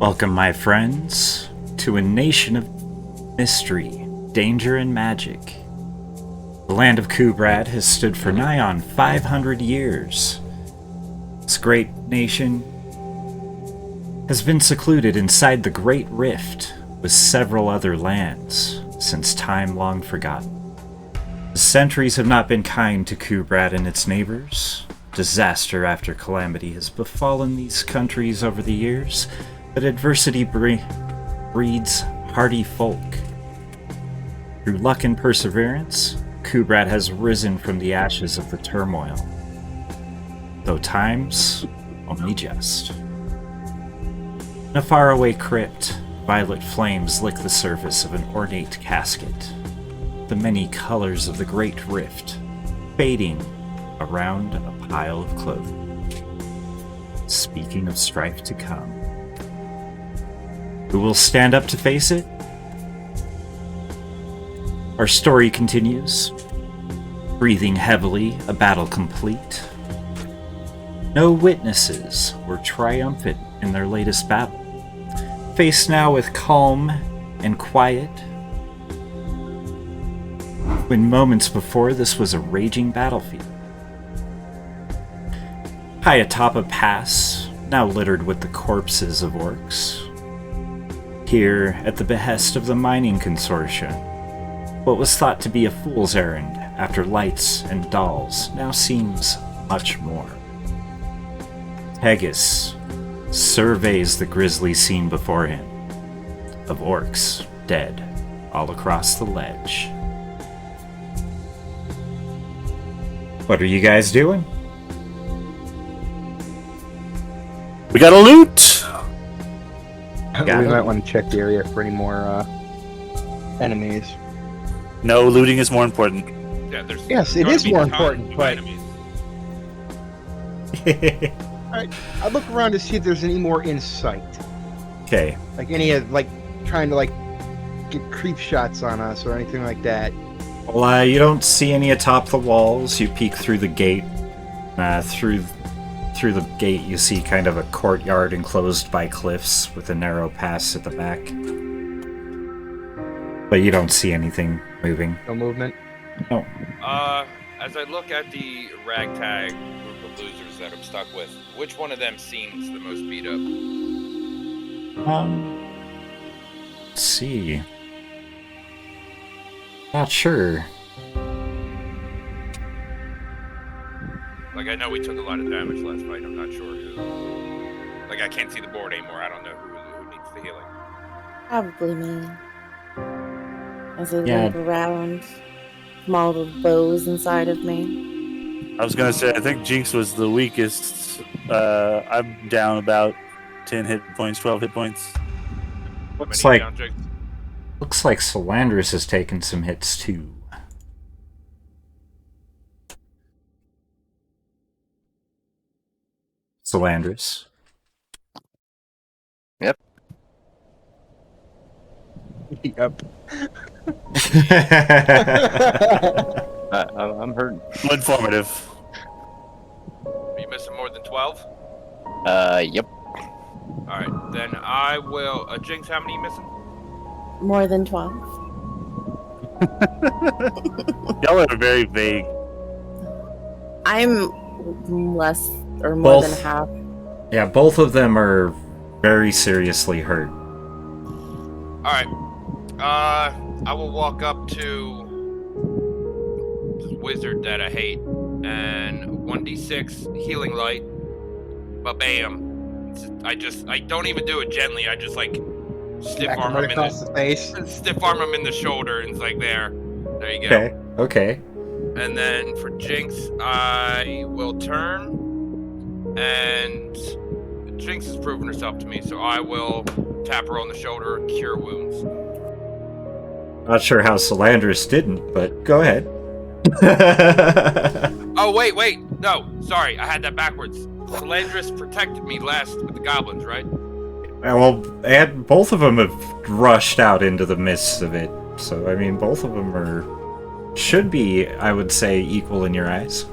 Welcome, my friends, to a nation of mystery, danger, and magic. The land of Kubrad has stood for nigh on 500 years. This great nation has been secluded inside the Great Rift with several other lands since time long forgotten. The centuries have not been kind to Kubrad and its neighbors. Disaster after calamity has befallen these countries over the years, but adversity breeds hardy folk. Through luck and perseverance, Kubrad has risen from the ashes of the turmoil, though times only just. In a faraway crypt, violet flames lick the surface of an ornate casket, the many colors of the Great Rift fading around a pile of clothing. Speaking of strife to come, who will stand up to face it? Our story continues. Breathing heavily, a battle complete. No witnesses were triumphant in their latest battle. Faced now with calm and quiet, when moments before this was a raging battlefield. High atop a pass, now littered with the corpses of orcs. Here, at the behest of the mining consortium, what was thought to be a fool's errand after lights and dolls now seems much more. Haggis surveys the grisly scene before him, of orcs dead all across the ledge. What are you guys doing? We got a loot! We might want to check the area for any more enemies. No, looting is more important. Yeah, there's Yes, it is more important, but enemies. Alright, I look around to see if there's any more in sight. Okay. Like any trying to get creep shots on us or anything like that. Well, you don't see any atop the walls. You peek through the gate. Through the gate, you see kind of a courtyard enclosed by cliffs with a narrow pass at the back. But you don't see anything moving. No movement. No. As I look at the ragtag group of losers that I'm stuck with, which one of them seems the most beat up? Let's see. Not sure. Like, I know we took a lot of damage last fight. I'm not sure who. Like, I can't see the board anymore. I don't know who needs the healing. Probably me. As I Yeah. look around from all the bows inside of me. I was gonna say, I think Jinx was the weakest. I'm down about 10 hit points, 12 hit points. Looks Many like down, Jake? looks like Solandris has taken some hits too. Solandris. Yep. I'm hurting. Informative. Are you missing more than 12? Yep. Alright, then I will. Jinx, how many are you missing? More than 12. Y'all are very vague. I'm less or more Both. than half. Yeah, both of them are very seriously hurt. Alright. I will walk up to this wizard that I hate and 1d6 healing light. Ba-bam. I don't even do it gently. I just stiff Back arm right him in across the face. stiff arm him in the shoulder, and it's like there you go. Okay. And then for Jinx, I will turn, and Jinx has proven herself to me, so I will tap her on the shoulder, cure wounds. Not sure how Solandris didn't, but go ahead. Oh wait, no, sorry, I had that backwards. Solandris protected me last with the goblins, right? Well, and both of them have rushed out into the midst of it, so I mean, both of them should be, I would say, equal in your eyes.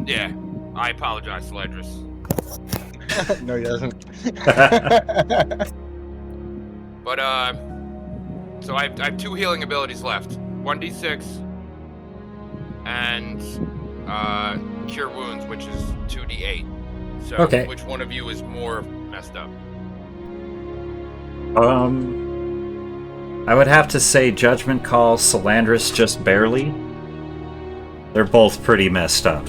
Yeah, I apologize, Solandris. No, he doesn't. But so I have 2 healing abilities left. 1d6 and cure wounds, which is 2d8. So Okay. which one of you is more messed up? I would have to say Judgment Call, Salandris just barely. They're both pretty messed up.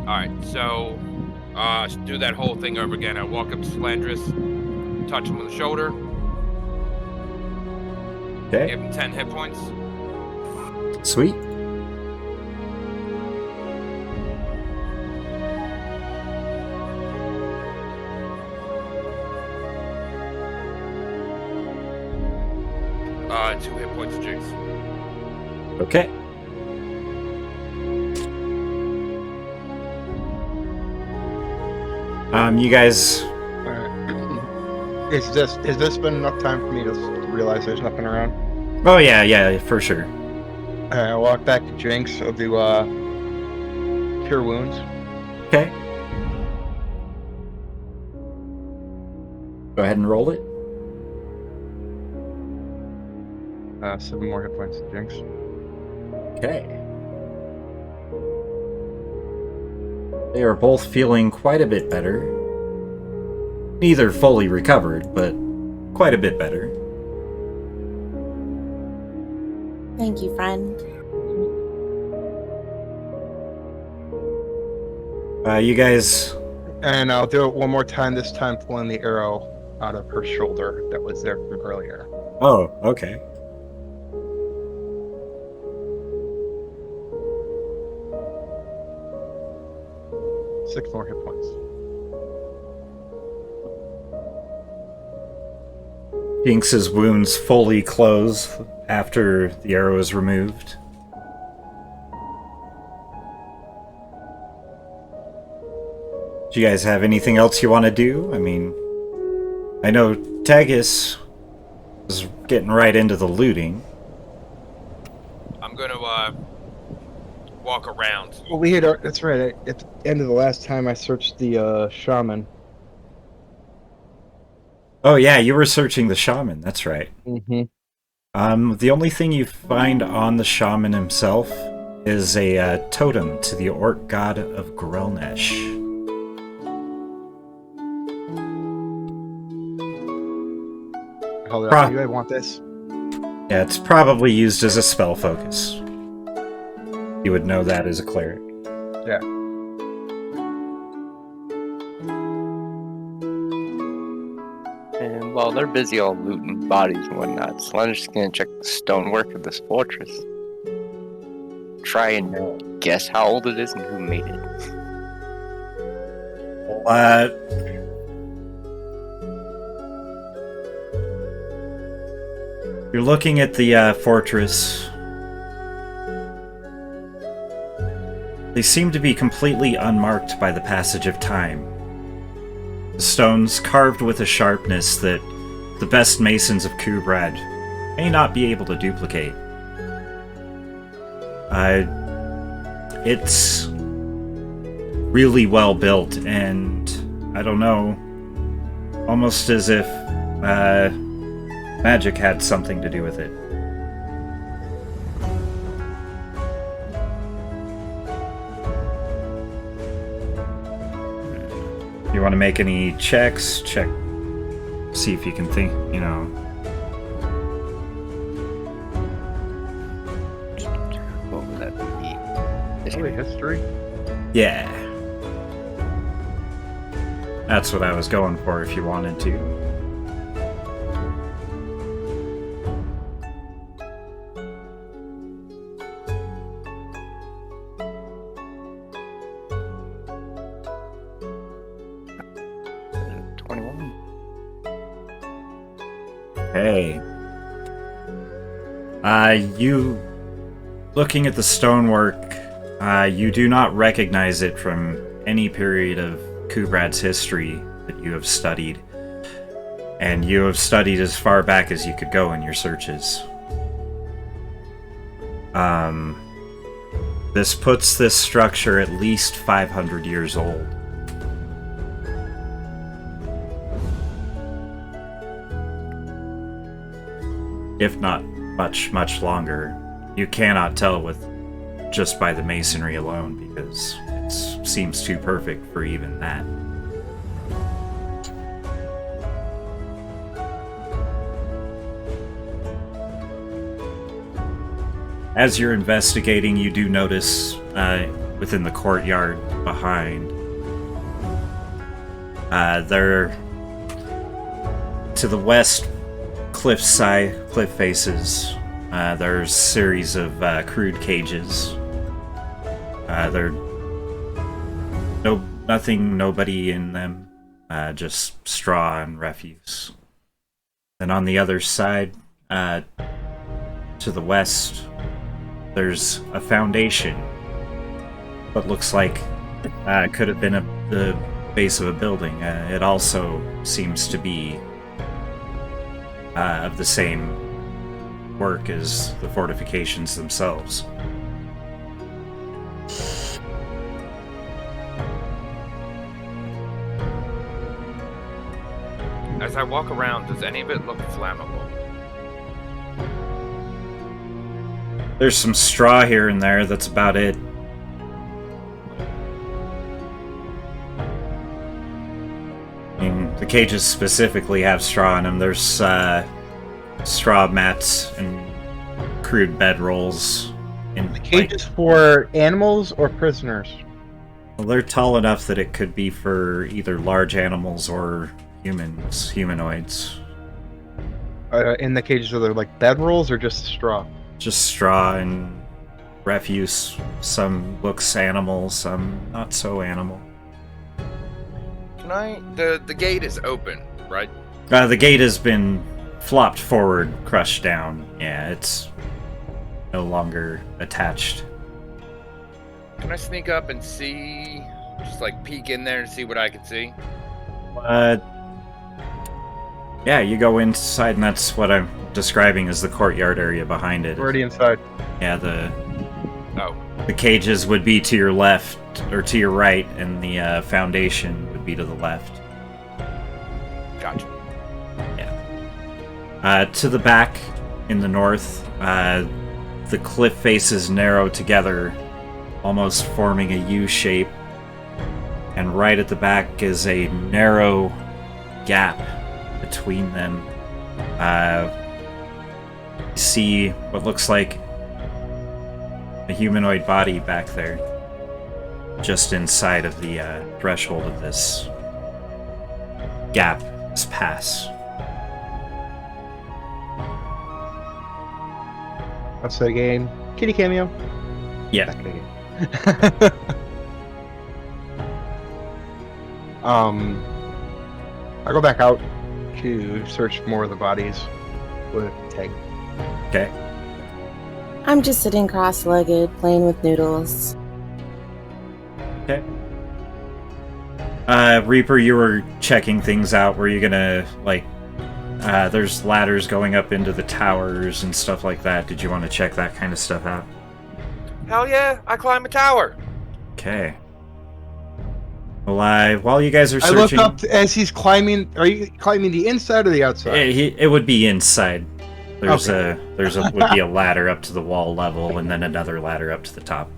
Alright, so do that whole thing over again. I walk up to Salandris, touch him on the shoulder, Okay, give him 10 hit points. sweet. Uh, 2 hit points to Jinx. Okay. You guys. Alright. Has this been enough time for me to realize there's nothing around? Oh yeah, for sure. I'll walk back to Jinx. I'll do cure wounds. Okay. Go ahead and roll it. 7 more hit points to Jinx. Okay. They are both feeling quite a bit better. Neither fully recovered, but quite a bit better. Thank you, friend. You guys. And I'll do it one more time, this time pulling the arrow out of her shoulder that was there from earlier. Oh, okay. Six more hit points. Jinx's wounds fully close after the arrow is removed. Do you guys have anything else you want to do? I mean, I know Tagus is getting right into the looting. I'm gonna walk around. Well, that's right. At the end of the last time, I searched the shaman. Oh yeah, you were searching the shaman, that's right. Mm-hmm. The only thing you find on the shaman himself is a totem to the orc god of Grelnesh. Hold Pro- on. You guys want this? Yeah, it's probably used as a spell focus. You would know that as a cleric. Yeah. And while they're busy all looting bodies and whatnot, Solange's just gonna check the stonework of this fortress. Try and guess how old it is and who made it. You're looking at the fortress. They seem to be completely unmarked by the passage of time. The stones carved with a sharpness that the best masons of Kubrad may not be able to duplicate. It's really well built, and I don't know, almost as if magic had something to do with it. You want to make any checks? Check. See if you can think, you know. What would that be? Probably history. Yeah. That's what I was going for if you wanted to. Hey. You looking at the stonework, you do not recognize it from any period of Kubrad's history that you have studied. And you have studied as far back as you could go in your searches. This puts this structure at least 500 years old. If not much, much longer. You cannot tell with just by the masonry alone because it seems too perfect for even that. As you're investigating, you do notice within the courtyard behind, there to the west cliff faces, there's a series of crude cages. Nobody in them, just straw and refuse. And on the other side, to the west, there's a foundation. What looks like could have been the base of a building. It also seems to be of the same work as the fortifications themselves. As I walk around, does any of it look flammable? There's some straw here and there, that's about it. I mean, the cages specifically have straw in them. There's straw mats and crude bedrolls. The cages for animals or prisoners? Well, they're tall enough that it could be for either large animals or humanoids. In the cages, are there like bedrolls or just straw? Just straw and refuse. Some looks animal, some not so animal. Can I? The gate is open, right? The gate has been flopped forward, crushed down. Yeah, it's no longer attached. Can I sneak up and see, just like peek in there and see what I can see? Yeah, you go inside, and that's what I'm describing as the courtyard area behind it. We're already inside. Yeah, the cages would be to your left, or to your right, and the foundation would be to the left. Gotcha. Yeah. To the back, in the north, the cliff faces narrow together, almost forming a U shape. And right at the back is a narrow gap between them. You see what looks like a humanoid body back there, just inside of the threshold of this gap, this pass. What's the game? Kitty cameo? Yeah. Back again. I go back out to search more of the bodies with Tag. Okay. I'm just sitting cross-legged, playing with noodles. Okay. Reaper, you were checking things out. Were you gonna, like, there's ladders going up into the towers and stuff like that. Did you want to check that kind of stuff out? Hell yeah, I climb a tower. Okay. Well, while you guys are I look searching... up as he's climbing. Are you climbing the inside or the outside? It would be inside. There's Okay. would be a ladder up to the wall level, and then another ladder up to the top.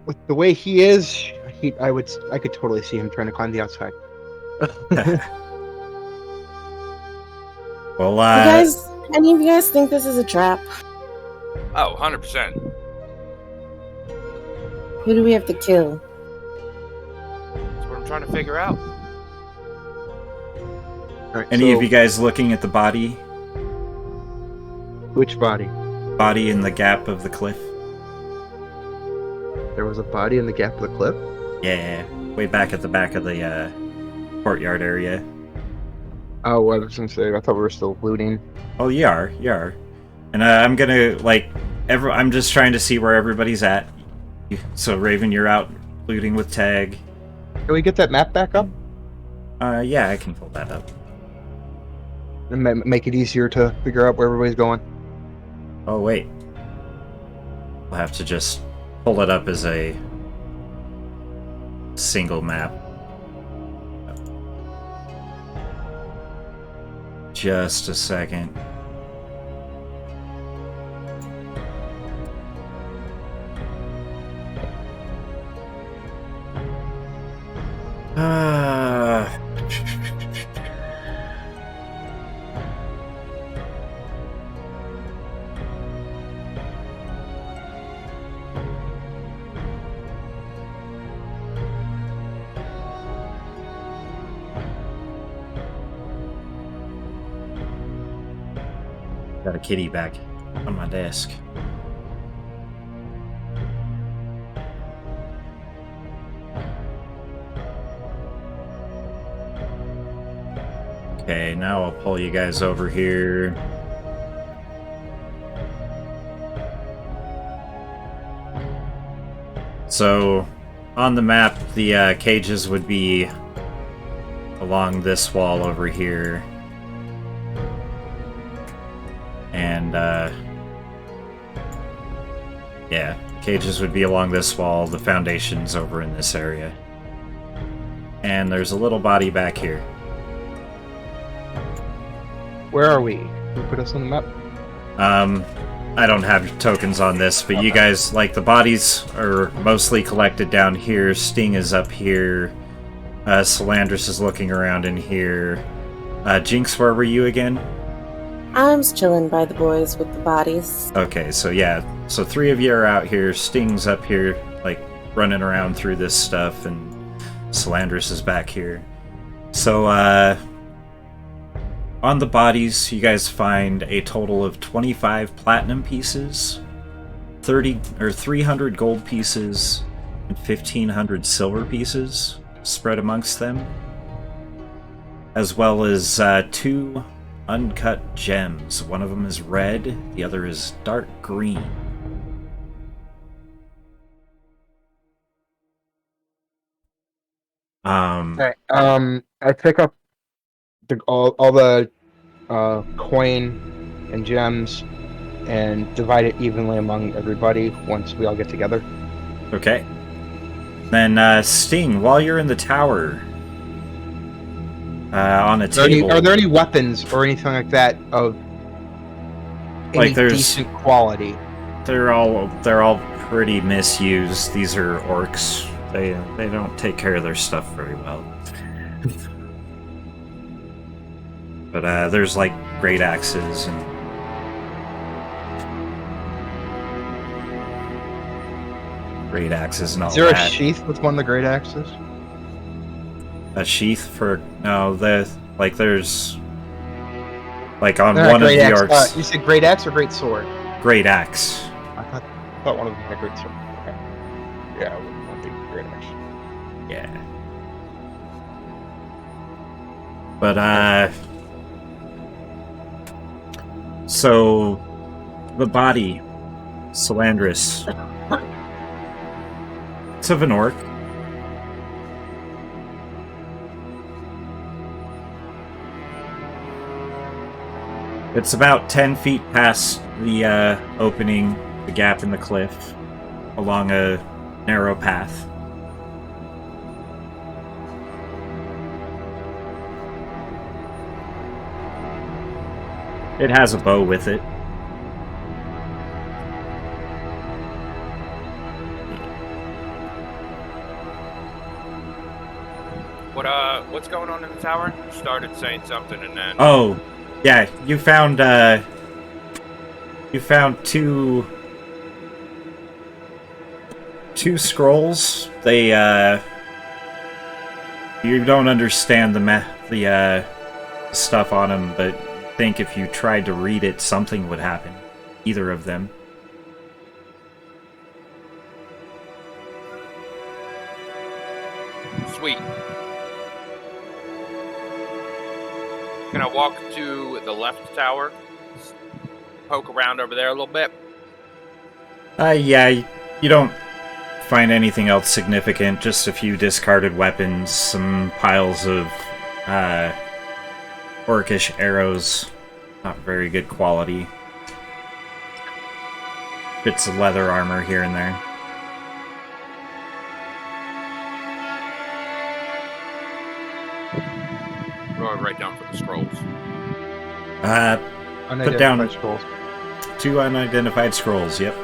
With the way he is, I could totally see him trying to climb the outside. Well, Any of you guys think this is a trap? Oh, 100%. Who do we have to kill? That's what I'm trying to figure out. Alright, any so of you guys looking at the body? Which body? Body in the gap of the cliff? There was a body in the gap of the cliff? Yeah, way back at the back of the courtyard area. Oh, I was gonna say, I thought we were still looting. Oh, you are. And I'm gonna, I'm just trying to see where everybody's at. So, Raven, you're out looting with Tag. Can we get that map back up? Yeah, I can pull that up. And make it easier to figure out where everybody's going. Oh, wait. I'll have to just pull it up as a single map. Just a second. Got a kitty back on my desk. Okay, now I'll pull you guys over here. So, on the map, the cages would be along this wall over here. And, yeah, cages would be along this wall, the foundation's over in this area. And there's a little body back here. Where are we? Who put us on the map? I don't have tokens on this, but you guys, like, the bodies are mostly collected down here. Sting is up here. Salandris is looking around in here. Jinx, where were you again? I'm just chilling by the boys with the bodies. Okay, so yeah. So 3 of you are out here. Sting's up here, like, running around through this stuff, and Salandris is back here. So, on the bodies, you guys find a total of 25 platinum pieces, 300 gold pieces, and 1,500 silver pieces spread amongst them, as well as 2 uncut gems. One of them is red, the other is dark green. Okay, I pick up all the coin and gems and divide it evenly among everybody once we all get together. Okay. Then, Sting, while you're in the tower, on a table... Are there any weapons or anything like that of any decent quality? They're all pretty misused. These are orcs. They don't take care of their stuff very well. But there's like great axes and all Is there that. a sheath with one of the great axes? A sheath for there's like on No, one of the great axe. orcs. You said great axe or great sword? Great axe. I thought one of them had a great sword. Okay. Yeah, I wouldn't want the great axe. Yeah. But so the body, Salandris, it's of an orc. It's about 10 feet past the opening, the gap in the cliff, along a narrow path. It has a bow with it. What's going on in the tower? You started saying something and then... Oh, yeah, you found two scrolls. They you don't understand the stuff on them, but think if you tried to read it, something would happen. Either of them. Sweet. Can I walk to the left tower? Poke around over there a little bit? Yeah, you don't find anything else significant, just a few discarded weapons, some piles of orcish arrows, not very good quality. Bits of leather armor here and there. Unidentified down- scrolls. 2 unidentified scrolls, yep.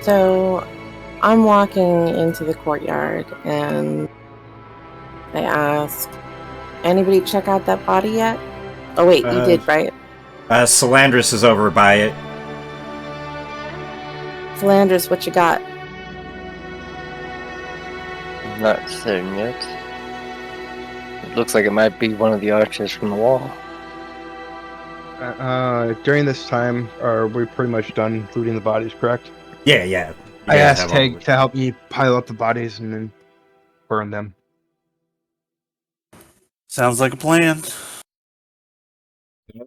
So I'm walking into the courtyard and I ask, anybody check out that body yet? Oh wait, you did, right? Salandris is over by it. Philanders, what you got? I'm not certain yet. It looks like it might be one of the archers from the wall. During this time, are we pretty much done looting the bodies, correct? Yeah. You I guys asked have Tag all- to help me pile up the bodies and then burn them. Sounds like a plan. You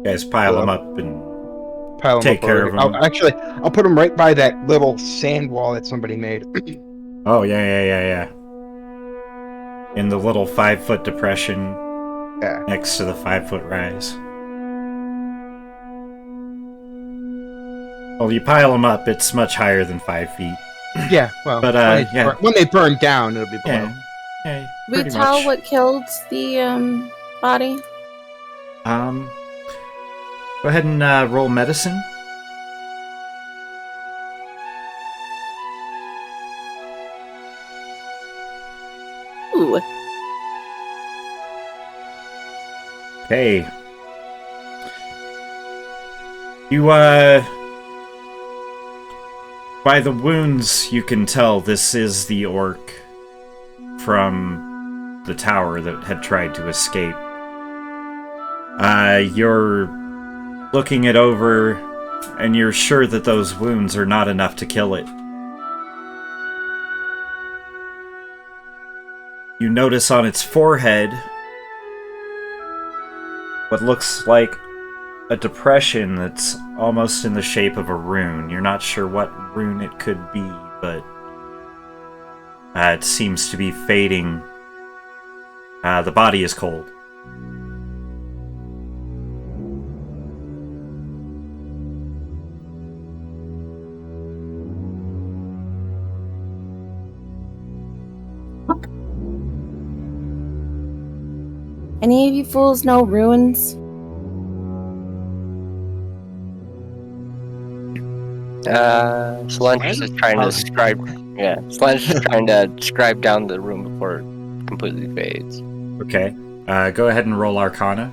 guys pile them up and Pile them Take up care already. of 'em. I'll put them right by that little sand wall that somebody made. oh yeah. In the little 5-foot depression Yeah. next to the 5-foot rise. Well, you pile them up, it's much higher than 5 feet. Yeah, well, But, yeah. when they burn down, it'll be below. Yeah, We pretty tell much. what killed the body? Go ahead and roll medicine. Ooh. Okay. You, by the wounds, you can tell this is the orc from the tower that had tried to escape. You're looking it over, and you're sure that those wounds are not enough to kill it. You notice on its forehead what looks like a depression that's almost in the shape of a rune. You're not sure what rune it could be, but it seems to be fading. The body is cold. Any of you fools know ruins? Solandra's is trying to describe. Yeah, Solandra's is trying to describe down the room before it completely fades. Okay. Go ahead and roll Arcana.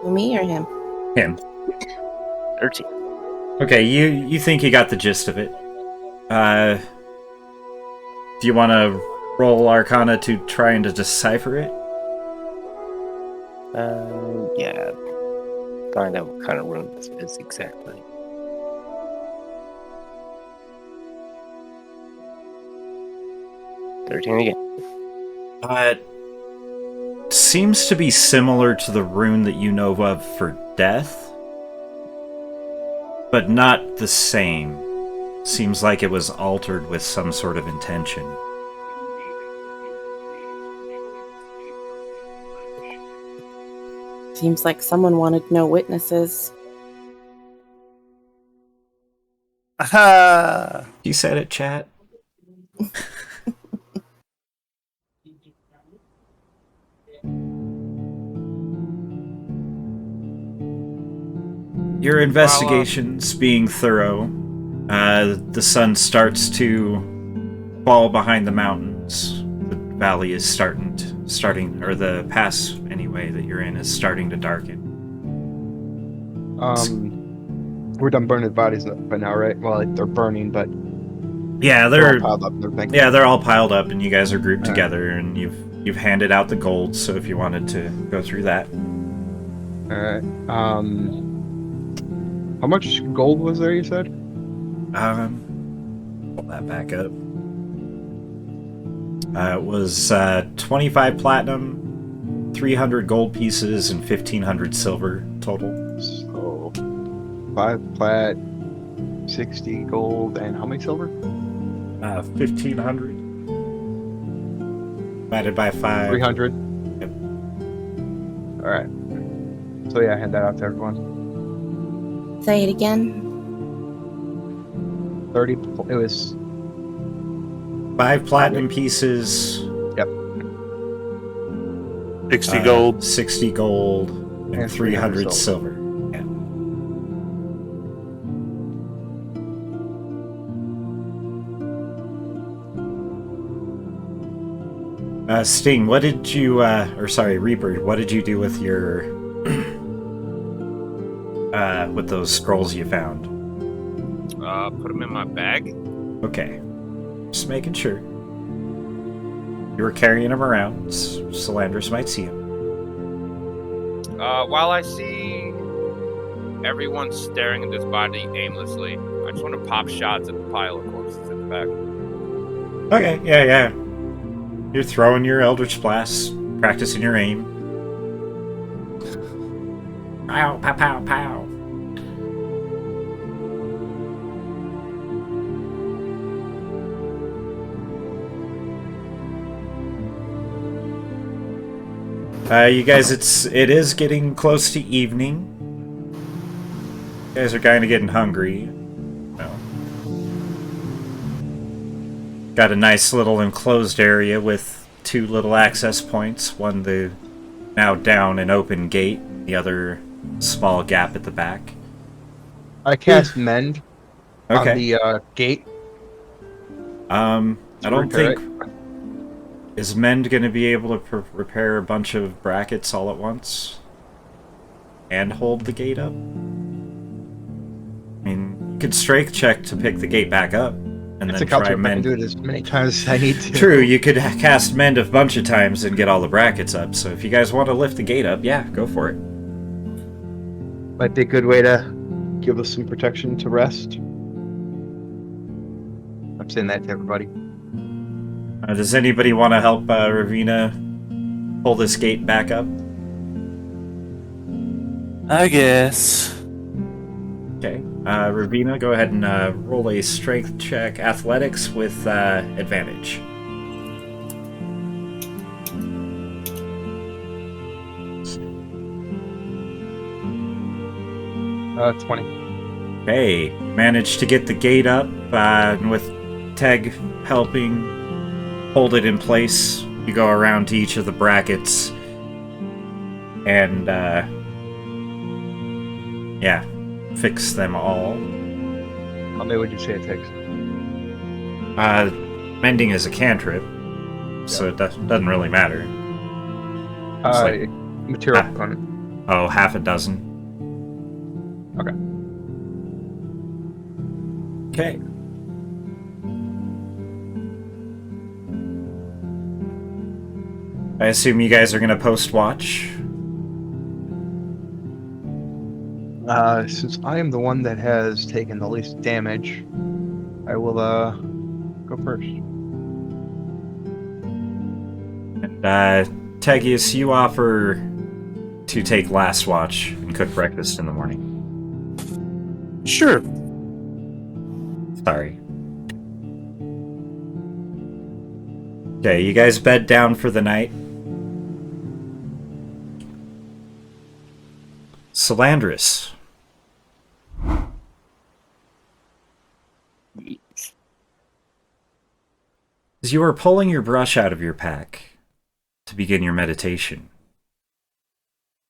Me or him? Him. 13. Okay, you think you got the gist of it. Do you want to roll Arcana to try and to decipher it? Yeah. Find out what kind of room this is exactly. $13 again. Seems to be similar to the rune that you know of for death, but not the same. Seems like it was altered with some sort of intention. Seems like someone wanted no witnesses. Aha! You said it, chat. Your investigations being thorough, the sun starts to fall behind the mountains. The valley is starting, or the pass anyway that you're in is starting to darken. We're done burning bodies by now, right? Well, they're burning, but Yeah, they're all piled up and everything. Yeah, they're all piled up, and you guys are grouped together, and you've handed out the gold. So if you wanted to go through that, All right. How much gold was there? You said. pull that back up. It was 25 platinum, 300 gold pieces, and 1,500 silver total. So 5 plat, 60 gold, and how many silver? 1,500. divided by 5. 300. Yep. All right. So yeah, I hand that out to everyone. Say it again. 30. It was 5 platinum pieces. 60 gold. 60 gold. And 300 silver. silver. Yeah. Sting, what did you, Reaper, what did you do with your, with those scrolls you found? Put them in my bag. Okay. Just making sure. You were carrying them around. Salandris might see them. While I see everyone staring at this body aimlessly, I just want to pop shots at the pile of corpses in the back. Okay, yeah. You're throwing your Eldritch Blast, practicing your aim. Pow, pow, pow, pow. You guys, it is getting close to evening. You guys are kind of getting hungry. Well, got a nice little enclosed area with 2 little access points. One the now down and open gate, the other small gap at the back. I cast Mend Okay. on the gate. I don't repair think... Is Mend going to be able to repair a bunch of brackets all at once? And hold the gate up? I mean, you could strength check to pick the gate back up, and It's then a counter. try I can Mend. do it as many times as I need to. True, you could cast Mend a bunch of times and get all the brackets up, so if you guys want to lift the gate up, yeah, go for it. Might be a good way to give us some protection to rest. I'm saying that to everybody. Does anybody want to help Ravina pull this gate back up? I guess. Okay. Ravina, go ahead and roll a strength check, athletics with advantage. Uh, 20. Okay, managed to get the gate up, and with Teg helping hold it in place, you go around to each of the brackets, and, yeah, fix them all. How many would you say it takes? Mending is a cantrip, so it doesn't really matter. like- Material Ah. component. Oh, half a dozen. Okay. Okay. I assume you guys are going to post watch. Since I am the one that has taken the least damage, I will go first. And Tegius, you offer to take last watch and cook breakfast in the morning. Sure. Sorry. Okay, you guys bed down for the night. Salandris. As you are pulling your brush out of your pack to begin your meditation,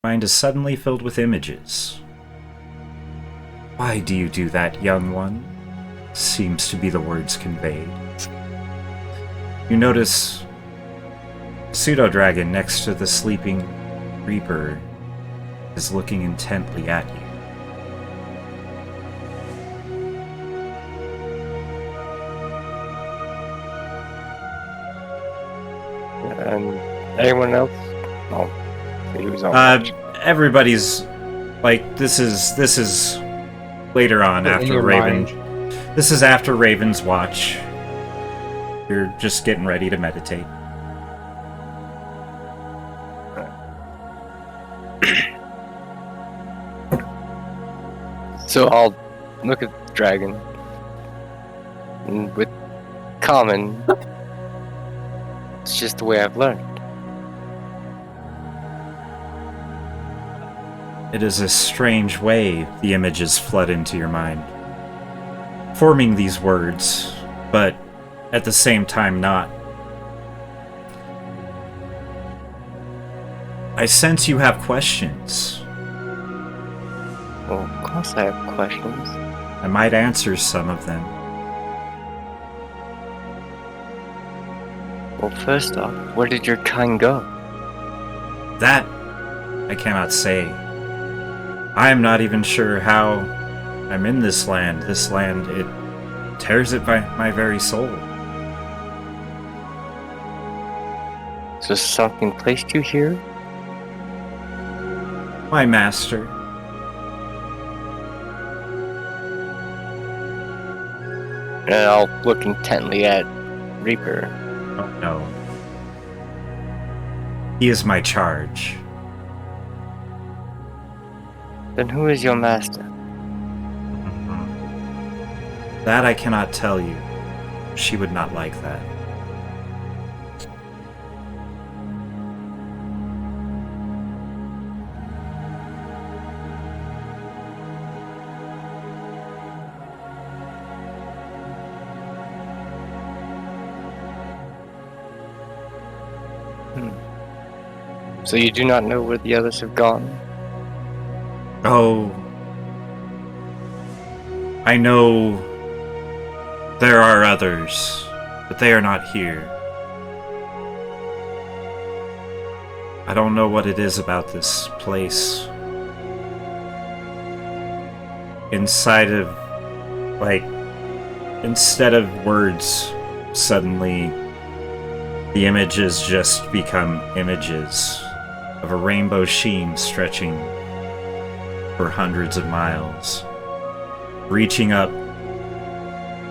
your mind is suddenly filled with images. Why do you do that, young one? Seems to be the words conveyed. You notice a pseudo-dragon next to the sleeping Reaper is looking intently at you. And anyone else? No. He was on watch. Everybody's like this is later on In after your Raven. mind. This is after Raven's watch. You're just getting ready to meditate. So I'll look at the dragon. And with common, It's just the way I've learned. It is a strange way the images flood into your mind, forming these words, but at the same time not. I sense you have questions. Well, of course I have questions. I might answer some of them. Well, first off, where did your kind go? That I cannot say. I am not even sure how I'm in this land. This land, it tears at my very soul. So something placed you here? My master. And I'll look intently at Reaper. Oh no. He is my charge. Then who is your master? That I cannot tell you. She would not like that. So you do not know where the others have gone? Oh. I know there are others, but they are not here. I don't know what it is about this place. Inside of, instead of words, suddenly the images just become images of a rainbow sheen stretching for hundreds of miles, reaching up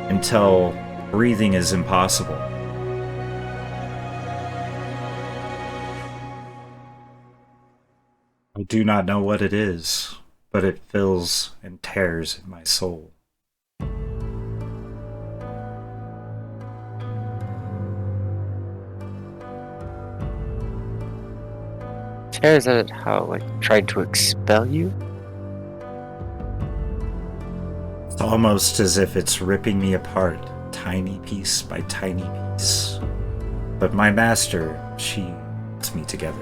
until breathing is impossible. I do not know what it is, but it fills and tears at my soul. Tears at how I tried to expel you? It's almost as if it's ripping me apart, tiny piece by tiny piece. But my master, she puts me together.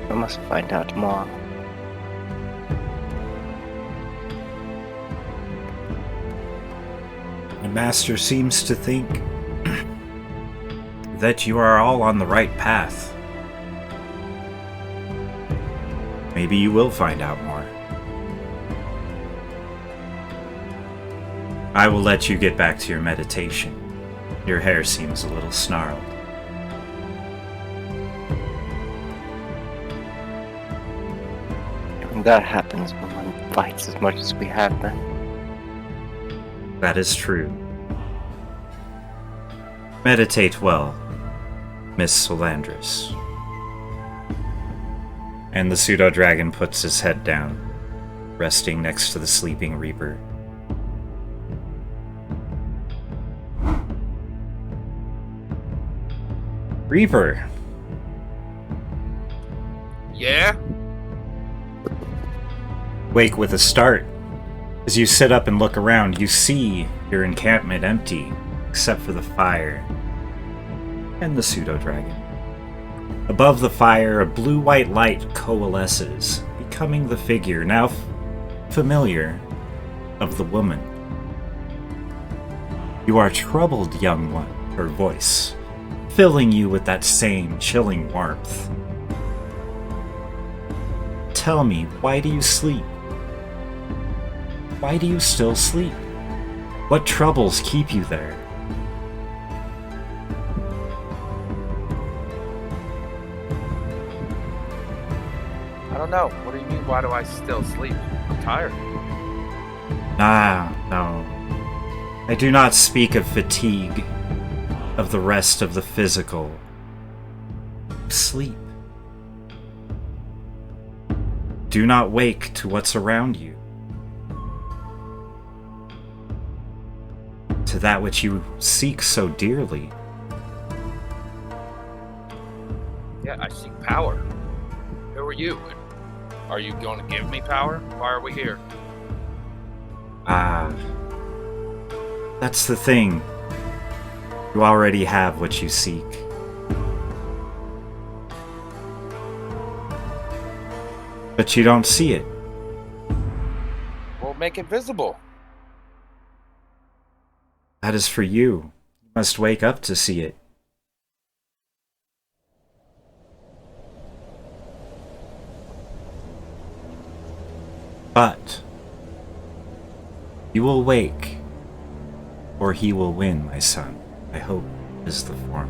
I must find out more. My master seems to think that you are all on the right path. Maybe you will find out more. I will let you get back to your meditation. Your hair seems a little snarled. And that happens when one fights as much as we have been. That is true. Meditate well, Miss Solandris. And the pseudo-dragon puts his head down, resting next to the sleeping Reaper. Reaper! Yeah? Wake with a start. As you sit up and look around, you see your encampment empty, except for the fire and the pseudo-dragon. Above the fire, a blue-white light coalesces, becoming the figure, now familiar, of the woman. You are troubled, young one, her voice, filling you with that same chilling warmth. Tell me, why do you sleep? Why do you still sleep? What troubles keep you there? I don't know. What do you mean, why do I still sleep? I'm tired. Ah, no. I do not speak of fatigue. of the rest of the physical. Sleep. Do not wake to what's around you. To that which you seek so dearly. Yeah, I seek power. Who are you? Are you going to give me power? Why are we here? That's the thing. You already have what you seek. But you don't see it. Well, make it visible. That is for you. You must wake up to see it. But you will wake, or he will win, my son. I hope is the former.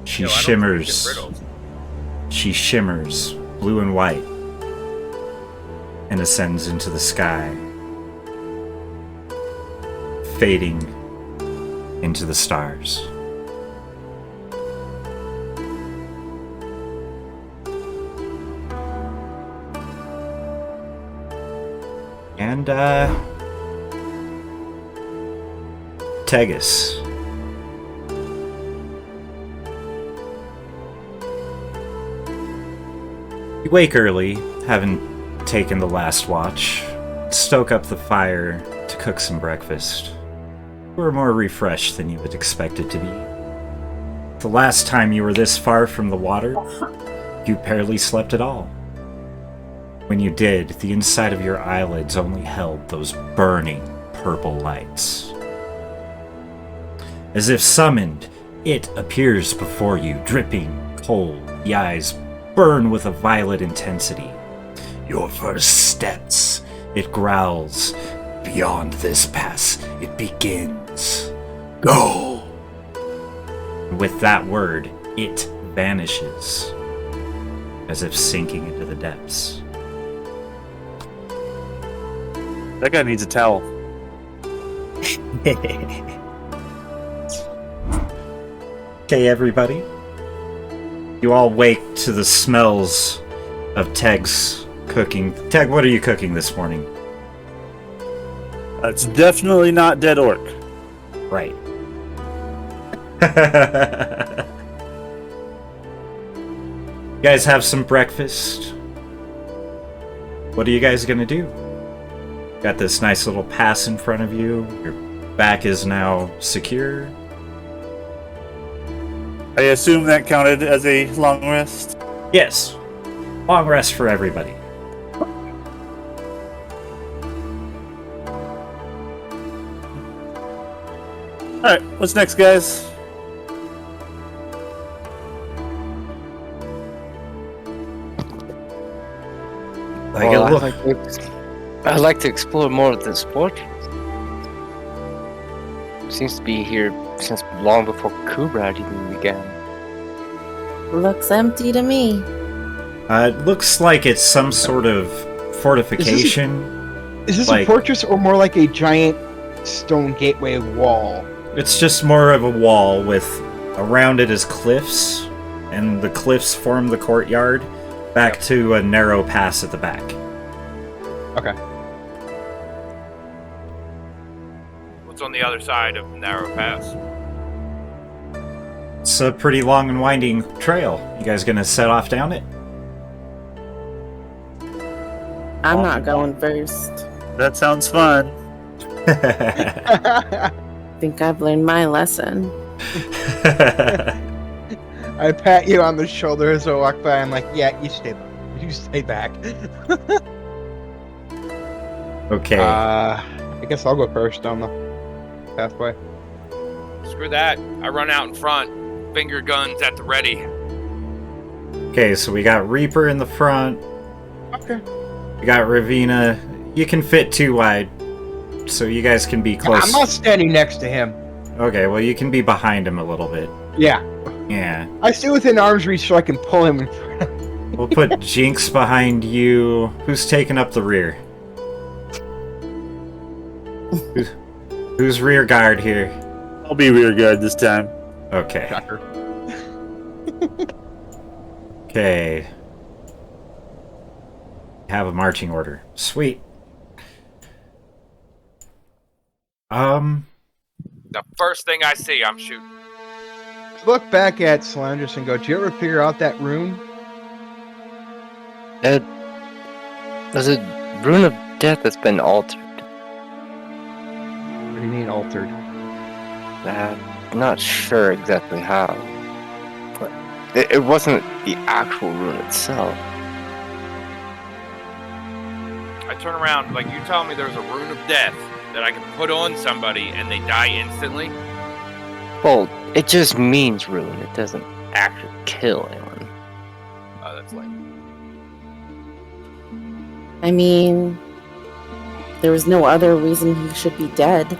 She shimmers. She shimmers, blue and white, and ascends into the sky, fading into the stars. And, Tegus. You wake early, having taken the last watch, stoke up the fire to cook some breakfast. You were more refreshed than you had expected to be. The last time you were this far from the water, you barely slept at all. When you did, the inside of your eyelids only held those burning purple lights. As if summoned, it appears before you, dripping cold. The eyes burn with a violet intensity. Your first steps, it growls. Beyond this pass, it begins. Go! With that word, it vanishes, as if sinking into the depths. That guy needs a towel. Okay, everybody. You all wake to the smells of Teg's cooking. Teg, what are you cooking this morning? It's definitely not dead orc. Right. You guys have some breakfast. What are you guys gonna do? Got this nice little pass in front of you. Your back is now secure. I assume that counted as a long rest. Yes. Long rest for everybody. Alright, what's next, guys? I'd like to explore more of this fortress. Seems to be here since long before Kubrad even began. Looks empty to me. It looks like it's some sort of fortification. Is this Like- a fortress or more like a giant stone gateway wall? It's just more of a wall with around it is cliffs, and the cliffs form the courtyard back to a narrow pass at the back. Okay. What's on the other side of Narrow Pass? It's a pretty long and winding trail. You guys gonna set off down it? I'm not going first. That sounds fun. Think I've learned my lesson. I pat you on the shoulder as I walk by. I'm like, yeah, you stay back. Okay. I guess I'll go first down the pathway. Screw that. I run out in front. Finger guns at the ready. Okay, so we got Reaper in the front. Okay. We got Ravina. You can fit 2 wide, so you guys can be close. I'm not standing next to him. Okay, well you can be behind him a little bit. Yeah. Yeah. I stay within arm's reach so I can pull him in front. We'll put Jinx behind you. Who's taking up the rear? Who's rear guard here? I'll be rear guard this time. Okay. Shocker. Okay. Have a marching order. Sweet. The first thing I see, I'm shooting. Look back at Salandris and go, "Do you ever figure out that rune?" It was a rune of death that's been altered. What do you mean altered? I'm not sure exactly how. But it wasn't the actual rune itself. I turn around, like, you tell me there's a rune of death that I can put on somebody and they die instantly? Well, it just means rune. It doesn't actually kill anyone. Oh, that's lame. I mean, there was no other reason he should be dead.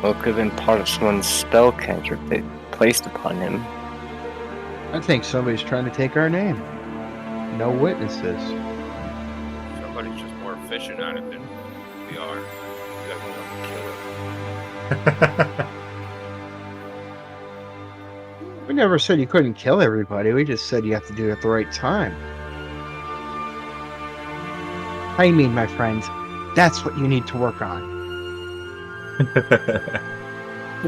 Well, it could have been part of someone's spell cantrip they placed upon him. I think somebody's trying to take our name. No witnesses. Somebody's just more efficient at it than we are. You guys want to kill it. We never said you couldn't kill everybody. We just said you have to do it at the right time. How you mean, my friend? That's what you need to work on. You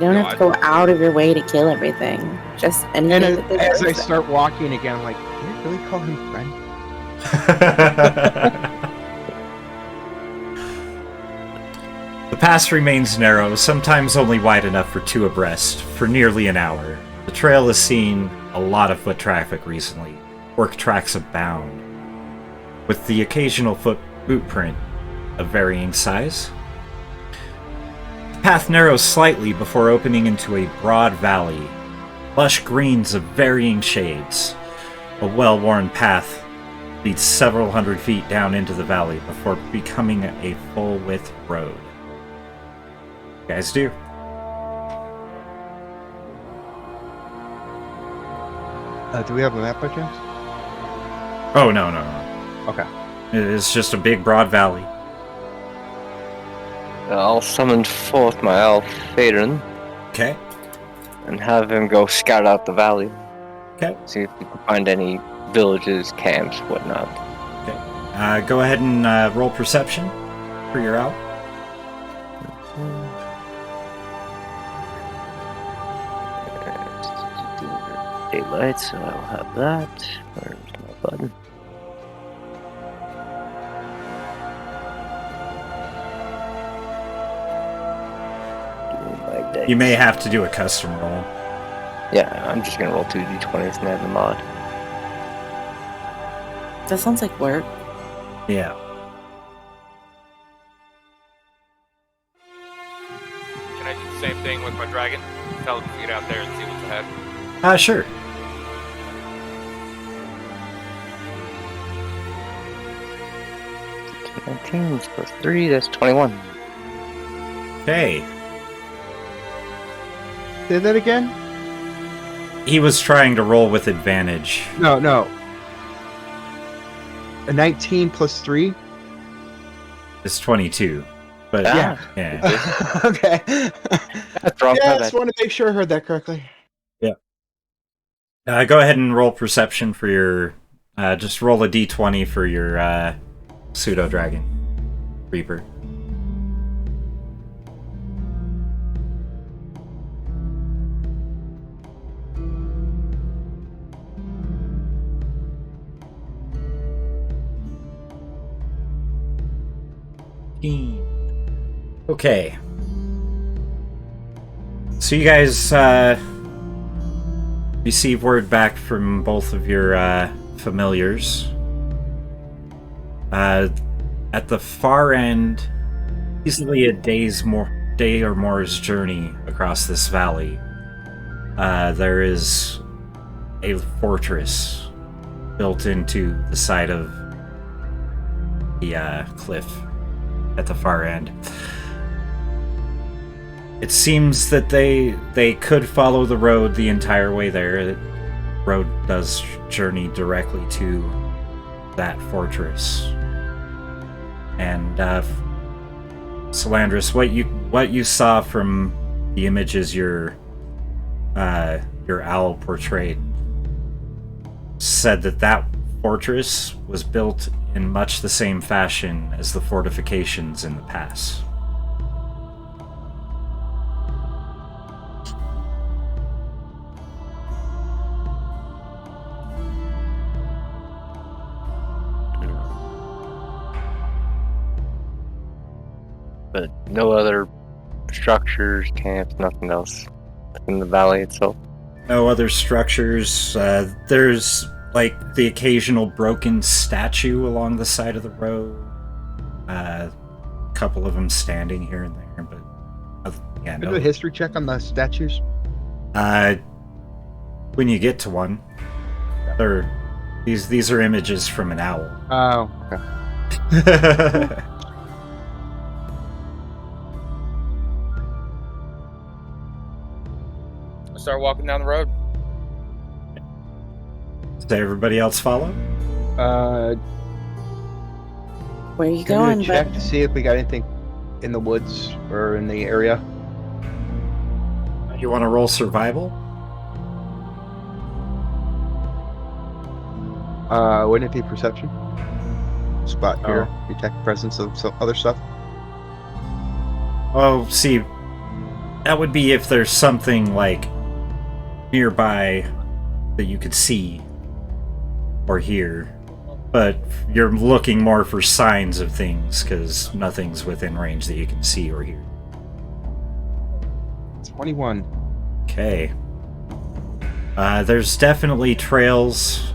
don't have to go out of your way to kill everything. Just anything And that as I deserves it. start walking again, I'm like, did I really call him friend? The pass remains narrow, sometimes only wide enough for two abreast, for nearly an hour. The trail has seen a lot of foot traffic recently. Orc tracks abound, with the occasional boot print of varying size. The path narrows slightly before opening into a broad valley, lush greens of varying shades. A well-worn path leads several hundred feet down into the valley before becoming a full-width road. You guys do. Do we have a map by chance? Oh, no. Okay. It is just a big, broad valley. I'll summon forth my elf, Phaedron, Okay. and have him go scout out the valley. Okay. See if we can find any villages, camps, whatnot. Go ahead and roll perception for your owl. Daylight, so I'll have that. Where's my button? Doing my dice. You may have to do a custom roll. Yeah, I'm just gonna roll 2 d20s and add the mod. That sounds like work. Yeah. Can I do the same thing with my dragon? Tell him to get out there and see what's ahead. Sure. +19 plus 3, that's 21. Okay. Say that again? He was trying to roll with advantage. No. A 19 plus 3? It's 22. But Yeah. yeah. Okay. That's wrong. Yeah, I just want to make sure I heard that correctly. Go ahead and roll perception for your... just roll a d20 for your pseudo-dragon. Reaper. Okay. So you guys receive word back from both of your familiars. At the far end, easily a day or more's journey across this valley, there is a fortress built into the side of the cliff at the far end. It seems that they could follow the road the entire way there. The road does journey directly to that fortress. And Salandris, what you saw from the images your owl portrayed said that fortress was built in much the same fashion as the fortifications in the pass. But no other structures, camps, nothing else in the valley itself. No other structures. There's like the occasional broken statue along the side of the road. A couple of them standing here and there, but yeah, Can I no. do a history check on the statues? When you get to one, these are images from an owl. Oh, okay. I start walking down the road. Does everybody else follow? Where are you Can I going? do a check But to see if we got anything in the woods or in the area? You want to roll survival? Wouldn't it be perception? Spot here, detect presence of some other stuff. Oh, see, that would be if there's something like nearby that you could see or hear. But you're looking more for signs of things because nothing's within range that you can see or hear. 21. Okay. There's definitely trails,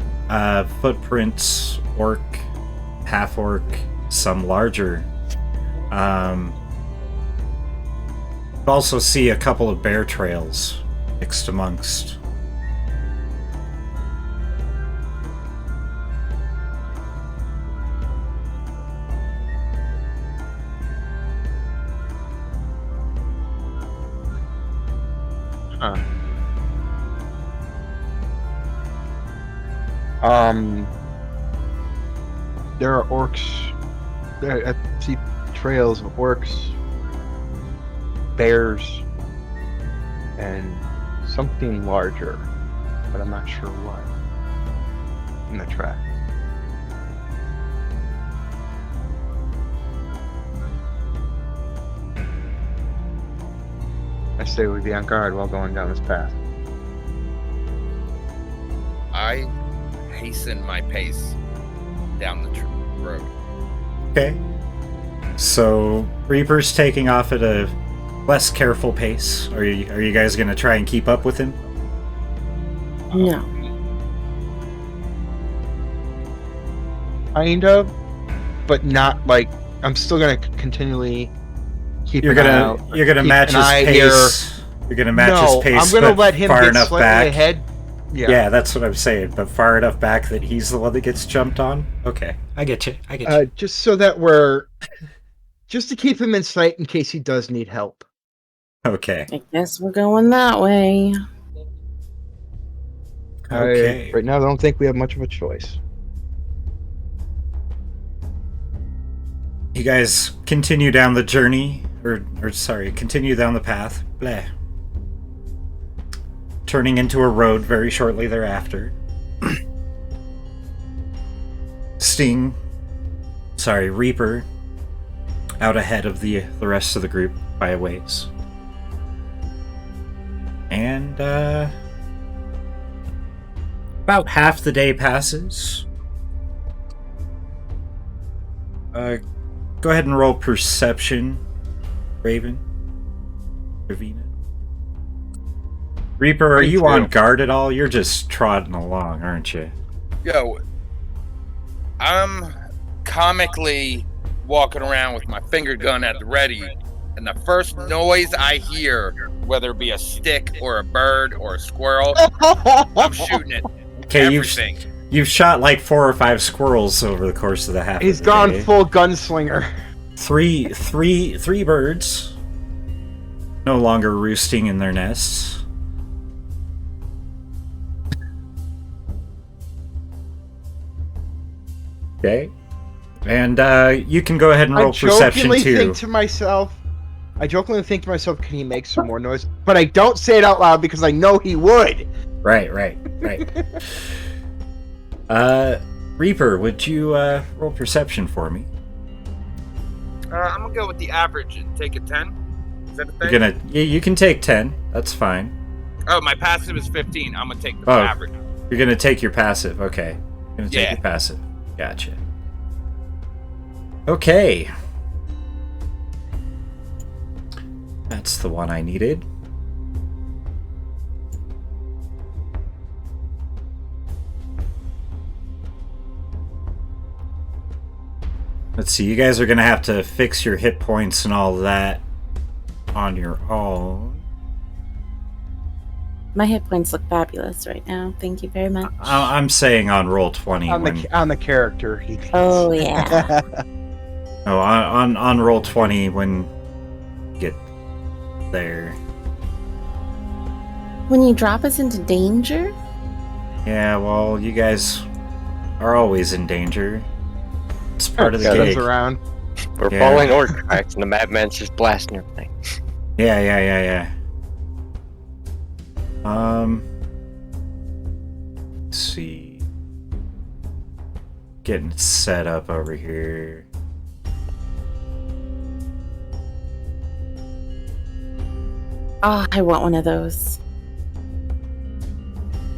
footprints, orc, half-orc, some larger. You also see a couple of bear trails mixed amongst. Huh. There are orcs. I see trails of orcs, bears, and something larger, but I'm not sure what. In the track. I say we be on guard while going down this path. I hasten my pace down the road. Okay. So Reaper's taking off at a less careful pace. Are you guys gonna try and keep up with him? no. Kind of, but not like I'm still gonna continually keep. You're an eye gonna out, you're gonna keep match an his eye pace. You're gonna match no, his pace. I'm gonna but let him far get enough slightly back. ahead. Yeah, that's what I'm saying. But far enough back that he's the one that gets jumped on. Okay, I get you. Just so that just to keep him in sight in case he does need help. Okay. I guess we're going that way. Okay. Right now, I don't think we have much of a choice. You guys continue down the journey, continue down the path. Bleh. Turning into a road very shortly thereafter. Reaper, out ahead of the rest of the group by a ways. And, about half the day passes. Go ahead and roll perception, Ravina. Reaper, are you on guard at all? You're just trotting along, aren't you? Yo, I'm comically walking around with my finger gun at the ready, and the first noise I hear, whether it be a stick or a bird or a squirrel, I'm shooting it. Okay, Everything. you've shot like 4 or 5 squirrels over the course of the half. He's of the gone day. full gunslinger. Three birds, no longer roosting in their nests. Okay. And you can go ahead and roll I perception jokingly too. think to myself, can he make some more noise? But I don't say it out loud because I know he would. Right. Reaper, would you roll perception for me? I'm gonna go with the average and take a 10. Is that a thing? You're gonna, you can take 10. That's fine. Oh, my passive is 15. I'm gonna take the Oh. average. You're gonna take your passive. Okay. You're gonna take Yeah. your passive. Gotcha. Okay. That's the one I needed. Let's see, you guys are gonna have to fix your hit points and all that on your own. My hit points look fabulous right now. Thank you very much. I'm saying on roll 20 On the character, he thinks. Oh, yeah. No, on roll 20 when you get there. When you drop us into danger? Yeah, well, you guys are always in danger. It's part of the Goes gig. around. We're Yeah. following orc tracks, and the madman's just blasting everything. Yeah. Let's see. Getting it set up over here. Oh, I want one of those.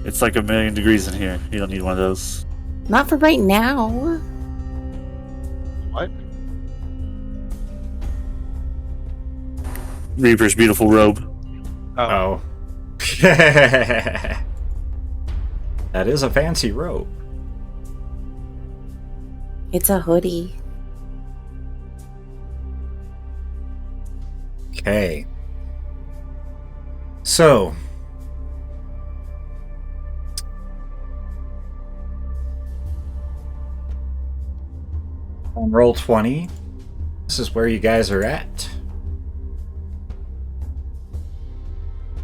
It's like 1,000,000 degrees in here. You don't need one of those. Not for right now. What? Reaper's beautiful robe. Oh. That is a fancy robe. It's a hoodie. Okay. So. On roll 20, this is where you guys are at.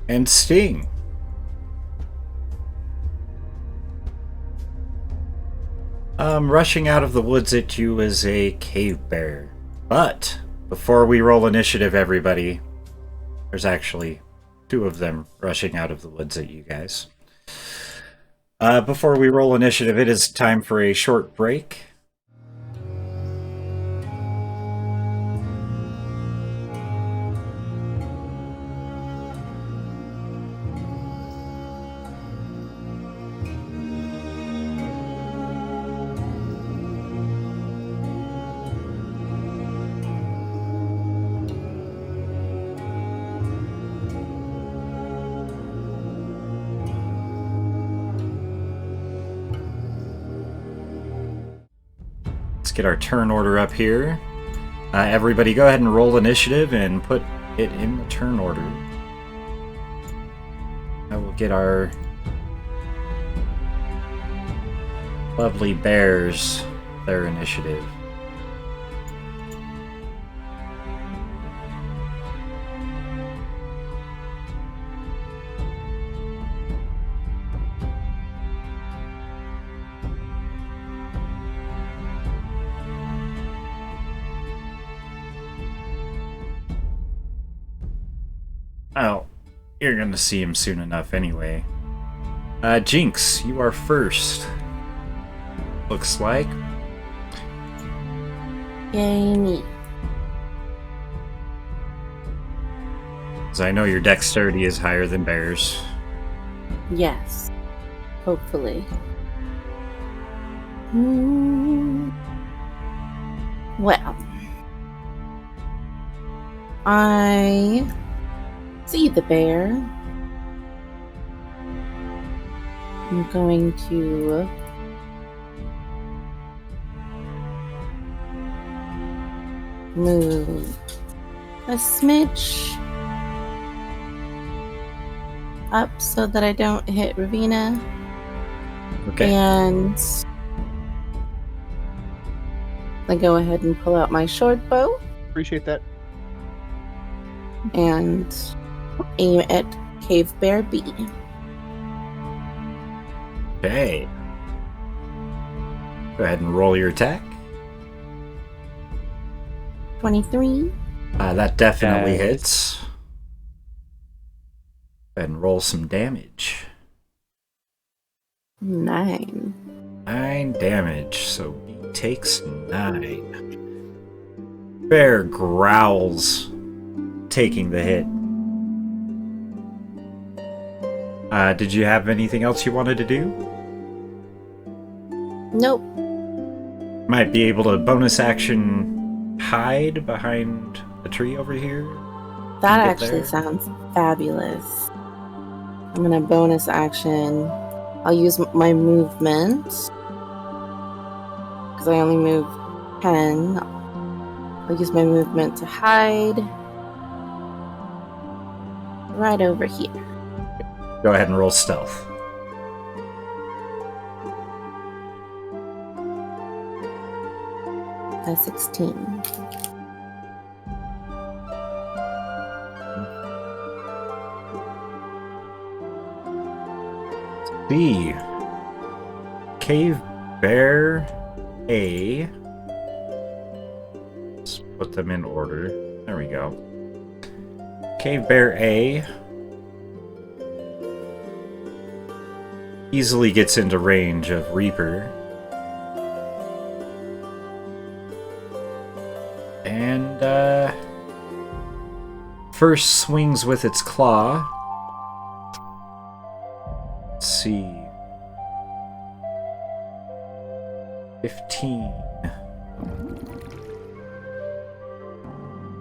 And Sting. Rushing out of the woods at you is a cave bear. But before we roll initiative, everybody, there's actually 2 of them rushing out of the woods at you guys. Before we roll initiative, it is time for a short break. Let's get our turn order up here. Everybody go ahead and roll initiative and put it in the turn order. I will get our lovely bears their initiative. Oh, you're gonna see him soon enough anyway. Jinx, you are first. Looks like. Yay, me. Because I know your dexterity is higher than bears. Yes. Hopefully. Well. I see the bear. I'm going to move a smidge up so that I don't hit Ravina. Okay. And I go ahead and pull out my short bow Appreciate that. and aim at Cave Bear B. Okay. Go ahead and roll your attack. 23. That definitely Nice. hits. And roll some damage. 9. 9 damage, so B takes 9. Bear growls, taking the hit. Did you have anything else you wanted to do? Nope. Might be able to bonus action hide behind a tree over here. That Get actually there. sounds fabulous. I'm gonna bonus action. I'll use my movement. Because I only move 10. I'll use my movement to hide. Right over here. Go ahead and roll stealth. That's 16. B. Cave Bear A. Let's put them in order. There we go. Cave Bear A easily gets into range of Reaper. And, first swings with its claw. Let's see. 15.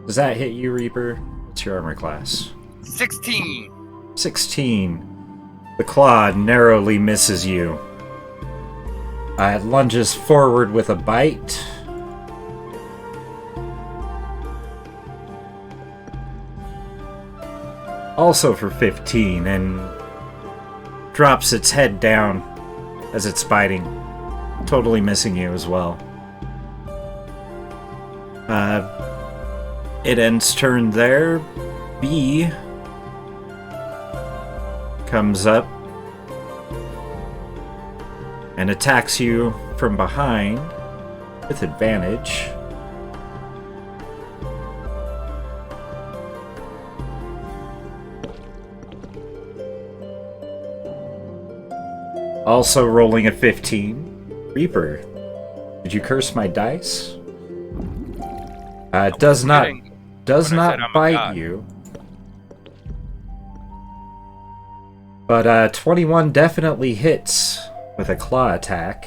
Does that hit you, Reaper? What's your armor class? 16. 16. The claw narrowly misses you. It lunges forward with a bite. Also for 15, and drops its head down as it's biting, totally missing you as well. It ends turn there. B comes up and attacks you from behind with advantage. Also rolling a 15. Reaper, did you curse my dice? Does not kidding does when I not said I'm a bite god. you. But 21 definitely hits with a claw attack.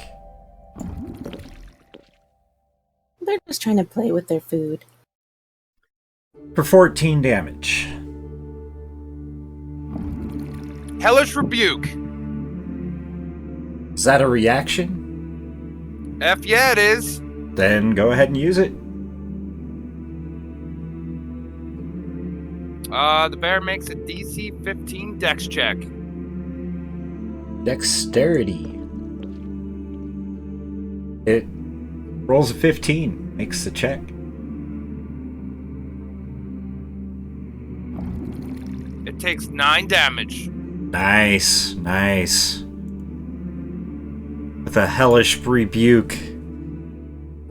They're just trying to play with their food. For 14 damage. Hellish Rebuke. Is that a reaction? F yeah, it is. Then go ahead and use it. The bear makes a DC 15 dex check. Dexterity. It rolls a 15, makes the check. It takes 9 damage. Nice, nice. With a hellish rebuke,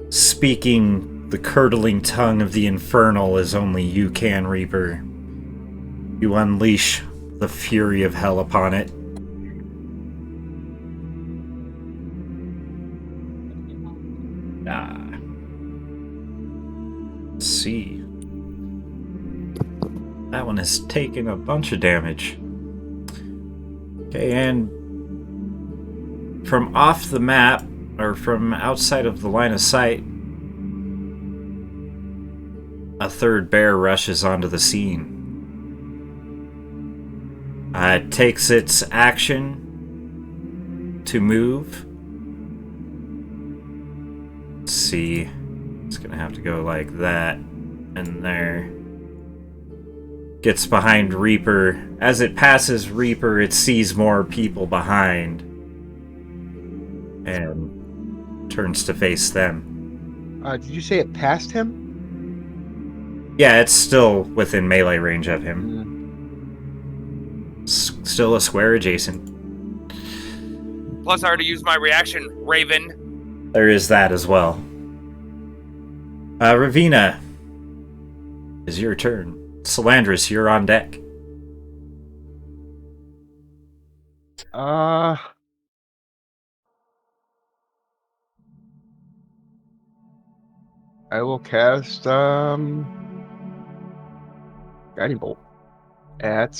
speaking the curdling tongue of the infernal as only you can, Reaper. You unleash the fury of hell upon it. Let's see. That one has taken a bunch of damage. Okay, and from off the map, or from outside of the line of sight, a third bear rushes onto the scene. It takes its action to move. Let's see. It's gonna have to go like that and there. Gets behind Reaper. As it passes Reaper, it sees more people behind and turns to face them. Did you say it passed him? Yeah, it's still within melee range of him. Still a square adjacent. Plus, I already used my reaction, Raven. There is that as well. Ravina, is your turn. Salandris, you're on deck. I will cast Guiding Bolt at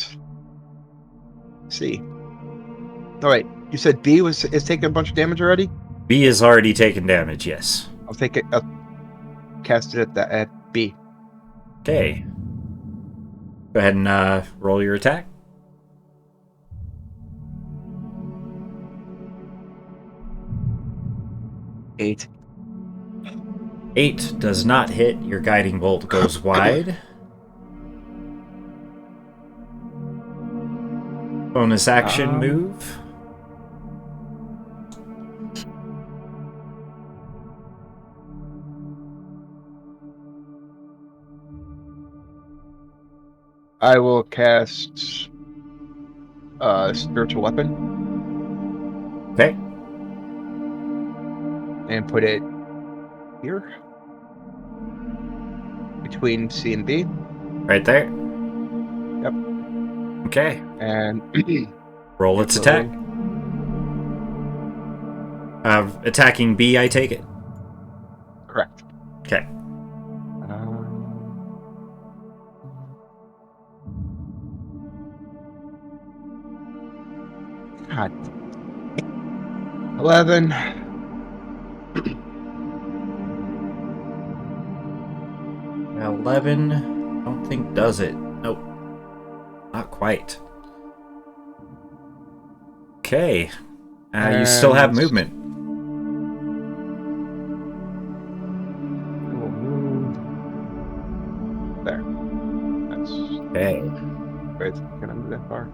C. Oh wait, you said B is taking a bunch of damage already? B has already taken damage, yes. I'll take it. I'll cast it at B. Okay. Go ahead and roll your attack. Eight. 8 does not hit. Your guiding bolt goes wide. Bonus action move. I will cast Spiritual Weapon Okay. and put it here between C and B. Right there. Yep. Okay. And Roll its attack. Attacking B, I take it. Correct. Okay. God. 11. 11. Don't think does it. Nope. Not quite. Okay. You still have movement. I will move there. That's Okay. wait, can I move that far?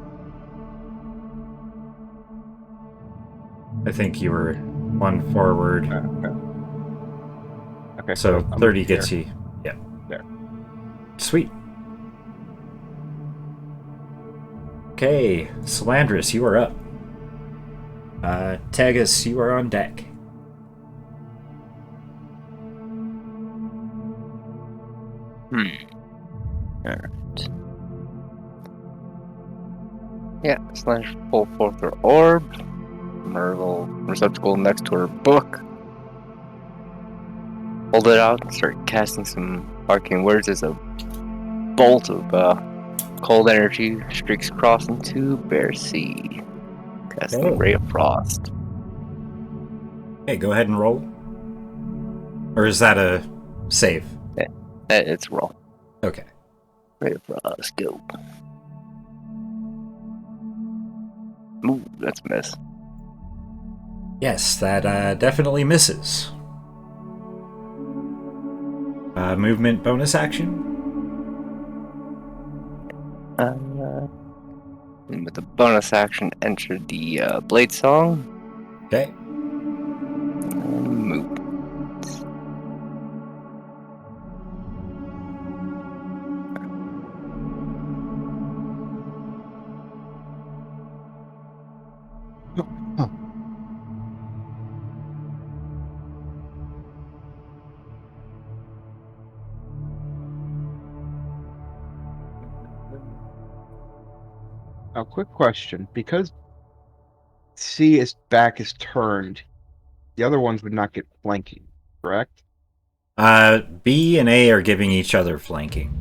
I think you were one forward. Okay, So I'm 30 here. gets you. Yeah. There. Sweet. Okay, Salandris, you are up. Tagus, you are on deck. Alright. Yeah, Slash pull forth her orb. Merle receptacle next to her book. Hold it out and start casting some arcane words as a bolt of cold energy streaks across into Bear Sea. Casting Oh. Ray of Frost. Okay, go ahead and roll. Or is that a save? It's roll. Okay. Ray of Frost, go. Ooh, that's a miss. Yes, that definitely misses. Movement bonus action. And with the bonus action, enter the Blade Song. Okay. And move. Now, quick question. Because C is back is turned, the other ones would not get flanking, correct? B and A are giving each other flanking.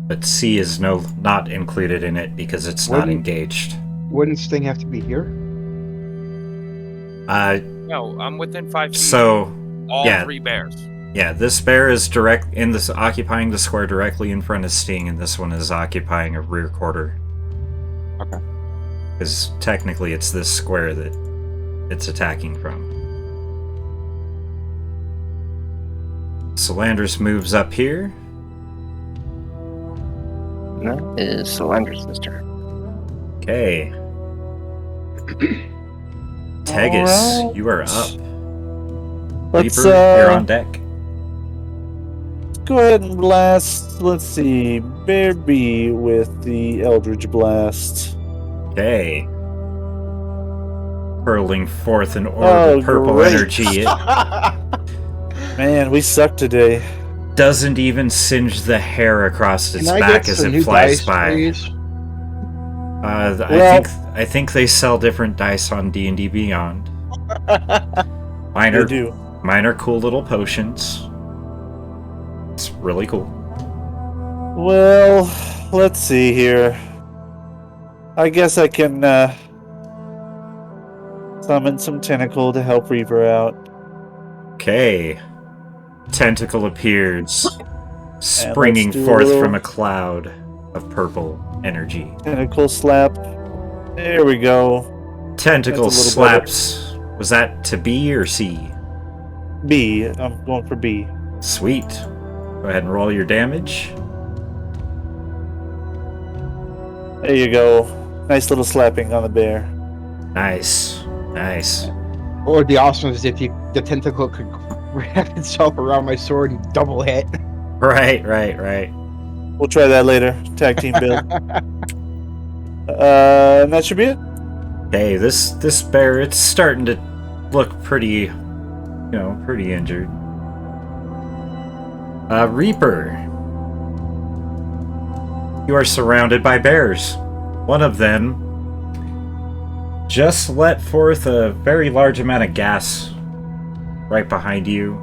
But C is not included in it because it's not engaged. Wouldn't Sting have to be here? No, I'm within 5 feet. So All yeah. 3 bears. Yeah, this bear is occupying the square directly in front of Sting, and this one is occupying a rear quarter. Okay. Because technically it's this square that it's attacking from. Salandris moves up here. That is Solandra's turn. Okay. Tegus, Alright. you are up. Let's Reaper, you're on deck. go ahead and blast. Let's see, Bear B with the Eldritch Blast. Okay. Hurling forth an orb of purple great. energy. Man, we suck today. doesn't even singe the hair across its Can I back get as some it new flies dice, by. please? Well- I think they sell different dice on D&D Beyond. Mine They are do. cool little potions. It's really cool. Well, let's see here. I guess I can summon some tentacle to help Reaver out. Okay. Tentacle appears, let's springing do a forth little- from a cloud of purple energy. Tentacle slap. There we go. Tentacle That's a little better. slaps. Was that to B or C? B. I'm going for B. Sweet. Go ahead and roll your damage. There you go. Nice little slapping on the bear. Nice. Nice. What would be awesome is if the tentacle could wrap itself around my sword and double hit. Right. We'll try that later. Tag team build. And that should be it. Hey, this bear, it's starting to look pretty, pretty injured. Reaper. You are surrounded by bears. One of them just let forth a very large amount of gas right behind you.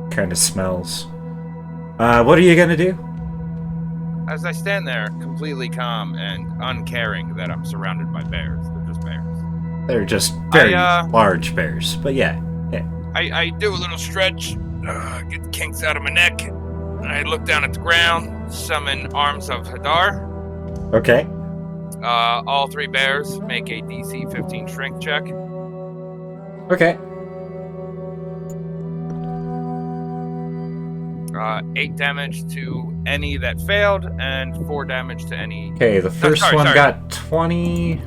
Kind of smells. What are you gonna do? As I stand there, completely calm and uncaring that I'm surrounded by bears. They're just bears. They're just very I, large bears, but yeah. I do a little stretch, get the kinks out of my neck. I look down at the ground, summon Arms of Hadar. Okay. All three bears make a DC 15 strength check. Okay. 8 damage to any that failed, and 4 damage to any. Okay, the first sorry. got 20.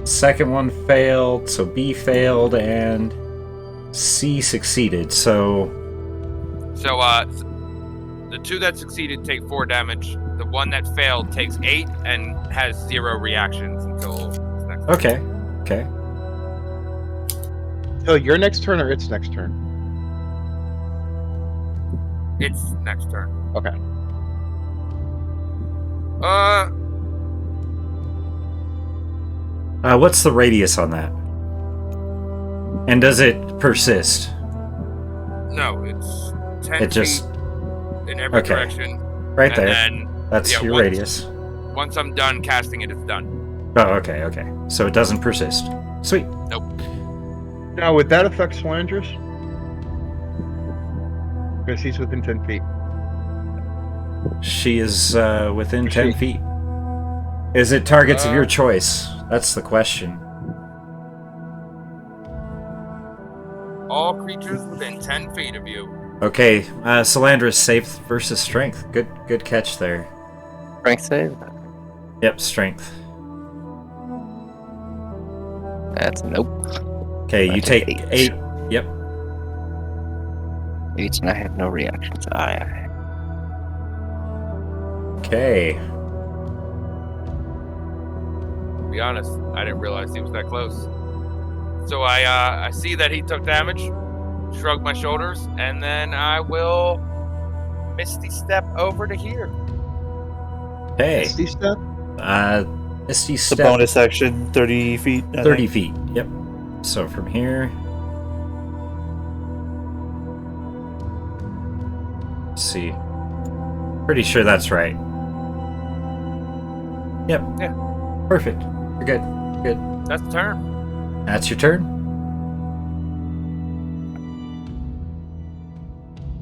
Second one failed, so B failed, and C succeeded, so... So, the 2 that succeeded take 4 damage. The 1 that failed takes 8 and has 0 reactions until next turn. Okay. So your next turn or its next turn? It's next turn. Okay. What's the radius on that? And does it persist? No, it's 10 It just... feet in every okay. direction. Right and there. Then, That's yeah, your once- radius. once I'm done casting it, it's done. Oh, okay. So it doesn't persist. Sweet. Now, would that affect Slanders? Because he's within 10 feet. She is within 10 feet. Is it targets of your choice? That's the question. All creatures within 10 feet of you. Okay, Salandra's safe versus strength. Good catch there. Strength save? Yep, strength. That's nope. Okay, I you take take 8. 8. Yep. 8 and I have no reactions. Aye. Okay. To be honest, I didn't realize he was that close. So I see that he took damage, shrug my shoulders, and then I will Misty Step over to here. Hey. Misty Step? Misty It's a Step. bonus action, 30 feet. I 30 think. feet. Yep. So from here. Let's see. Pretty sure that's right. Yep. Yeah. Perfect. You're good. Good. That's the turn. That's your turn.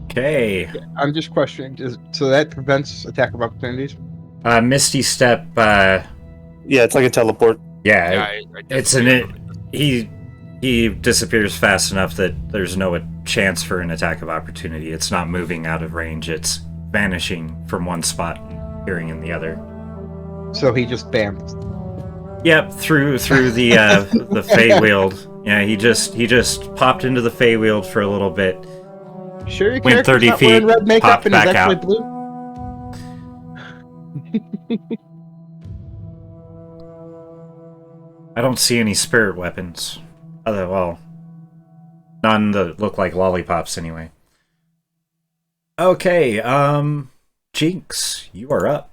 Okay. I'm just questioning. So that prevents attack of opportunities? Misty Step. Yeah, it's like a teleport. Yeah. I It's an it. He disappears fast enough that there's no chance for an attack of opportunity. It's not moving out of range. It's vanishing from one spot and appearing in the other. So he just bammed. Yep, through the the Feywield. Yeah, he just popped into the Feywield for a little bit. Sure, your Went character's 30 not wearing feet, red makeup popped and is back actually out. blue? I don't see any spirit weapons. Well, none that look like lollipops anyway. Okay, Jinx, you are up.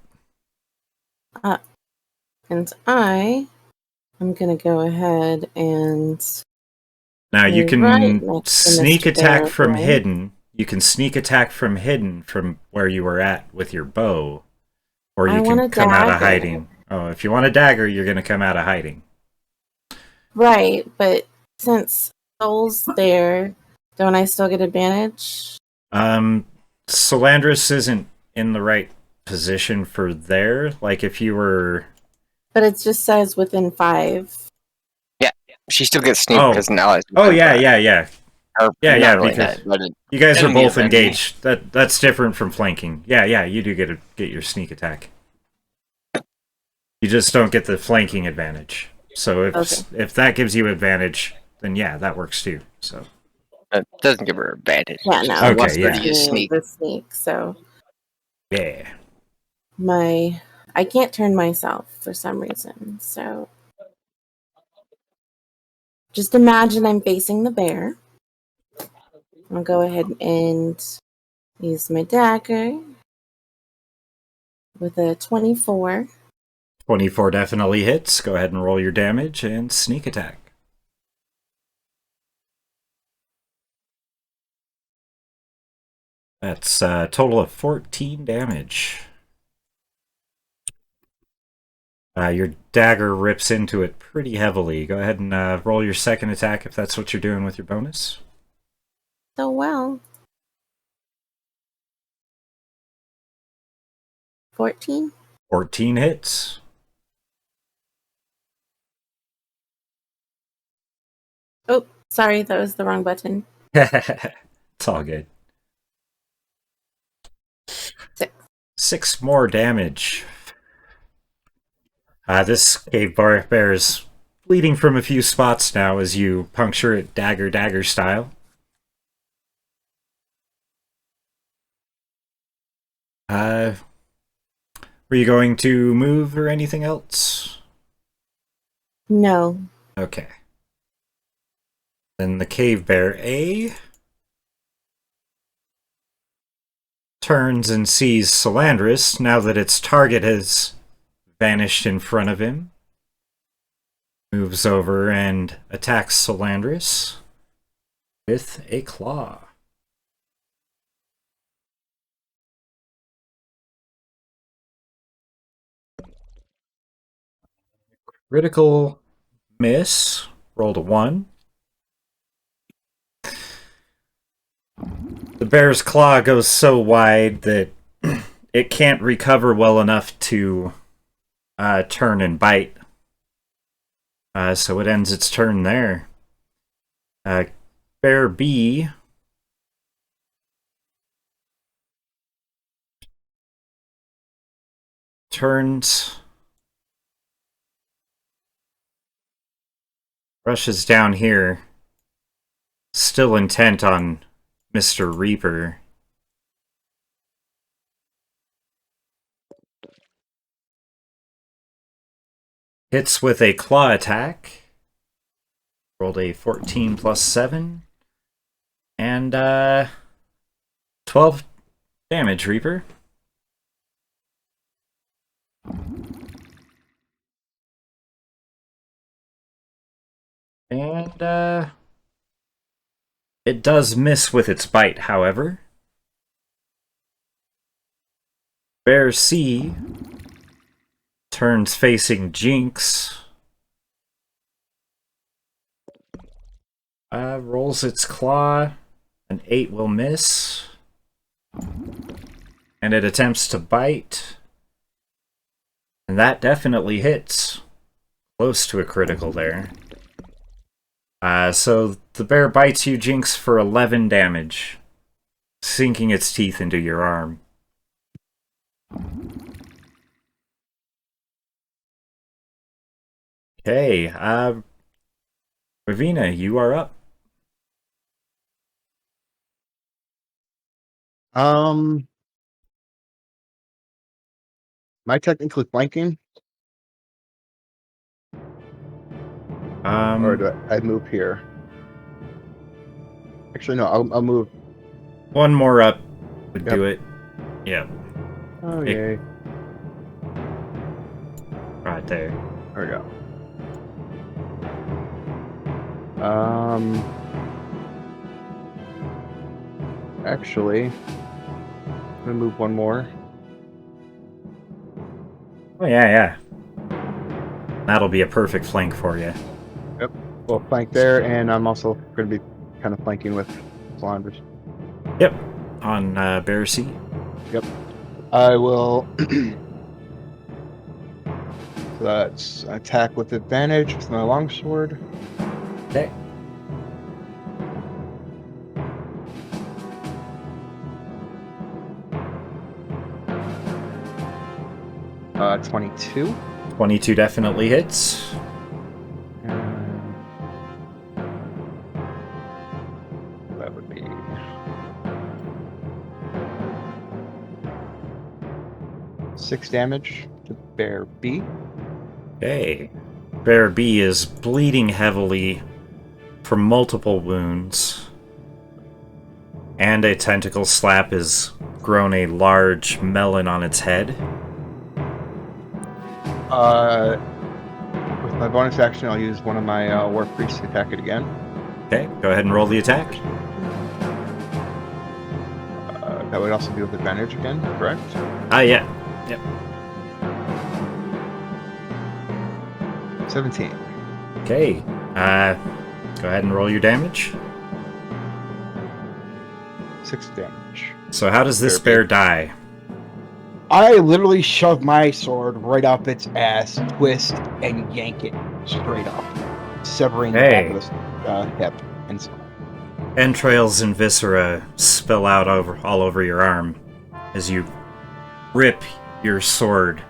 And I am gonna go ahead and Now you move right can next to sneak Mr. attack Bear from again. hidden. You can sneak attack from hidden from where you were at with your bow. Or I you want can a come out of dagger. hiding. Oh, if you want a dagger, you're gonna come out of hiding. Right, but since Soul's there, don't I still get advantage? Solandris isn't in the right position for there. Like if you were But it just says within 5. She still gets sneak Oh. because now it's Oh yeah, yeah. Or Yeah, not really because that, but you guys are doesn't get both advantage. engaged. That's different from flanking. Yeah, you do get your sneak attack. You just don't get the flanking advantage. So if that gives you advantage, then yeah, that works too. So it doesn't give her advantage. Yeah, It's no. just a Okay, plus yeah. 30 is sneak. The sneak, so yeah. I can't turn myself for some reason, so just imagine I'm facing the bear. I'll go ahead and use my dagger with a 24. 24 definitely hits. Go ahead and roll your damage and sneak attack. That's a total of 14 damage. Your dagger rips into it pretty heavily. Go ahead and roll your second attack if that's what you're doing with your bonus. So well. 14? 14 hits. Oh, sorry, that was the wrong button. It's all good. 6 more damage. This cave bear is bleeding from a few spots now as you puncture it dagger style. Were you going to move or anything else? No. Okay. Then the cave bear A turns and sees Solandris now that its target has vanished in front of him. Moves over and attacks Solandris with a claw. Critical miss. Rolled a 1. The bear's claw goes so wide that it can't recover well enough to turn and bite. So it ends its turn there. Bear B turns, rushes down here, still intent on Mr. Reaper. Hits with a claw attack. Rolled a 14 plus 7. And 12 damage, Reaper. And it does miss with its bite, however. Bear C turns facing Jinx. Rolls its claw. An 8 will miss. And it attempts to bite. And that definitely hits. Close to a critical there. So the bear bites you, Jinx, for 11 damage. Sinking its teeth into your arm. Okay, Ravina, you are up. Am I technically flanking, or do I move here? Actually, no. I'll move. One more up. would Yep. do it. Yep, Oh, Hey. yay. right there. There we go. Actually, I'm gonna move one more. Oh yeah. That'll be a perfect flank for you. Well, flank there, and I'm also gonna be kind of flanking with Flanders. Yep, on Bear C. I will. So that's attack with advantage with my longsword. Okay. 22. 22 definitely hits. And that would be 6 damage to Bear B. Okay. Bear B is bleeding heavily from multiple wounds. And a tentacle slap has grown a large melon on its head. With my bonus action, I'll use one of my War Priests to attack it again. Okay, go ahead and roll the attack. That would also be with advantage again, correct? Yeah. Yep. 17. Okay. Go ahead and roll your damage. 6 damage. So how does this bear die? I literally shove my sword right up its ass, twist, and yank it straight up, severing the back of the hip and so on. Entrails and viscera spill out all over your arm as you rip your sword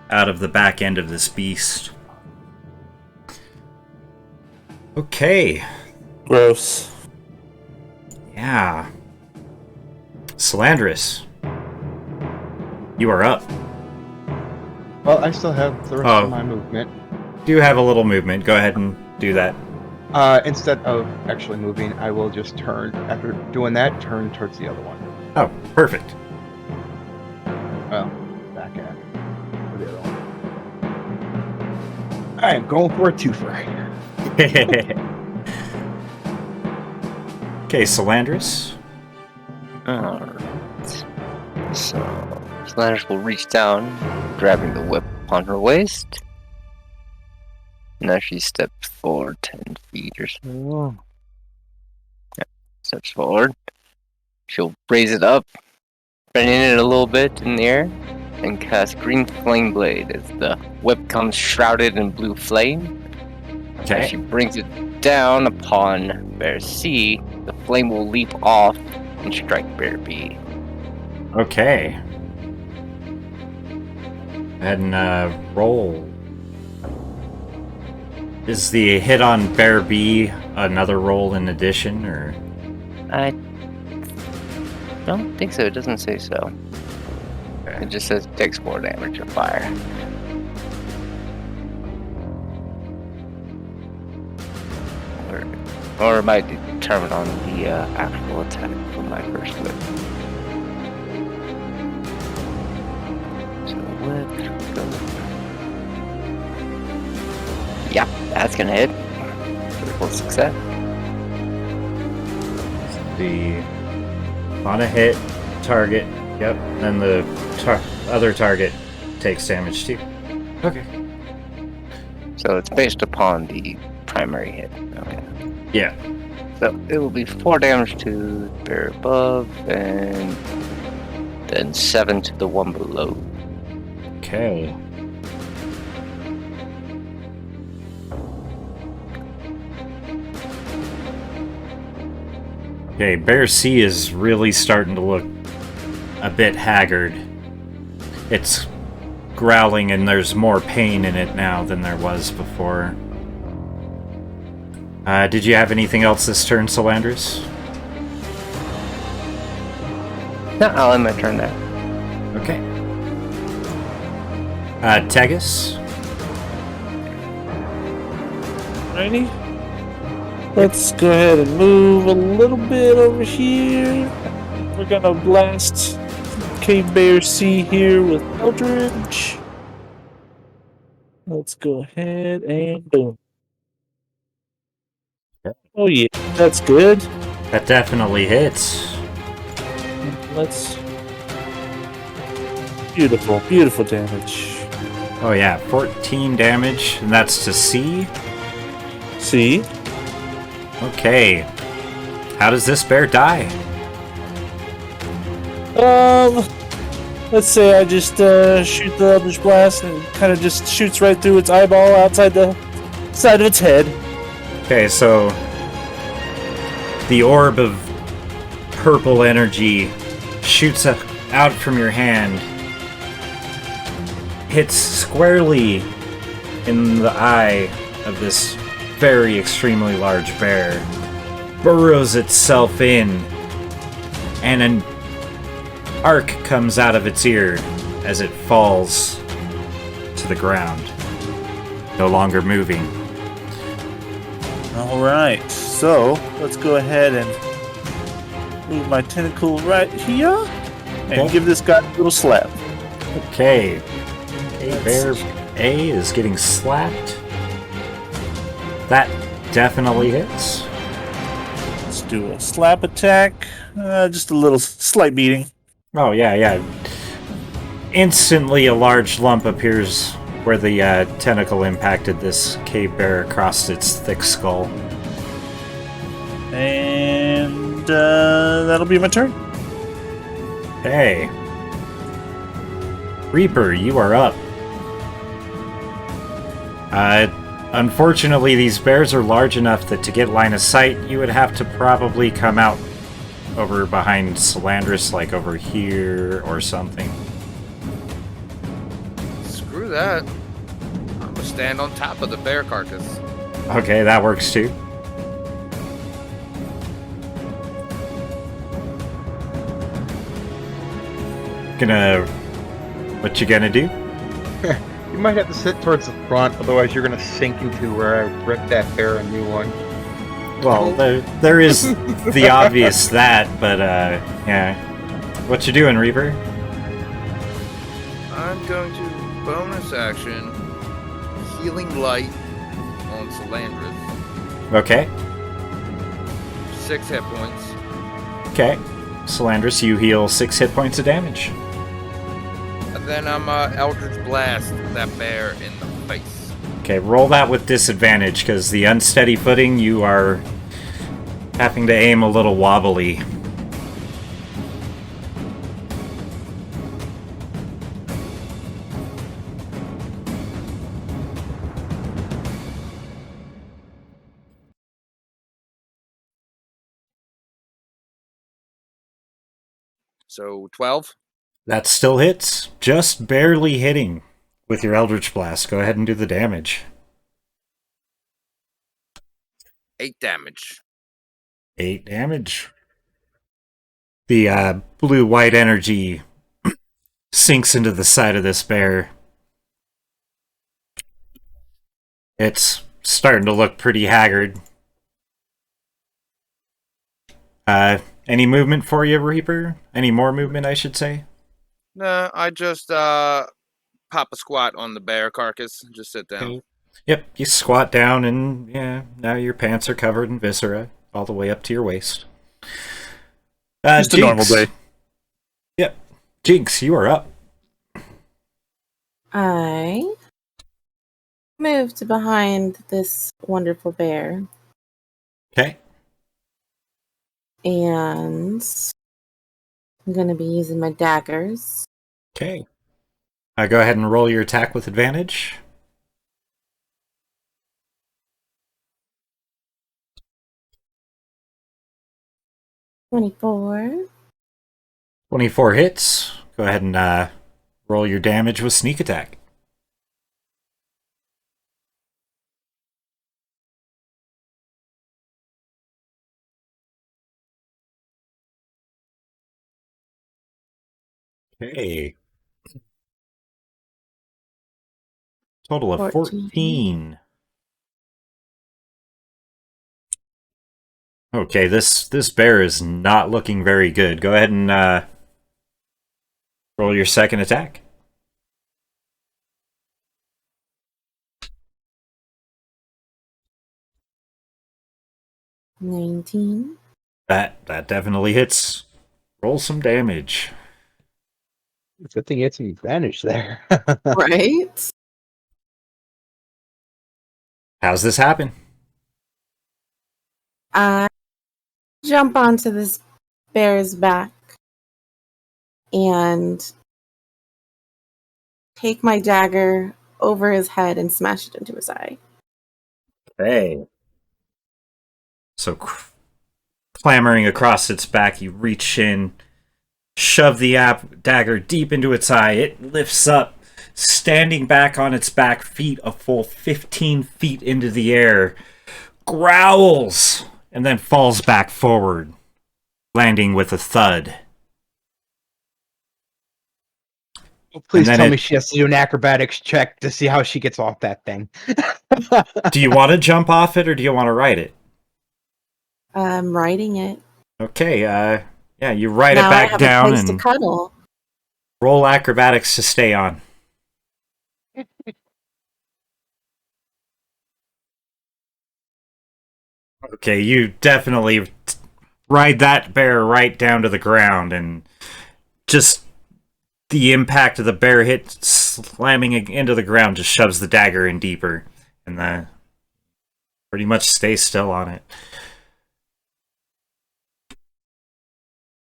out of the back end of this beast. Okay. Gross. Yeah. Salandris, you are up. Well, I still have the rest of my movement. Do have a little movement. Go ahead and do that. Instead of actually moving, I will just turn, after doing that, turn towards the other one. Oh, perfect. Well, back at the other one. I am going for a twofer. Okay, Salandris. Alright. So, Slash will reach down, grabbing the whip on her waist. Now she steps forward 10 feet or so. Yeah, steps forward. She'll raise it up, bending it a little bit in the air, and cast Green Flame Blade as the whip comes shrouded in blue flame. As she brings it down upon Bear C, the flame will leap off and strike Bear B. Okay. Go ahead and roll. Is the hit on Bear B another roll in addition, or? I don't think so. It doesn't say so. Okay. It just says takes 4 damage of fire. Or it might determine on the actual attack from my first whip. So whip, go. Yep, that's gonna hit. Critical success. The on a hit target. Yep. Then the other target takes damage too. Okay. So it's based upon the primary hit. Okay. Yeah. So it will be 4 damage to the bear above, and then 7 to the one below. Okay. Okay, Bear C is really starting to look a bit haggard. It's growling and there's more pain in it now than there was before. Did you have anything else this turn, Salandris? No, I'll end my turn there. Okay. Tegus? Ready? Let's go ahead and move a little bit over here. we're gonna blast Cave Bear C here with Eldridge. Let's go ahead and boom. Yep. Oh yeah, that's good. That definitely hits. Let's beautiful, beautiful damage. Oh yeah, 14 damage, and that's to C. See? Okay. How does this bear die? Let's say I just shoot the Eldritch Blast and it kind of just shoots right through its eyeball outside the side of its head. Okay, so the orb of purple energy shoots out from your hand, hits squarely in the eye of this very extremely large bear, burrows itself in, and an arc comes out of its ear as it falls to the ground, no longer moving. Alright, so let's go ahead and move my tentacle right here and Okay. give this guy a little slap. Okay. Bear A is getting slapped. That definitely hits. Let's do a slap attack. Just a little slight beating. Oh, yeah. Instantly, a large lump appears where the tentacle impacted this cave bear across its thick skull. And that'll be my turn. Hey. Reaper, you are up. Unfortunately, these bears are large enough that to get line of sight, you would have to probably come out over behind Salandris, like over here or something. Screw that. I'm gonna stand on top of the bear carcass. Okay, that works too. What you gonna do? You might have to sit towards the front, otherwise you're gonna sink into where I ripped that bear a new one. Well, there is the obvious that, but yeah. What you doing, Reaper? I'm going to bonus action healing light on Salandris. Okay. 6 hit points. Okay. Salandris, you heal 6 hit points of damage. And then I'm Eldritch Blast that bear in the face. Okay, roll that with disadvantage, because the unsteady footing, you are having to aim a little wobbly. So 12. That still hits, just barely hitting with your Eldritch Blast. Go ahead and do the damage. 8 damage. 8 damage. The blue-white energy sinks into the side of this bear. It's starting to look pretty haggard. Any movement for you, Reaper? Any more movement, I should say? Nah, I just pop a squat on the bear carcass. Just sit down. Okay. Yep, you squat down and, yeah, now your pants are covered in viscera all the way up to your waist. Just a normal day. Yep. Jinx, you are up. I moved behind this wonderful bear Okay. and I'm going to be using my daggers. Okay. Go ahead and roll your attack with advantage. $24. 24 hits. Go ahead and roll your damage with sneak attack. Okay. Total of 14. Okay, this bear is not looking very good. Go ahead and roll your second attack. $19. That definitely hits. Roll some damage. Good thing you had some advantage there. Right? How's this happen? I jump onto this bear's back and take my dagger over his head and smash it into his eye. Hey. So, clambering across its back, you reach in, shove the dagger deep into its eye. It lifts up, standing back on its back feet a full 15 feet into the air, growls, and then falls back forward, landing with a thud. Please tell me she has to do an acrobatics check to see how she gets off that thing. Do you want to jump off it or do you want to ride it? I'm riding it. Okay, yeah, you ride Now it back I have down a place and to cuddle. roll acrobatics to stay on. Okay, you definitely ride that bear right down to the ground, and just the impact of the bear hit slamming into the ground just shoves the dagger in deeper, and pretty much stays still on it.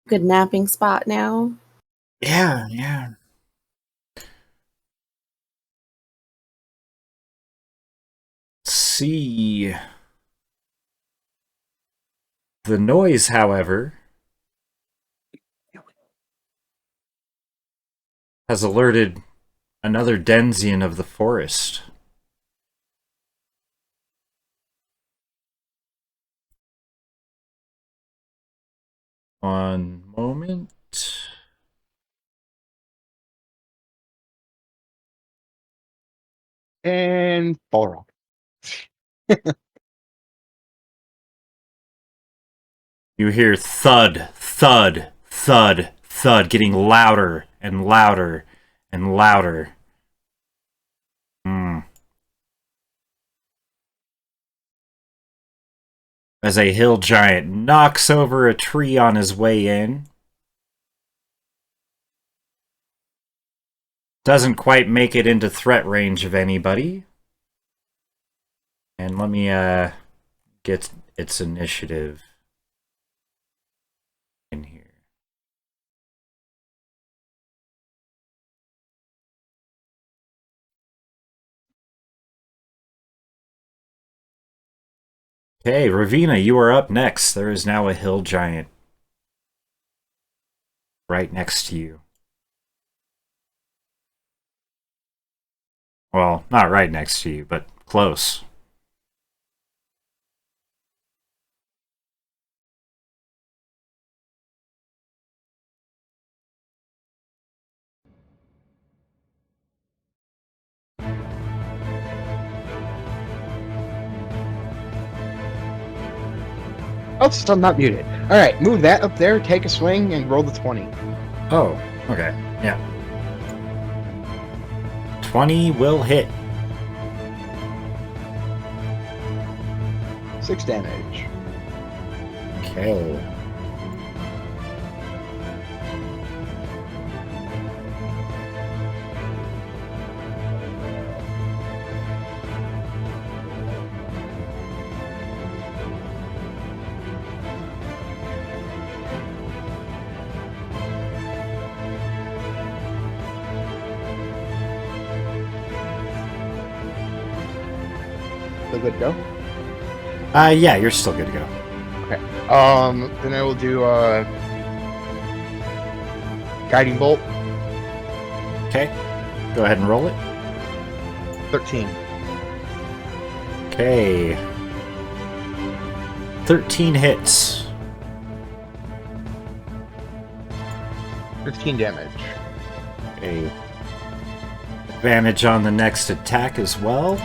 Good napping spot now. Yeah. Let's see. The noise, however, has alerted another Denzian of the forest. One moment. And Balrog. You hear thud, thud, thud, thud, getting louder and louder and louder. As a hill giant knocks over a tree on his way in. Doesn't quite make it into threat range of anybody. And let me get its initiative in here. Okay, Ravina, you are up next. There is now a hill giant right next to you. Well, not right next to you, but close. Oh, still not muted. All right, move that up there, take a swing, and roll the 20. Oh, okay. Yeah. 20 will hit. 6 damage. Okay. Still good to go? Yeah, you're still good to go. Okay. Then I will do guiding bolt. Okay. Go ahead and roll it. 13. Okay. 13 hits. 15 damage. Okay. Advantage on the next attack as well.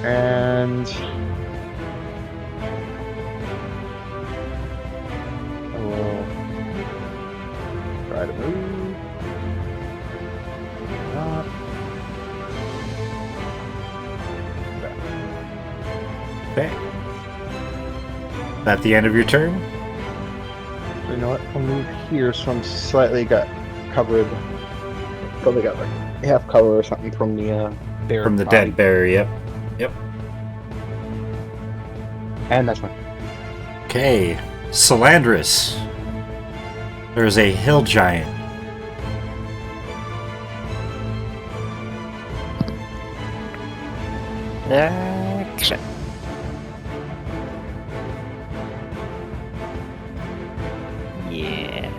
And I will try to move. Not. Okay. At the end of your turn? You know what? I'll move here, so I'm slightly got covered. Probably got like half cover or something from the bear. From the body. dead bear, yep. And that's one. Okay. Salandris. There's a hill giant. Action. Yeah.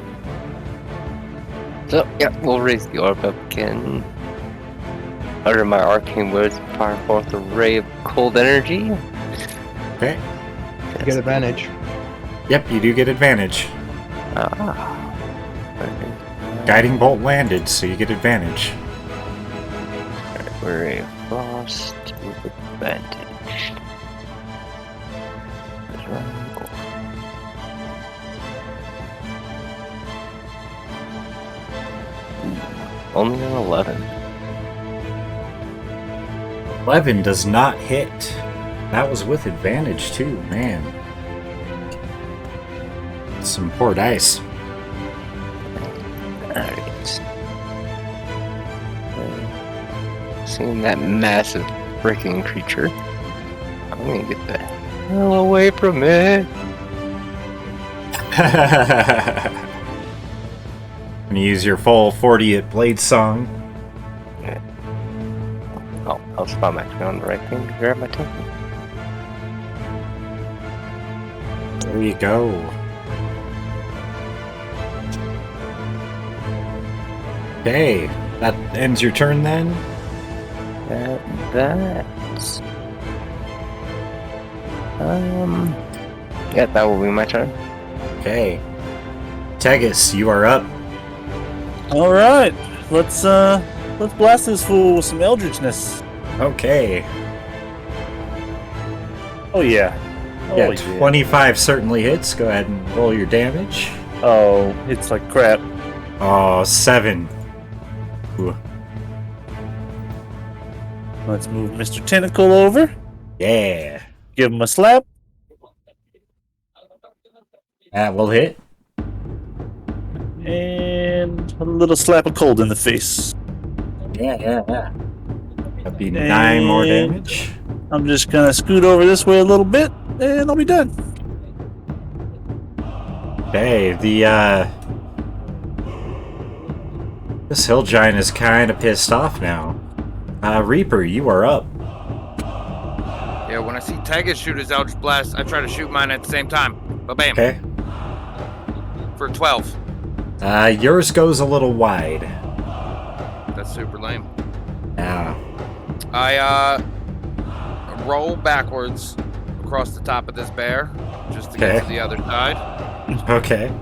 So, yeah, we'll raise the orb up again. Utter my arcane words and fire forth a ray of cold energy. Okay. You get advantage. Yep, you do get advantage. Ah. Guiding bolt landed, so you get advantage. Ray of frost with advantage. Let's run. Only an 11. 11 does not hit. That was with advantage too, man. Some poor dice. Alright. Seeing that massive freaking creature, I'm gonna get the hell away from it. Gonna use your full 40-hit blade song. Oh, I was I'm actually on the right thing to grab my token. There you go. Okay, that ends your turn then. That's yeah, that will be my turn. Okay. Tegus, you are up. All right, let's blast this fool with some eldritchness. Okay. Oh yeah. Oh Yeah, 25 certainly hits. Go ahead and roll your damage. Oh, it's like crap. Oh, 7. Ooh. Let's move Mr. Tentacle over. Yeah. Give him a slap. That will hit. And a little slap of cold in the face. Yeah. That'd be 9 more damage. I'm just gonna scoot over this way a little bit, and I'll be done. Okay, this hill giant is kind of pissed off now. Reaper, you are up. Yeah, when I see Tegus shoot his Eldritch Blast, I try to shoot mine at the same time. Ba-bam. Okay. For 12. Yours goes a little wide. That's super lame. Yeah. I roll backwards across the top of this bear just to get to the other side. Okay.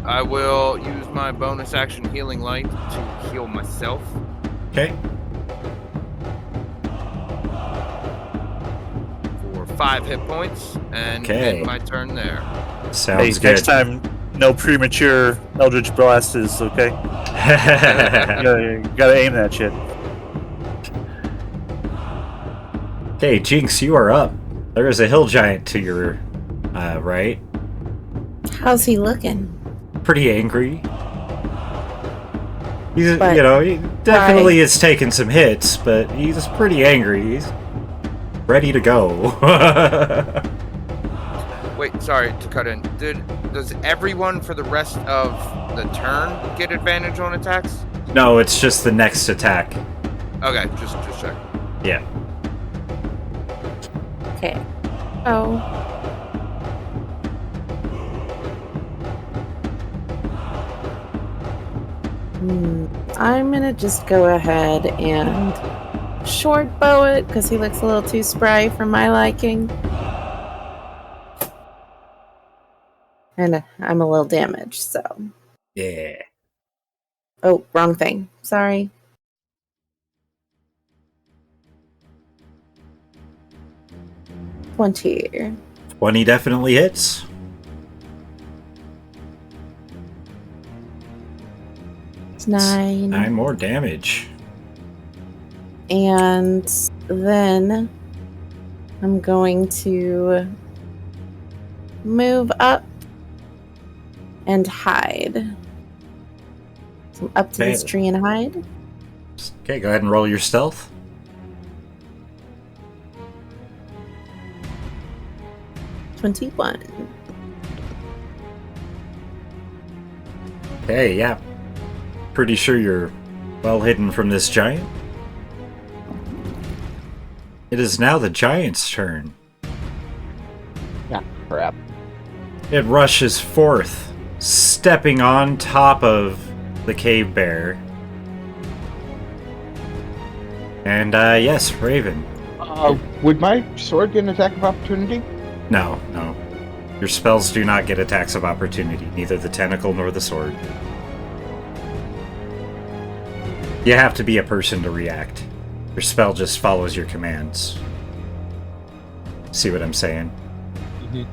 I will use my bonus action healing light to heal myself. Okay. For 5 hit points and Okay. end my turn there. Sounds good. Next time, no premature Eldritch Blasts, okay? You gotta aim that shit. Okay, Jinx, you are up. There is a hill giant to your right. How's he looking? Pretty angry. He's, But he definitely is taking some hits, but he's pretty angry. He's ready to go. Wait, sorry to cut in. Does everyone for the rest of the turn get advantage on attacks? No, it's just the next attack. Okay, just check. Yeah. Okay. Oh. I'm gonna just go ahead and short bow it because he looks a little too spry for my liking. And I'm a little damaged, so. Yeah. Oh, wrong thing. Sorry. 20. 20 definitely hits. It's 9. 9 more damage. And then I'm going to move up and hide. So I'm up to this Okay. tree and hide. Okay, go ahead and roll your stealth. $21. Okay, yeah. Pretty sure you're well hidden from this giant. It is now the giant's turn. Yeah, crap. It rushes forth, stepping on top of the cave bear. And, yes, Raven. Would my sword get an attack of opportunity? No. Your spells do not get attacks of opportunity, neither the tentacle nor the sword. You have to be a person to react. Your spell just follows your commands. See what I'm saying? Mm-hmm.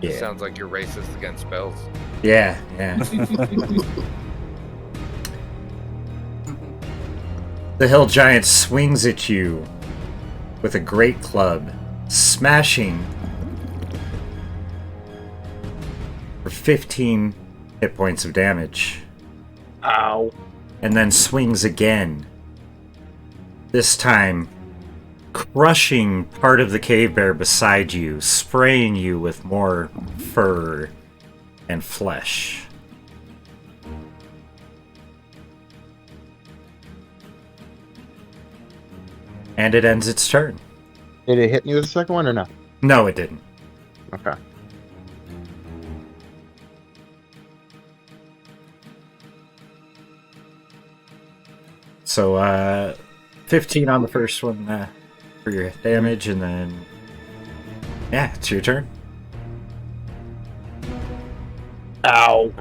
It sounds like you're racist against spells. Yeah. The hill giant swings at you with a great club, smashing for 15 hit points of damage. Ow. And then swings again. This time, crushing part of the cave bear beside you, spraying you with more fur and flesh. And it ends its turn. Did it hit me with the second one or no? No, it didn't. Okay. So, 15 on the first one for your damage, and then... Yeah, it's your turn. Ow.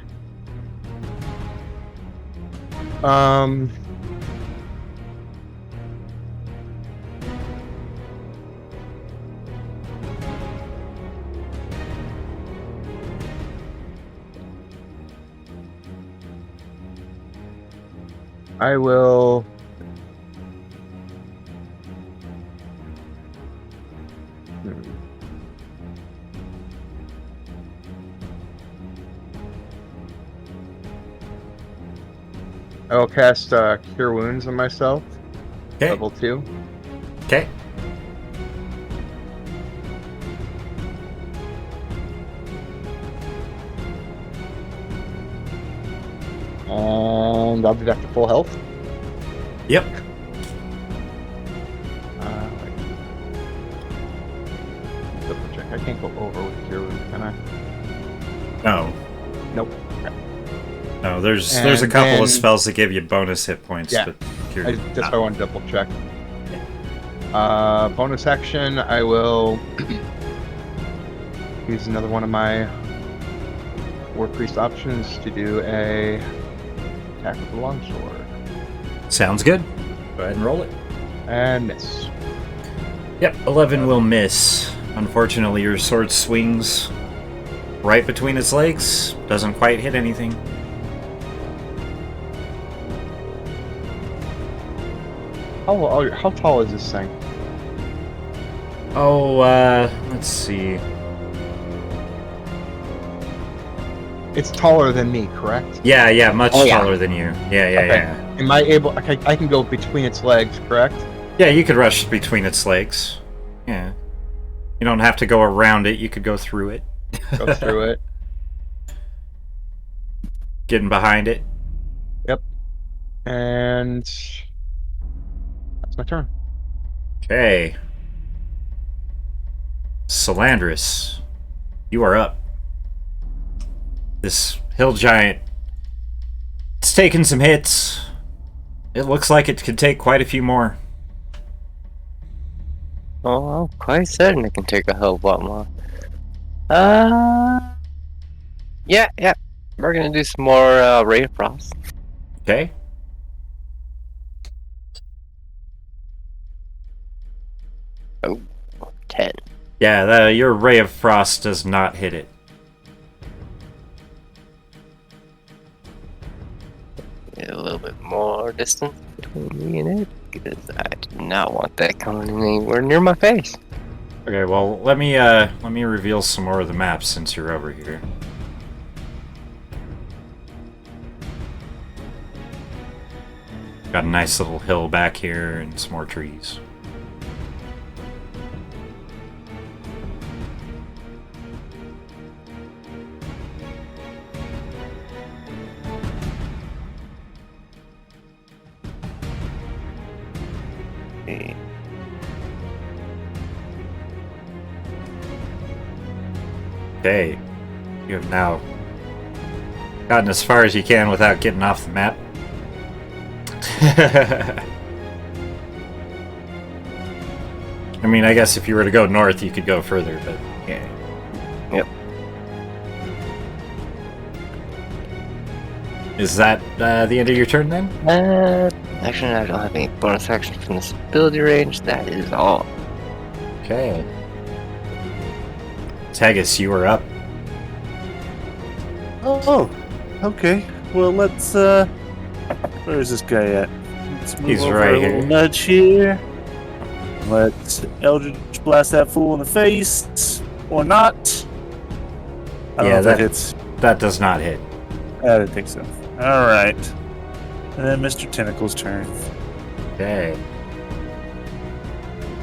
I will. I will cast Cure Wounds on myself. Okay. Level 2. Okay. And I'll be back to full health. Yep. Double check. I can't go over with Cure Wounds, can I? No. Nope. No, there's a And couple then- of spells that give you bonus hit points, Yeah. but you're That's why not. I want to double check. Bonus action, I will use another one of my War Priest options to do a attack with the longsword. Sounds good. Go ahead and roll it. And miss. Yep, 11 will miss. Unfortunately, your sword swings right between its legs. Doesn't quite hit anything. How tall is this thing? Oh, let's see. It's taller than me, correct? Yeah, much Oh, yeah. taller than you. Yeah. Am I able? I can go between its legs, correct? Yeah, you could rush between its legs. Yeah. You don't have to go around it, you could go through it. Go through it. Getting behind it. Yep. And that's my turn. Okay. Salandris, you are up. This hill giant, it's taken some hits. It looks like it could take quite a few more. Oh, I'm quite certain it can take a hell of a lot more. Yeah. We're gonna do some more Ray of Frost. Okay. Oh, 10. Yeah, your ray of frost does not hit it. A little bit more distance between me and it, because I do not want that coming anywhere near my face. Okay, well, let me reveal some more of the map since you're over here. Got a nice little hill back here and some more trees. Okay. Okay, you have now gotten as far as you can without getting off the map. I mean, I guess if you were to go north, you could go further, but yeah. Yep. Is that the end of your turn then? Actually, I don't have any bonus action from this ability range. That is all. Okay. Tegus, you are up. Oh, okay. Well, let's, where's this guy at? Let's move He's over right a here. little nudge here. Let's Eldritch Blast that fool in the face. Or not. I don't know if that hits. That does not hit. I didn't think so. Alright. And then Mr. Tentacle's turn. Okay.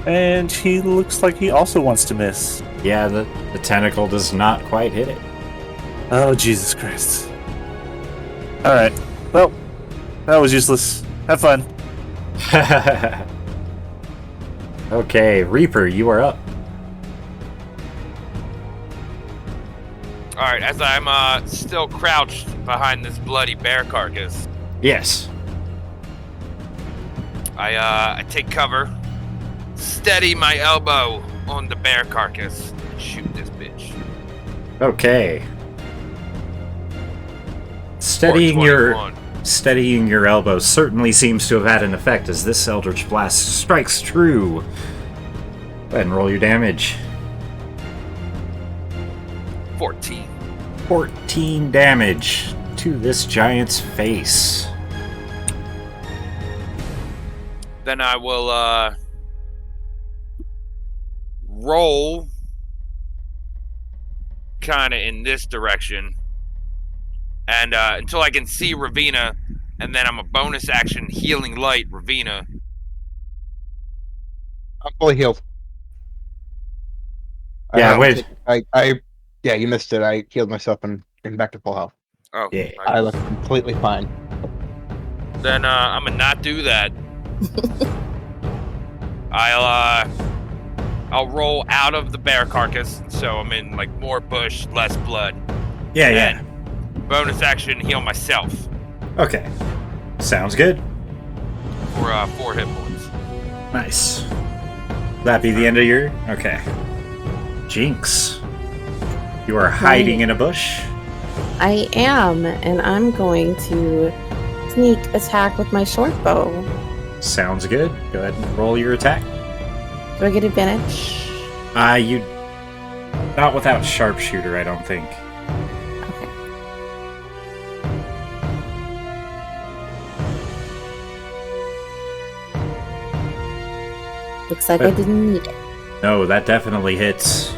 And he looks like he also wants to miss. Yeah, the tentacle does not quite hit it. Oh, Jesus Christ. Alright. Well, that was useless. Have fun. Okay, Reaper, you are up. Alright, as I'm still crouched behind this bloody bear carcass, Yes. I take cover, steady my elbow on the bear carcass, and shoot this bitch. Okay. .421. Steadying your elbow certainly seems to have had an effect as this Eldritch Blast strikes true. Go ahead and roll your damage. 14. 14 damage to this giant's face. Then I will roll kind of in this direction, and until I can see Ravina, and then I'm a bonus action healing light Ravina. I'm fully healed. Yeah, wait. Yeah, you missed it. I healed myself and back to full health. Oh, Yeah. I look completely fine. Then I'm gonna not do that. I'll roll out of the bear carcass, so I'm in like more bush, less blood. Yeah. Bonus action heal myself Okay. Sounds good. for 4 hit points. Nice. That be the end of your... Okay. Jinx. You are hiding in a bush. I am, and I'm going to sneak attack with my short bow. Sounds good. Go ahead and roll your attack. Do I get advantage? You... Not without sharpshooter, I don't think. Okay. Looks like I didn't need it. No, that definitely hits.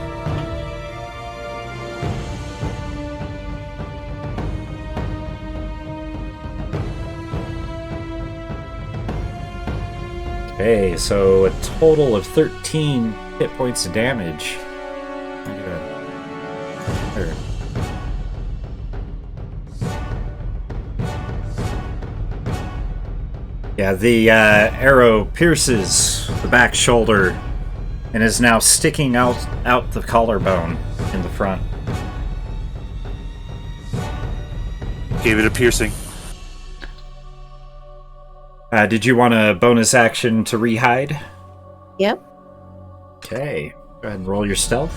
Okay, so a total of 13 hit points of damage. There. Yeah, the arrow pierces the back shoulder and is now sticking out the collarbone in the front. Gave it a piercing. Did you want a bonus action to rehide? Yep. Okay, go ahead and roll your stealth.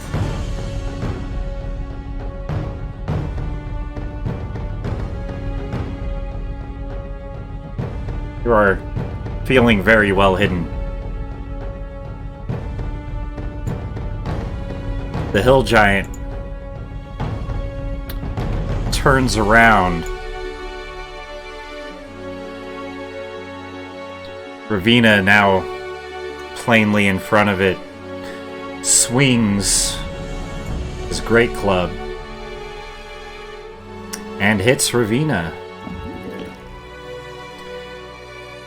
You are feeling very well hidden. The hill giant turns around. Ravina, now plainly in front of it, swings his great club and hits Ravina.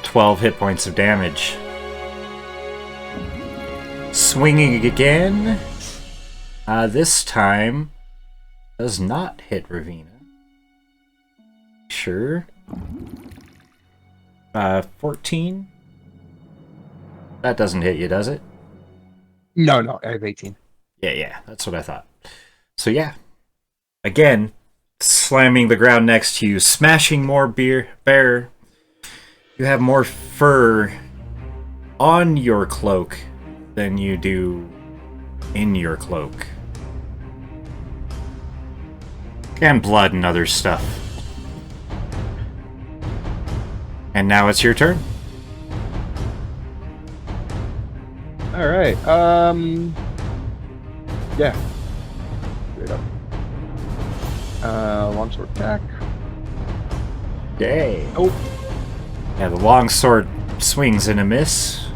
12 hit points of damage. Swinging again. This time does not hit Ravina. Sure. 14. That doesn't hit you, does it? No, I have 18. Yeah, that's what I thought. So yeah. Again, slamming the ground next to you, smashing more bear. You have more fur on your cloak than you do in your cloak. And blood and other stuff. And now it's your turn. Alright, yeah. Straight up. Longsword attack. Yay. Oh. Yeah, the longsword swings and a miss.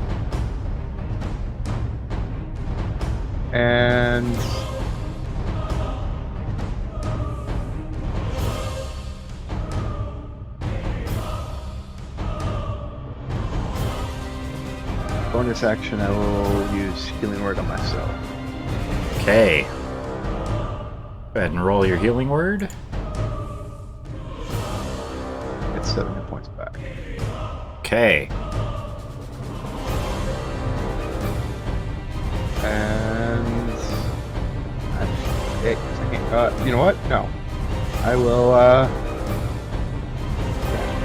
And... bonus action, I will use Healing Word on myself. Okay. Go ahead and roll your healing word. Get 7 hit points back. Okay. And... I can't, you know what? No. I will,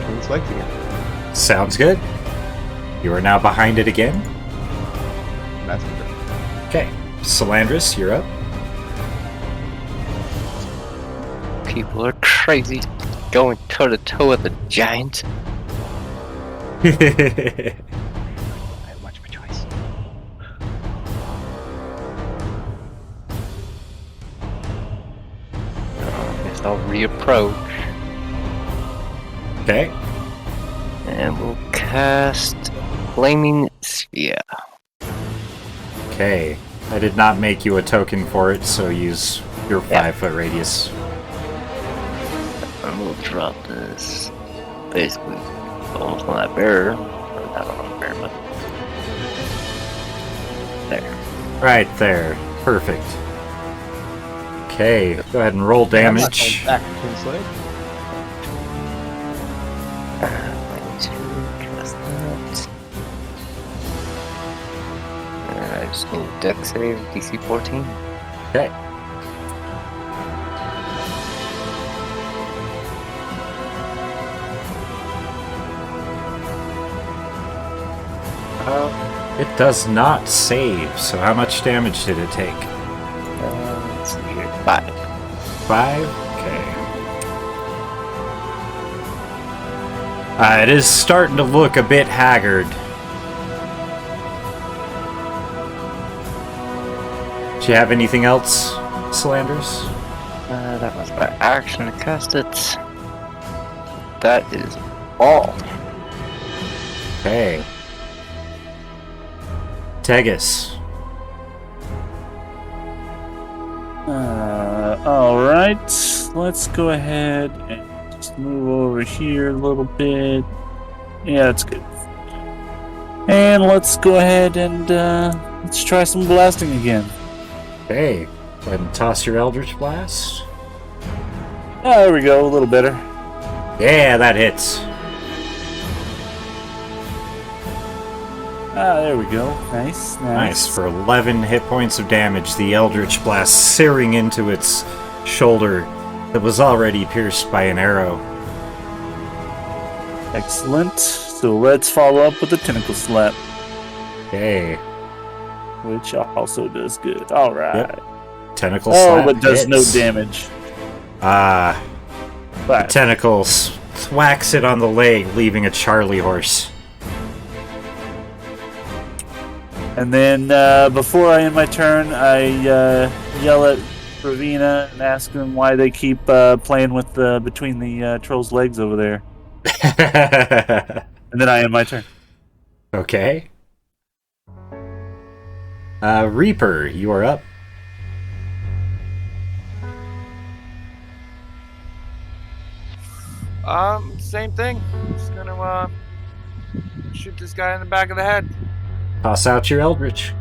kill its legs again. Sounds good. You are now behind it again. That's good. Okay. Salandris, you're up. People are crazy. Going toe to toe with a giant. I have much of a choice. Guess I'll reapproach. Okay. And we'll cast Flaming Sphere. Okay. I did not make you a token for it, so use your 5-foot radius. And we'll drop this basically almost on that bear. Or not on that bear, but there. Right there. Perfect. Okay, go ahead and roll damage. I'm not going back to its leg. I need to cast that. And I just need a dex save, DC 14. Okay. It does not save, so how much damage did it take? Let's see here. 5. 5? Okay. It is starting to look a bit haggard. Do you have anything else, Salanders? That was my action to cast it. That is all. Okay. Tegus. Alright, let's go ahead and just move over here a little bit. Yeah, that's good. And let's go ahead and let's try some blasting again. Okay. Go ahead and toss your Eldritch Blast. Oh, there we go, a little better. Yeah, that hits. Ah, there we go. Nice. Nice. For 11 hit points of damage, the Eldritch Blast searing into its shoulder that was already pierced by an arrow. Excellent. So let's follow up with the Tentacle Slap, Okay. which also does good. Alright. Yep. Tentacle Slap. Oh, but does no hits. damage. The But tentacle thwacks it on the leg, leaving a Charlie horse. And then before I end my turn, I yell at Ravina and ask them why they keep playing with between the troll's legs over there. And then I end my turn. Okay. Reaper, you are up. Same thing. Just gonna shoot this guy in the back of the head. Toss out your Eldritch.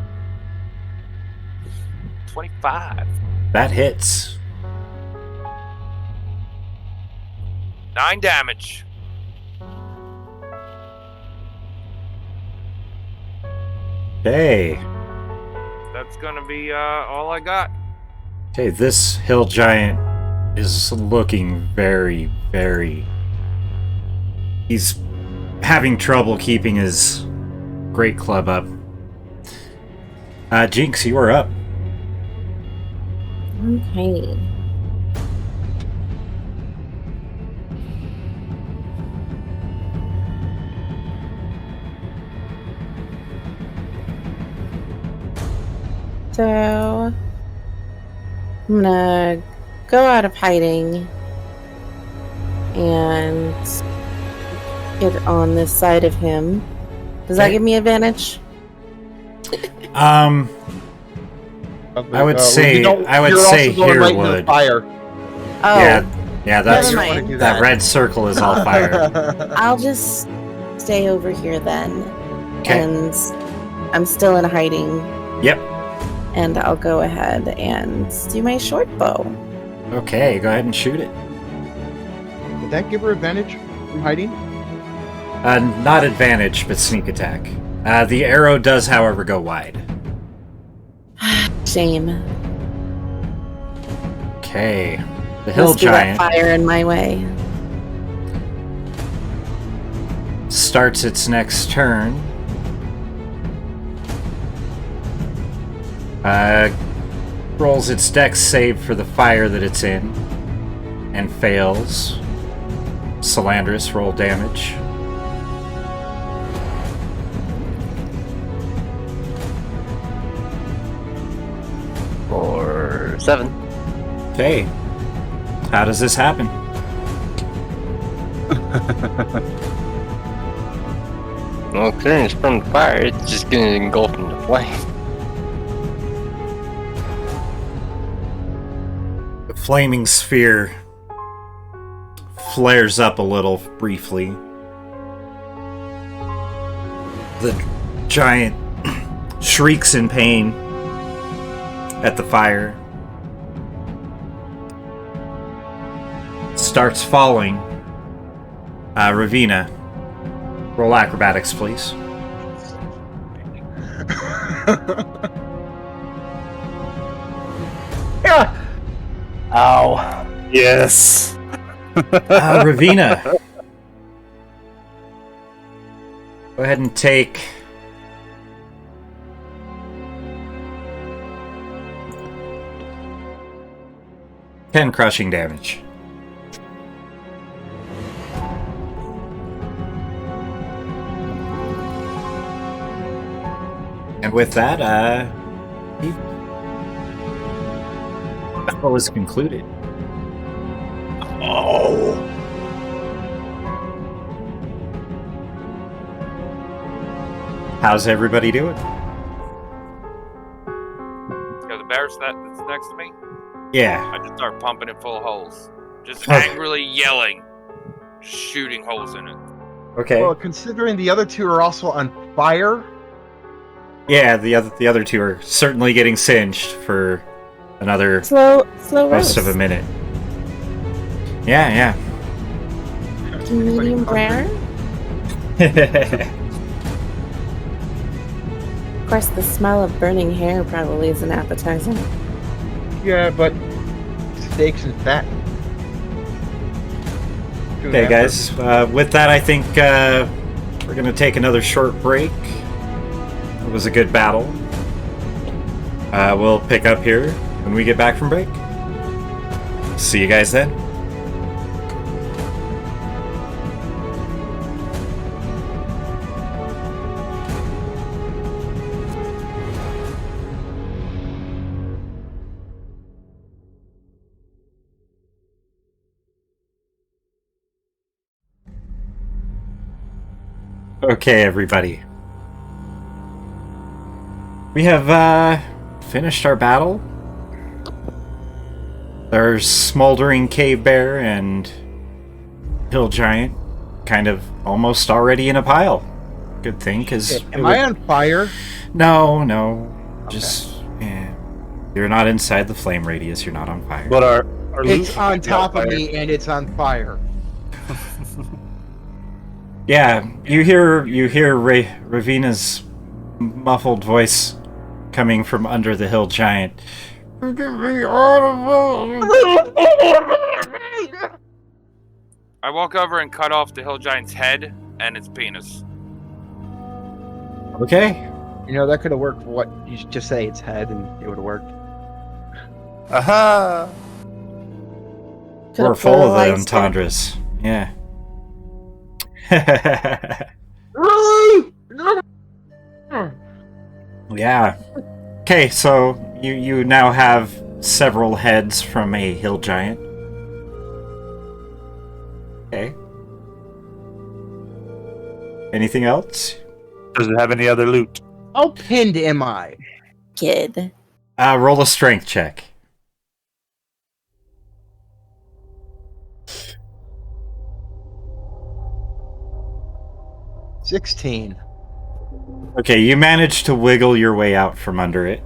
25. That hits. 9 damage. Okay. That's gonna be all I got. Okay, this hill giant is looking very, very... He's having trouble keeping his great club up. Jinx, you are up. Okay. So I'm gonna go out of hiding and get on this side of him. Does that give me advantage? I would say here right would. Fire. Oh, Yeah, that's Never mind. that red circle is all fire. I'll just stay over here then. 'Kay. And I'm still in hiding. Yep. And I'll go ahead and do my short bow. Okay, go ahead and shoot it. Would that give her advantage from hiding? Not advantage, but sneak attack. The arrow does, however, go wide. Shame. Okay. The hill Must be that giant fire in my way. starts its next turn. Rolls its dex save for the fire that it's in and fails. Salandris, roll damage. For 7. Okay. How does this happen? Well, considering it's from the fire, it's just gonna engulf into flame. The flaming sphere flares up a little briefly. The giant shrieks in pain at the fire. Starts falling. Ravina, roll acrobatics, please. Yeah. Ow. Yes. Ravina, go ahead and take 10 crushing damage. And with that, battle is concluded. Oh. How's everybody doing? Got the bear that's next to me. Yeah. I just start pumping it full of holes. Just angrily yelling. Shooting holes in it. Okay. Well, considering the other two are also on fire. Yeah, the other two are certainly getting singed for another Slow most roast. of a minute. Yeah, Medium rare. yeah. Of course, the smell of burning hair probably isn't appetizing. Yeah, but steaks and fat. Okay, guys. With that, I think we're going to take another short break. It was a good battle. We'll pick up here when we get back from break. See you guys then. Okay, everybody. We have finished our battle. There's smoldering cave bear and hill giant kind of almost already in a pile. Good thing, because... Am I on fire? No. Okay. Just... Yeah. You're not inside the flame radius. You're not on fire. But our It's loot on might be top of fire. me and it's on fire. Yeah, you hear Ravina's muffled voice coming from under the hill giant. I walk over and cut off the hill giant's head and its penis. Okay. You know, that could have worked for what you should just say its head and it would have worked. Aha! We're full of the entendres. Yeah. Yeah. Okay, so you now have several heads from a hill giant. Okay. Anything else? Does it have any other loot? How pinned am I? Kid. Roll a strength check. $16. Okay, you managed to wiggle your way out from under it.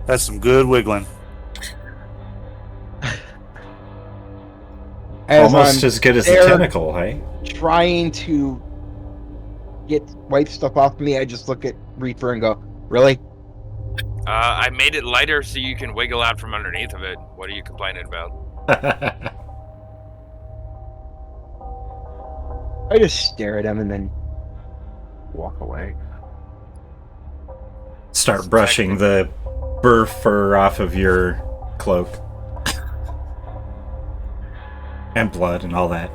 That's some good wiggling. As Almost I'm as good as the there tentacle, hey? trying to wipe stuff off me, I just look at Reaper and go, really? I made it lighter so you can wiggle out from underneath of it. What are you complaining about? I just stare at him and then walk away. Start brushing the burr fur off of your cloak. And blood and all that.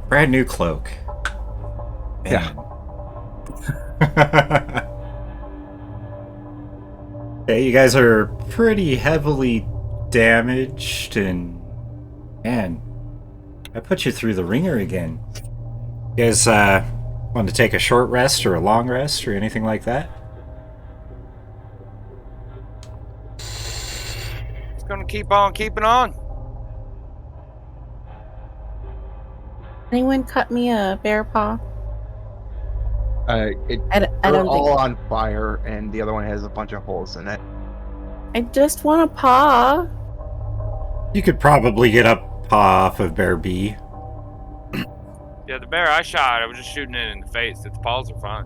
Brand new cloak. Man. Yeah. Okay, you guys are pretty heavily damaged and... Man, I put you through the ringer again. You guys want to take a short rest or a long rest or anything like that? It's gonna keep on keeping on. Anyone cut me a bear paw? I I They're don't all think. on fire, and the other one has a bunch of holes in it. I just want a paw. You could probably get a paw off of Bear B. Yeah, the bear I shot, I was just shooting it in the face. Its paws are fine.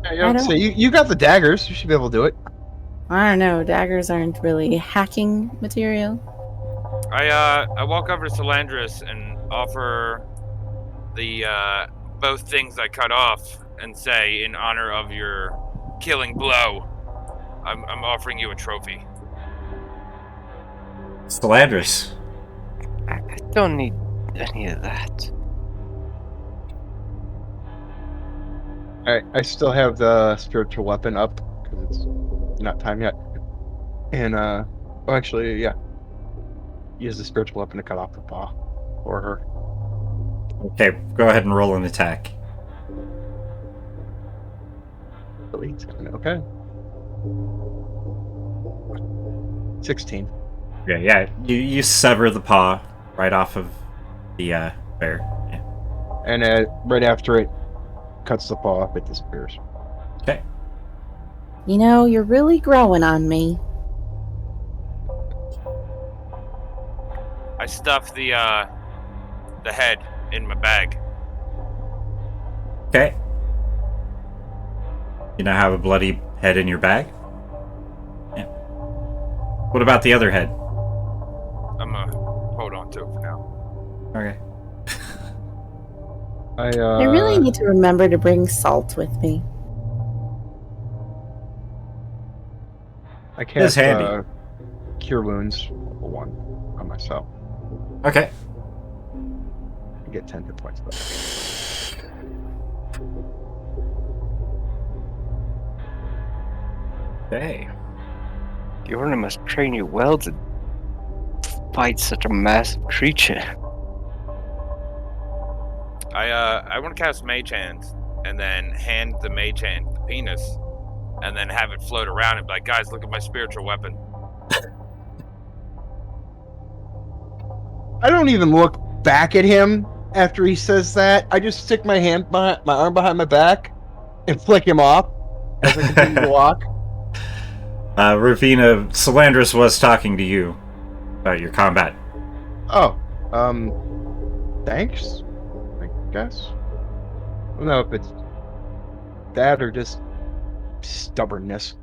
I don't- So you got the daggers. You should be able to do it. I don't know. Daggers aren't really hacking material. I walk over to Solandris and offer the both things I cut off and say, in honor of your killing blow, I'm offering you a trophy. Stelandris. I don't need any of that. Alright, I still have the spiritual weapon up because it's not time yet. And actually, yeah. Use the spiritual weapon to cut off the paw for her. Okay, go ahead and roll an attack. Okay. 16. Yeah. You sever the paw right off of the bear. Yeah. And right after it cuts the paw off, it disappears. Okay. You know, you're really growing on me. I stuff the head in my bag. Okay. You now have a bloody head in your bag? Yeah. What about the other head? I'm gonna hold on to it for now. Okay. I really need to remember to bring salt with me. I cast handy. Cure Wounds level 1 on myself. Okay. I get 10 hit points back. Okay. Yorna must train you well to fight such a massive creature. I want to cast Mage Hand, and then hand the Mage Hand the penis, and then have it float around and be like, guys, look at my spiritual weapon. I don't even look back at him after he says that. I just stick my arm behind my back and flick him off as I continue to walk. Ravina, Salandris was talking to you about your combat. Oh, thanks, I guess. I don't know if it's that or just stubbornness.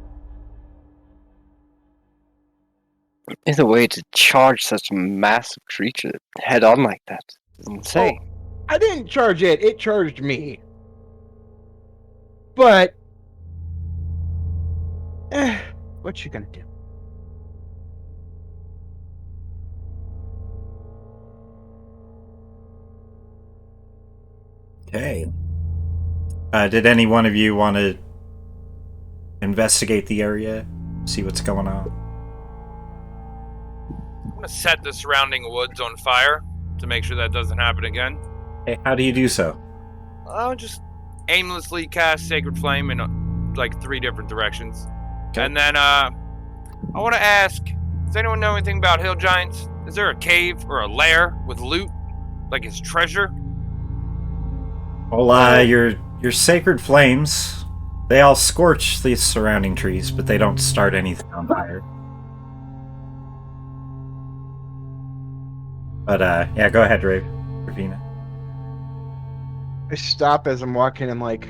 Either way, to charge such a massive creature head on like that is insane. Oh, I didn't charge it. It charged me. But, what you gonna do? Okay. Did any one of you want to investigate the area? See what's going on? I'm going to set the surrounding woods on fire to make sure that doesn't happen again. Hey, how do you do so? I'll just aimlessly cast Sacred Flame in like 3 different directions. Okay. And then I want to ask, does anyone know anything about hill giants? Is there a cave or a lair with loot? Like his treasure? Well, your sacred flames, they all scorch the surrounding trees, but they don't start anything on fire. But, yeah, go ahead, Ravina. I stop as I'm walking and like,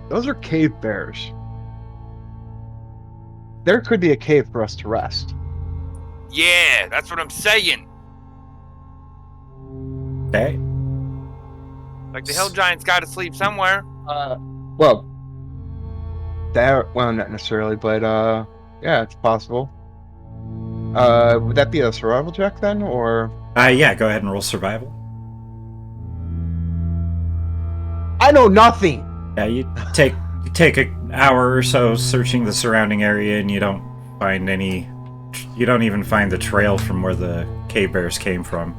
those are cave bears. There could be a cave for us to rest. Yeah, that's what I'm saying. Okay. Like the hill giants got to sleep somewhere. Well, not necessarily, but yeah, it's possible. Would that be a survival check then, or? Yeah, go ahead and roll survival. I know nothing. Yeah, you take an hour or so searching the surrounding area, and you don't find any. You don't even find the trail from where the cave bears came from.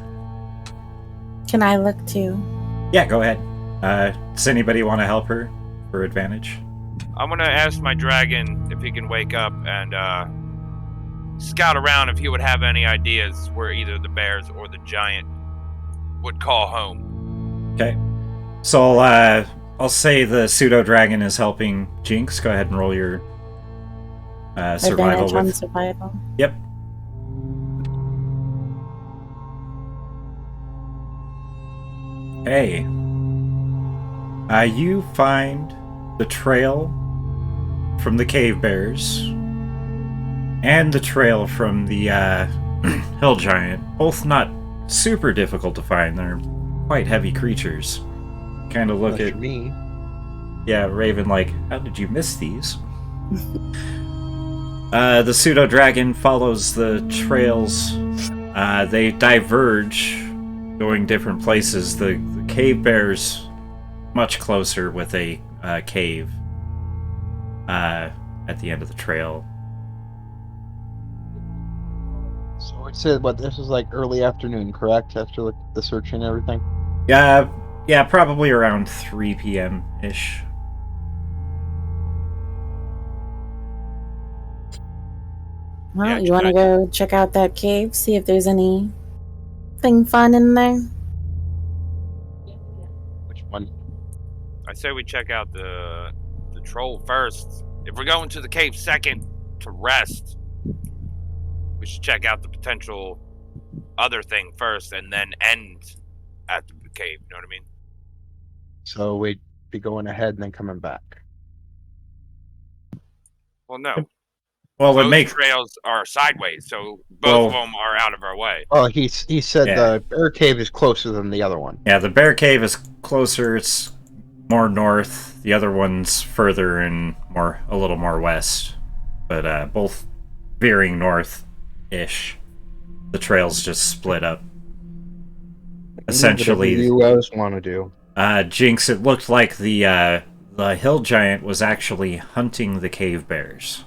Can I look too? Yeah, go ahead. Does anybody want to help her for advantage? I'm going to ask my dragon if he can wake up and scout around if he would have any ideas where either the bears or the giant would call home. Okay. So I'll say the pseudo dragon is helping Jinx. Go ahead and roll your survival Advantage on with. survival. Yep. Hey. You find the trail from the cave bears and the trail from the hill giant. Both not super difficult to find. They're quite heavy creatures. Kind of look at me. Yeah, Raven, like, how did you miss these? The pseudo dragon follows the trails. They diverge, going different places. The cave bears much closer with a cave at the end of the trail. So it said, what, this is like early afternoon, correct? After the search and everything? Yeah, probably around 3 p.m.-ish. Well, Yeah, you want to go check out that cave, see if there's anything fun in there? Which one? I say we check out the troll first. If we're going to the cave second to rest, we should check out the potential other thing first and then end at the cave. You know what I mean? So we'd be going ahead and then coming back. Well, no. Well, it Both makes trails are sideways, so both of them are out of our way. Oh, he said Yeah. the bear cave is closer than the other one. Yeah, the bear cave is closer. It's more north. The other one's further and a little more west, but both veering north-ish. The trails just split up. Essentially, Whatever you guys want to do. Jinx, it looked like the hill giant was actually hunting the cave bears.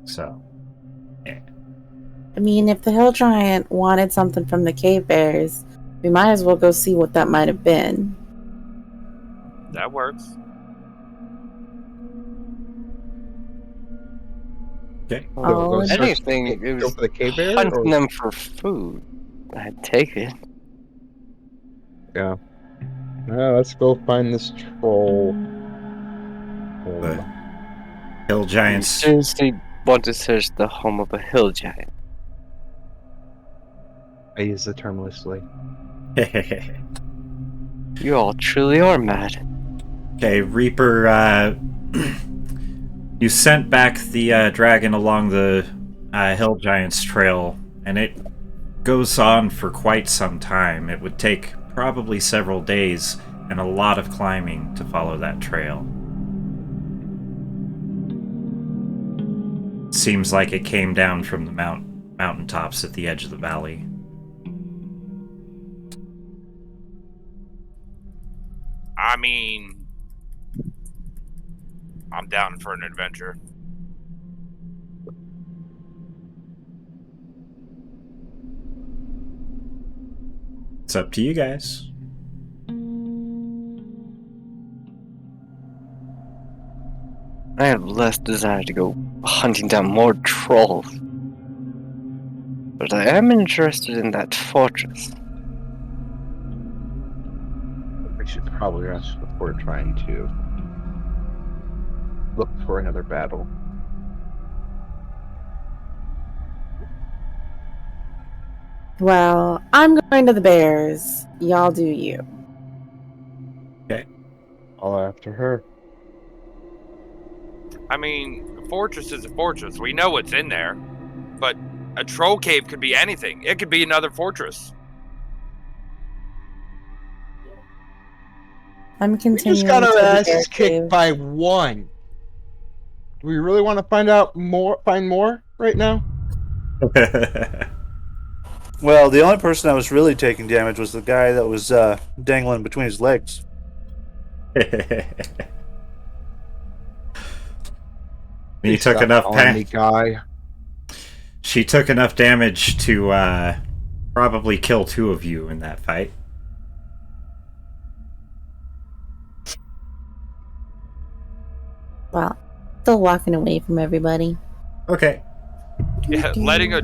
So, yeah. I mean, if the hill giant wanted something from the cave bears, we might as well go see what that might have been. That works. Okay. So we'll go Oh, search Anything, it go was for the cave bear, hunting or them for food. I'd take it. yeah. Let's go find this troll. The hill You giants. seriously want to search the home of a hill giant? I use the term loosely. You all truly are mad. Okay, Reaper, you sent back the dragon along the hill giants trail, and it goes on for quite some time. It would take probably several days and a lot of climbing to follow that trail. Seems like it came down from the mountaintops at the edge of the valley. I mean, I'm down for an adventure. It's up to you guys. I have less desire to go hunting down more trolls. But I am interested in that fortress. We should probably rest before trying to look for another battle. well, I'm going to the bears. Y'all do you. All after her. I mean, a fortress is a fortress. We know what's in there. But a troll cave could be anything. It could be another fortress. I'm We continuing just got to our the bear asses cave. kicked by one. Do we really want to find more right now? Well, the only person that was really taking damage was the guy that was dangling between his legs. You took Stop enough calling me guy. She took enough damage to probably kill two of you in that fight. Well, still walking away from everybody. Okay. Yeah, letting a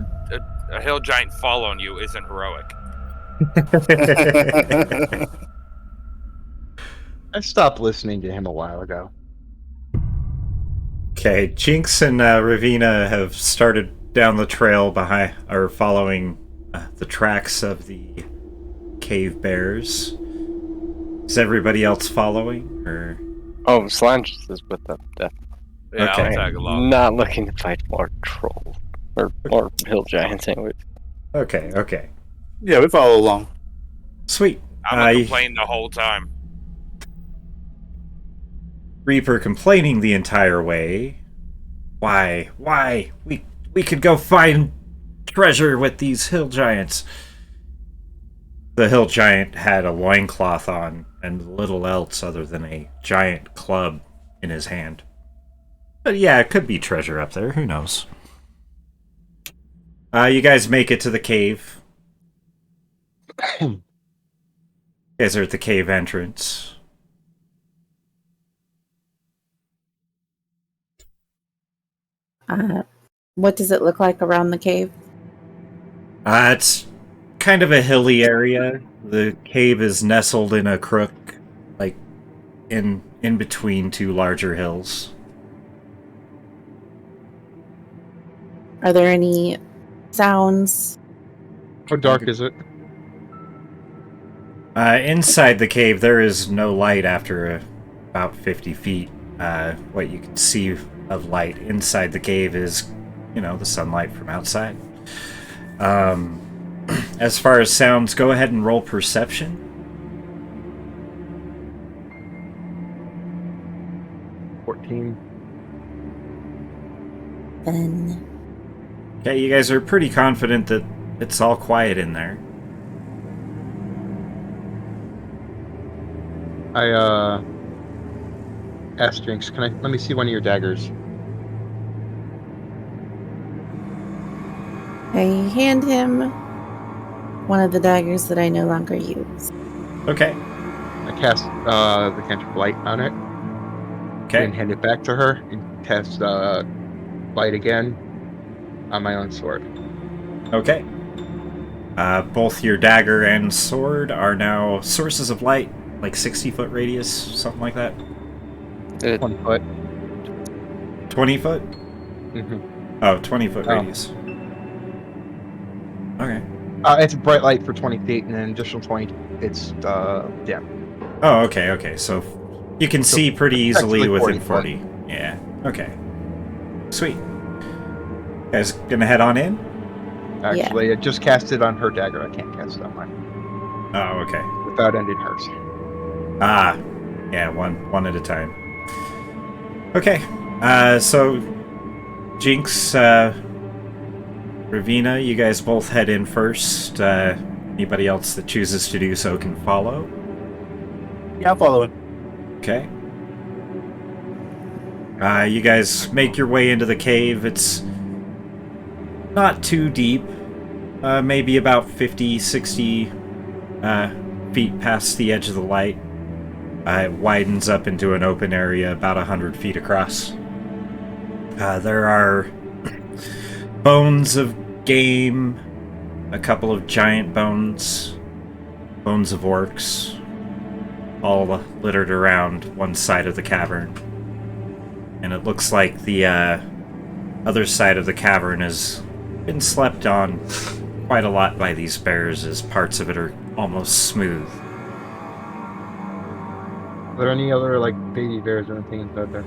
hill giant fall on you isn't heroic. I stopped listening to him a while ago. Okay, Jinx and Ravina have started down the trail behind, or following the tracks of the cave bears. Is everybody else following, or? Oh, Slanges is with them, definitely. Yeah, Okay. I'll tag along. Not looking to fight more trolls. Or more hill giants, anyways. Okay. Yeah, we follow along. Sweet. I'm gonna complain the whole time. Reaper complaining the entire way. Why? We could go find treasure with these hill giants. The hill giant had a loincloth on and little else other than a giant club in his hand. But yeah, it could be treasure up there. Who knows? You guys make it to the cave. You guys are at the cave entrance. What does it look like around the cave? It's kind of a hilly area. The cave is nestled in a crook, like in between two larger hills. Are there any sounds? How dark is it? Inside the cave, there is no light after about 50 feet. What you can see of light inside the cave is, the sunlight from outside. As far as sounds, go ahead and roll perception. Then Okay, you guys are pretty confident that it's all quiet in there. I asked Jinx, let me see one of your daggers? I hand him one of the daggers that I no longer use. Okay. I cast the cantrip light on it, Okay. and hand it back to her, and cast light again on my own sword. Okay. Both your dagger and sword are now sources of light, like 60-foot radius, something like that. 1 foot. 20 foot? Mm-hmm. Oh, 20-foot Oh. radius. Okay. It's a bright light for 20 feet, and an additional 20, it's dim. Oh, okay. So you can So see pretty easily effectively within 40 40. Yeah. Okay. Sweet. Guys, gonna head on in? Actually, I just cast it on her dagger. I can't cast it on mine Oh, okay. without ending hers. Ah, yeah, one at a time. Okay, so Jinx, Ravina, you guys both head in first. Anybody else that chooses to do so can follow. Yeah, I'll follow it. Okay. You guys make your way into the cave. It's not too deep. Maybe about 50, 60 feet past the edge of the light. It widens up into an open area about 100 feet across. There are bones of game, a couple of giant bones, bones of orcs, all littered around one side of the cavern. And it looks like the other side of the cavern has been slept on quite a lot by these bears, as parts of it are almost smooth. Are there any other like baby bears or anything inside there?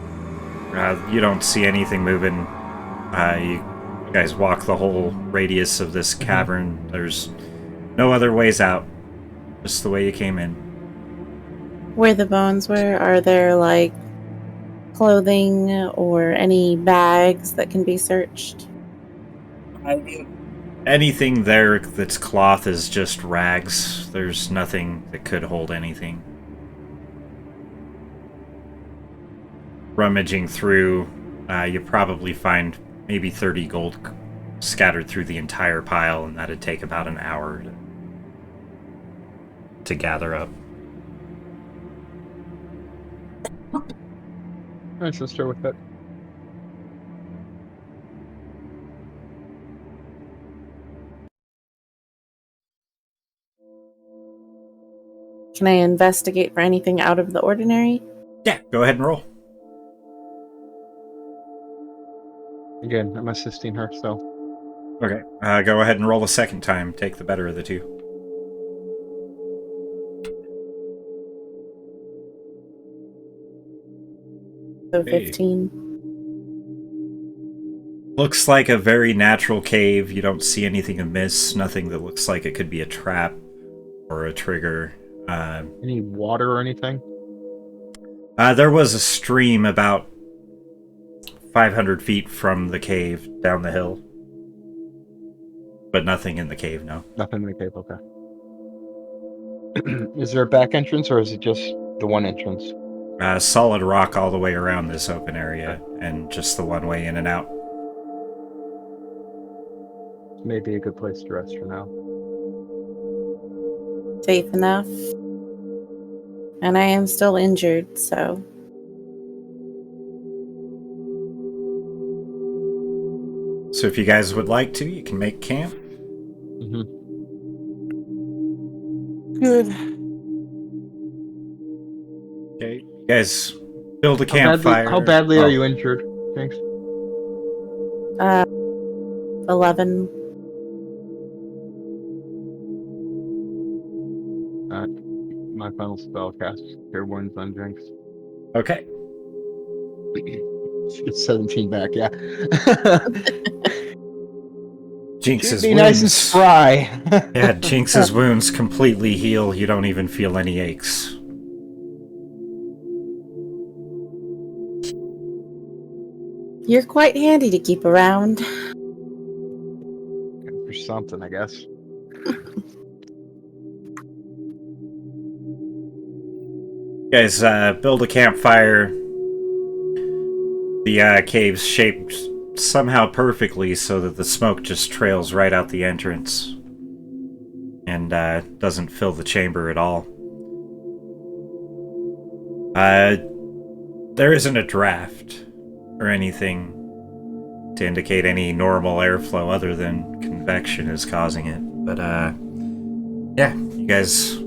You don't see anything moving. You guys walk the whole radius of this cavern. There's no other ways out. Just the way you came in. Where the bones were, are there like clothing or any bags that can be searched? Anything there that's cloth is just rags. There's nothing that could hold anything. Rummaging through, you probably find maybe 30 gold scattered through the entire pile, and that'd take about an hour to gather up. Alright, let's start with it. Can I investigate for anything out of the ordinary? Yeah, go ahead and roll. Again, I'm assisting her, so Okay. Go ahead and roll a second time. Take the better of the two. So Hey. 15. Looks like a very natural cave. You don't see anything amiss. Nothing that looks like it could be a trap or a trigger. any water or anything? There was a stream about 500 feet from the cave down the hill. But nothing in the cave, no. Nothing in the cave, okay. Is there a back entrance or is it just the one entrance? Solid rock all the way around this open area, and just the one way in and out. Maybe a good place to rest for now. Safe enough. And I am still injured, so So if you guys would like to, you can make camp. Mm-hmm. Good. Okay. You guys build a campfire. How badly Oh. are you injured? Thanks. 11. My final spell cast Cure Wounds on Jinx. Okay. It's 17 back, yeah. Jinx's Should be wounds. nice and spry. Yeah, Jinx's wounds completely heal. You don't even feel any aches. You're quite handy to keep around. For something, I guess. You guys build a campfire. The cave's shaped somehow perfectly so that the smoke just trails right out the entrance and doesn't fill the chamber at all. There isn't a draft or anything to indicate any normal airflow other than convection is causing it. But, yeah, you guys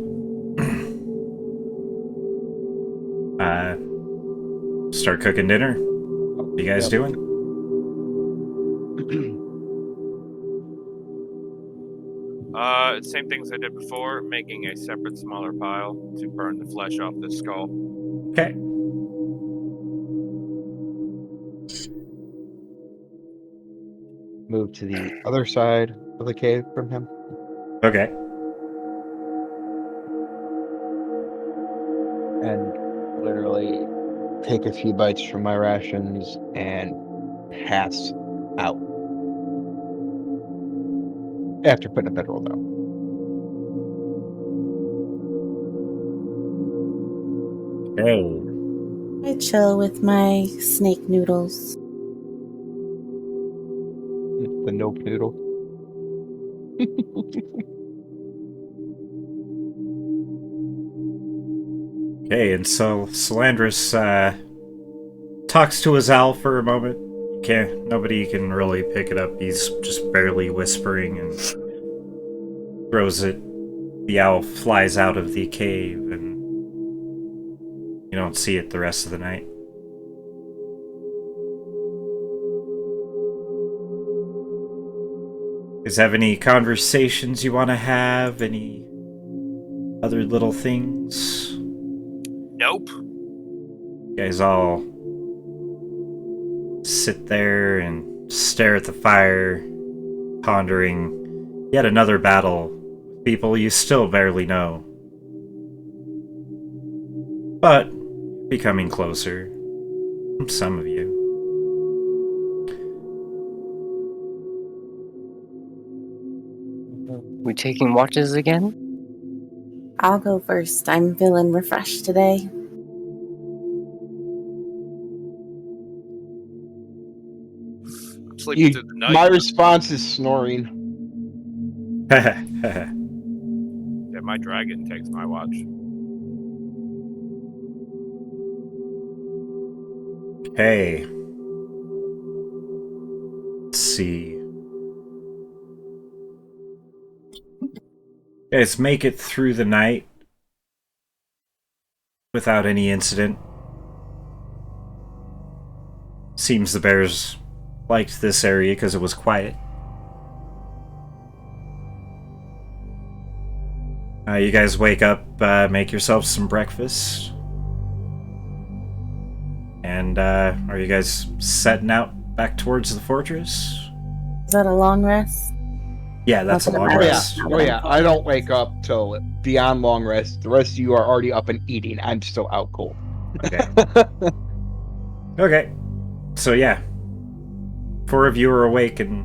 start cooking dinner. What are you guys doing? Same things I did before, making a separate smaller pile to burn the flesh off the skull. Okay. Move to the other side of the cave from him. Okay. And literally take a few bites from my rations and pass out. After putting a bedroll down. Hey. I chill with my snake noodles. The nope noodle. Okay, and so Salandris talks to his owl for a moment. Nobody can really pick it up. He's just barely whispering and throws it. The owl flies out of the cave, and you don't see it the rest of the night. You guys have any conversations you want to have? Any other little things? Nope. You guys all sit there and stare at the fire, pondering yet another battle with people you still barely know. But becoming closer, some of you. We taking watches again? I'll go first. I'm feeling refreshed today. I'm sleeping through the night. My response is snoring. Yeah, my dragon takes my watch. Okay. Let's see. You guys make it through the night without any incident. Seems the bears liked this area because it was quiet. You guys wake up, make yourselves some breakfast. And are you guys setting out back towards the fortress? Is that a long rest? Yeah, that's a long Oh yeah, rest. oh yeah. I don't wake up till beyond long rest. The rest of you are already up and eating. I'm still out cold. Okay. Okay. So yeah, 4 of you are awake, and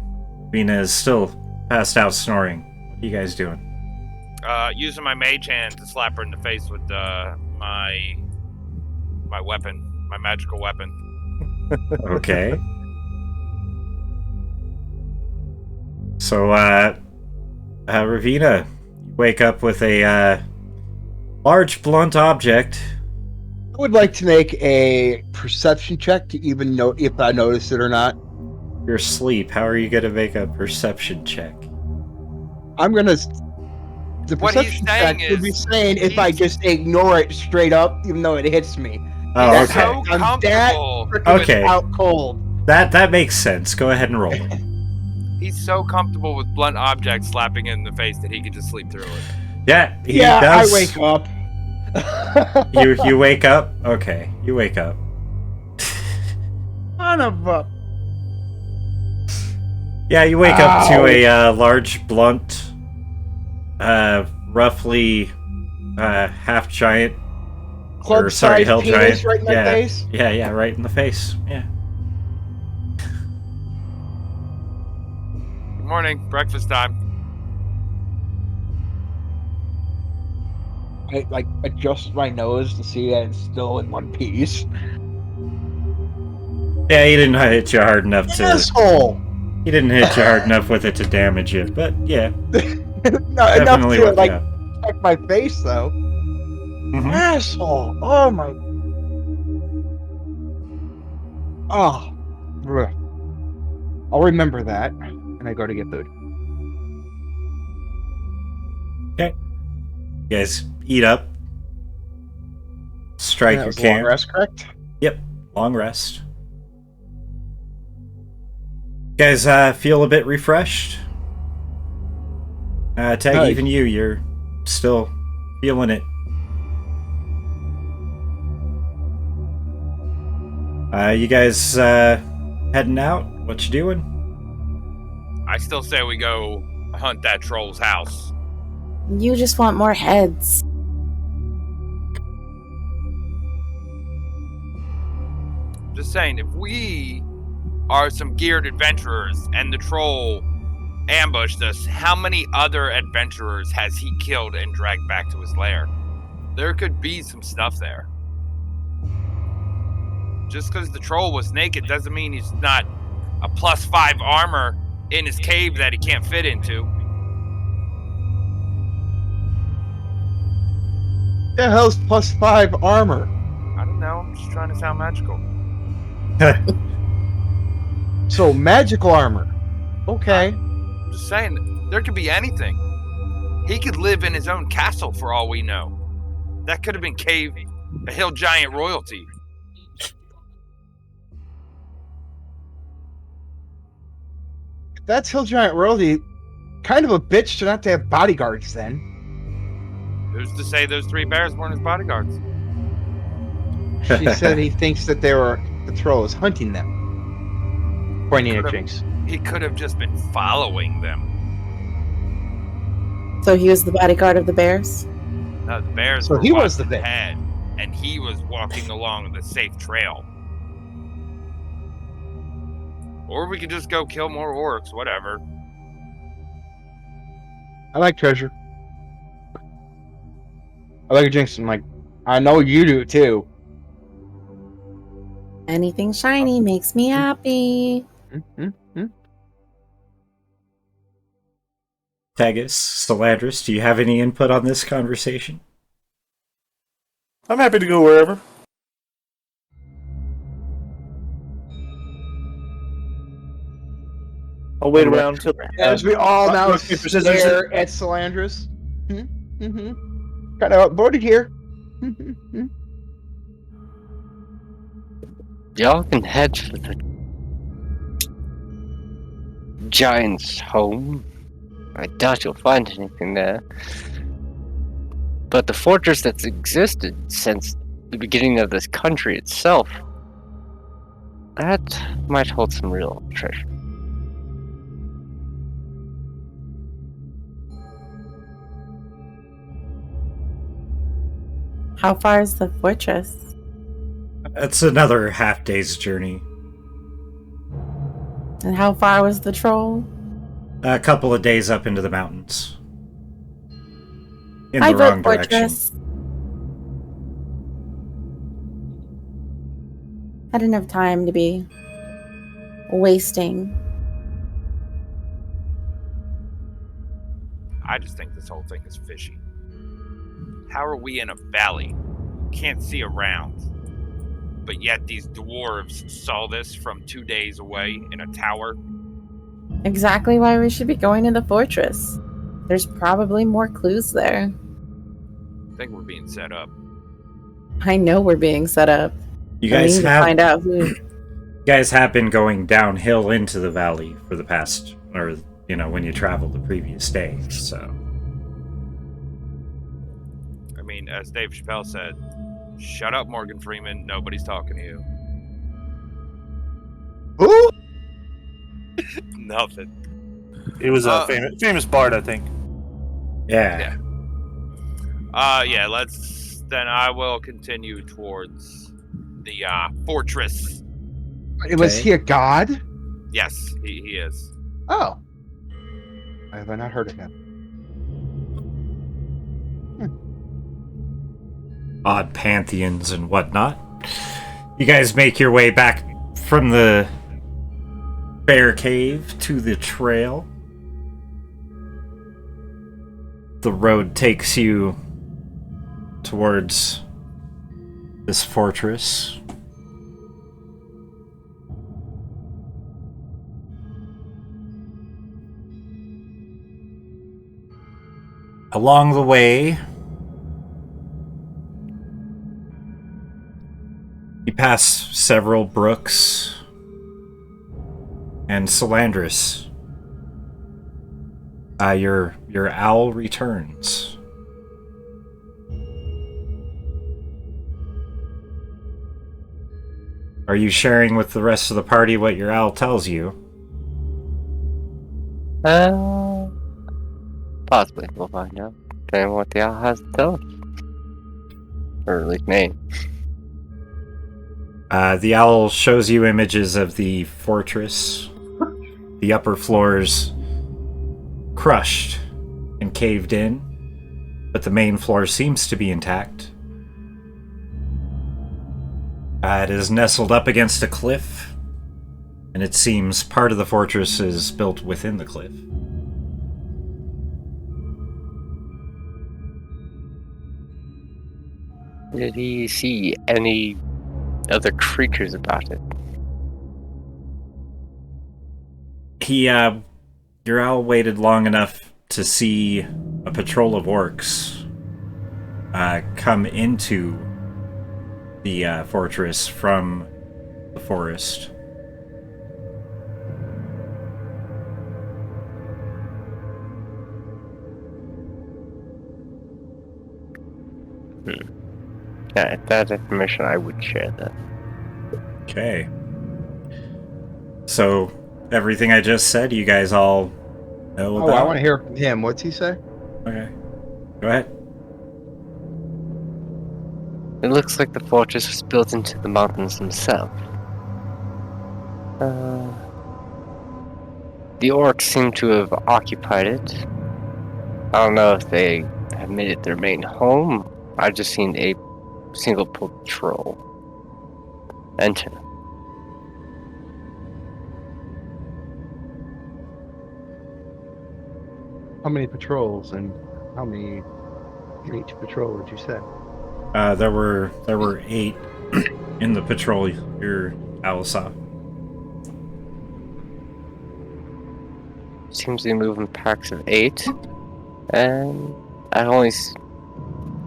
Rena is still passed out snoring. What are you guys doing? Using my mage hand to slap her in the face with my weapon, my magical weapon. Okay. So, Ravina, you wake up with a large blunt object. I would like to make a perception check to even know if I notice it or not. Your sleep. How are you going to make a perception check? I'm gonna. The What he's perception saying check would be is saying if I just ignore it straight up, even though it hits me. Oh, He's okay. so I'm that comfortable. freaking Okay. out cold. That makes sense. Go ahead and roll. He's so comfortable with blunt objects slapping him in the face that he can just sleep through it. Yeah, he Yeah, does. I wake up. You wake up? Okay, you wake up. Son of a. Yeah, you wake up to Ow. a large, blunt, roughly half giant. Or, sorry, Club-sized hell penis giant. right in my Yeah. face. Yeah, right in the face. Yeah. Good morning, breakfast time. I like adjust my nose to see that it's still in one piece. Yeah, he didn't hit you hard enough to. Asshole! He didn't hit you hard enough with it to damage you, but yeah, Not enough definitely to worked like out. check my face though. Mhm. Asshole! Oh my. Oh. Bruh. I'll remember that, and I go to get food. Okay. You guys eat up. Strike That your was a long camp. rest, correct? Yep, long rest. You guys feel a bit refreshed? Tag, Hi. even you're still feeling it. You guys heading out? What you doing? I still say we go hunt that troll's house. You just want more heads. Just saying, if we are some geared adventurers and the troll ambushed us, how many other adventurers has he killed and dragged back to his lair? There could be some stuff there. Just because the troll was naked doesn't mean he's not a +5 armor in his cave that he can't fit into. The hell's +5 armor? I don't know, I'm just trying to sound magical. So magical armor. Okay. I'm just saying, there could be anything. He could live in his own castle for all we know. That could have been a hill giant royalty. That's Hill Giant royalty. Kind of a bitch to not to have bodyguards then. Who's to say those 3 bears weren't his bodyguards? She said he thinks that the troll is hunting them. Pointing at Jinx. He could have just been following them. So he was the bodyguard of the bears? No, the bears So were he was the walking bear. ahead, and he was walking along the safe trail. Or we could just go kill more orcs, whatever. I like treasure. I like Jinx. I'm like, I know you do too. Anything shiny makes me happy. Mm-hmm. Tagus, Salandris, do you have any input on this conversation? I'm happy to go wherever. I'll wait around till As we all now rock, paper, scissors, stare at Salandris. Mm-hmm. Kind of outvoted here. Y'all can head for the giant's home. I doubt you'll find anything there. But the fortress that's existed since the beginning of this country itself, that might hold some real treasure. How far is the fortress? That's another half day's journey. And how far was the troll? A couple of days up into the mountains. In I the vote wrong direction. fortress. I didn't have time to be wasting. I just think this whole thing is fishy. How are we in a valley? Can't see around. But yet these dwarves saw this from 2 days away in a tower. Exactly why we should be going to the fortress. There's probably more clues there. I think we're being set up. I know we're being set up. You I guys need to have find out who. you guys have been going downhill into the valley for the past, or when you traveled the previous day. So I mean, as Dave Chappelle said, shut up, Morgan Freeman. Nobody's talking to you. Who? Nothing. it was a famous bard, I think. yeah. Yeah, then I will continue towards the fortress. Was Okay. he a god? Yes, he is. Oh. Have I not heard of him? Odd pantheons and whatnot. You guys make your way back from the bear cave to the trail, the road takes you towards this fortress. Along the way, you pass several brooks and Salandris. Your owl returns. Are you sharing with the rest of the party what your owl tells you? Possibly. We'll find out. Depending on what the owl has to tell us. Or at least me. The owl shows you images of the fortress. The upper floors crushed and caved in, but the main floor seems to be intact. It is nestled up against a cliff, and it seems part of the fortress is built within the cliff. Did he see any other creatures about it? Your owl waited long enough to see a patrol of orcs come into the fortress from the forest. Yeah, if that information, I would share that. Okay. So, everything I just said, you guys all know about? Oh, I want to hear from him. What's he say? Okay. Go ahead. It looks like the fortress was built into the mountains themselves. The orcs seem to have occupied it. I don't know if they have made it their main home. I've just seen a single patrol enter. How many patrols and how many in each patrol would you say? There were 8 in the patrol your owl saw. Seems they move in packs of 8, and I've only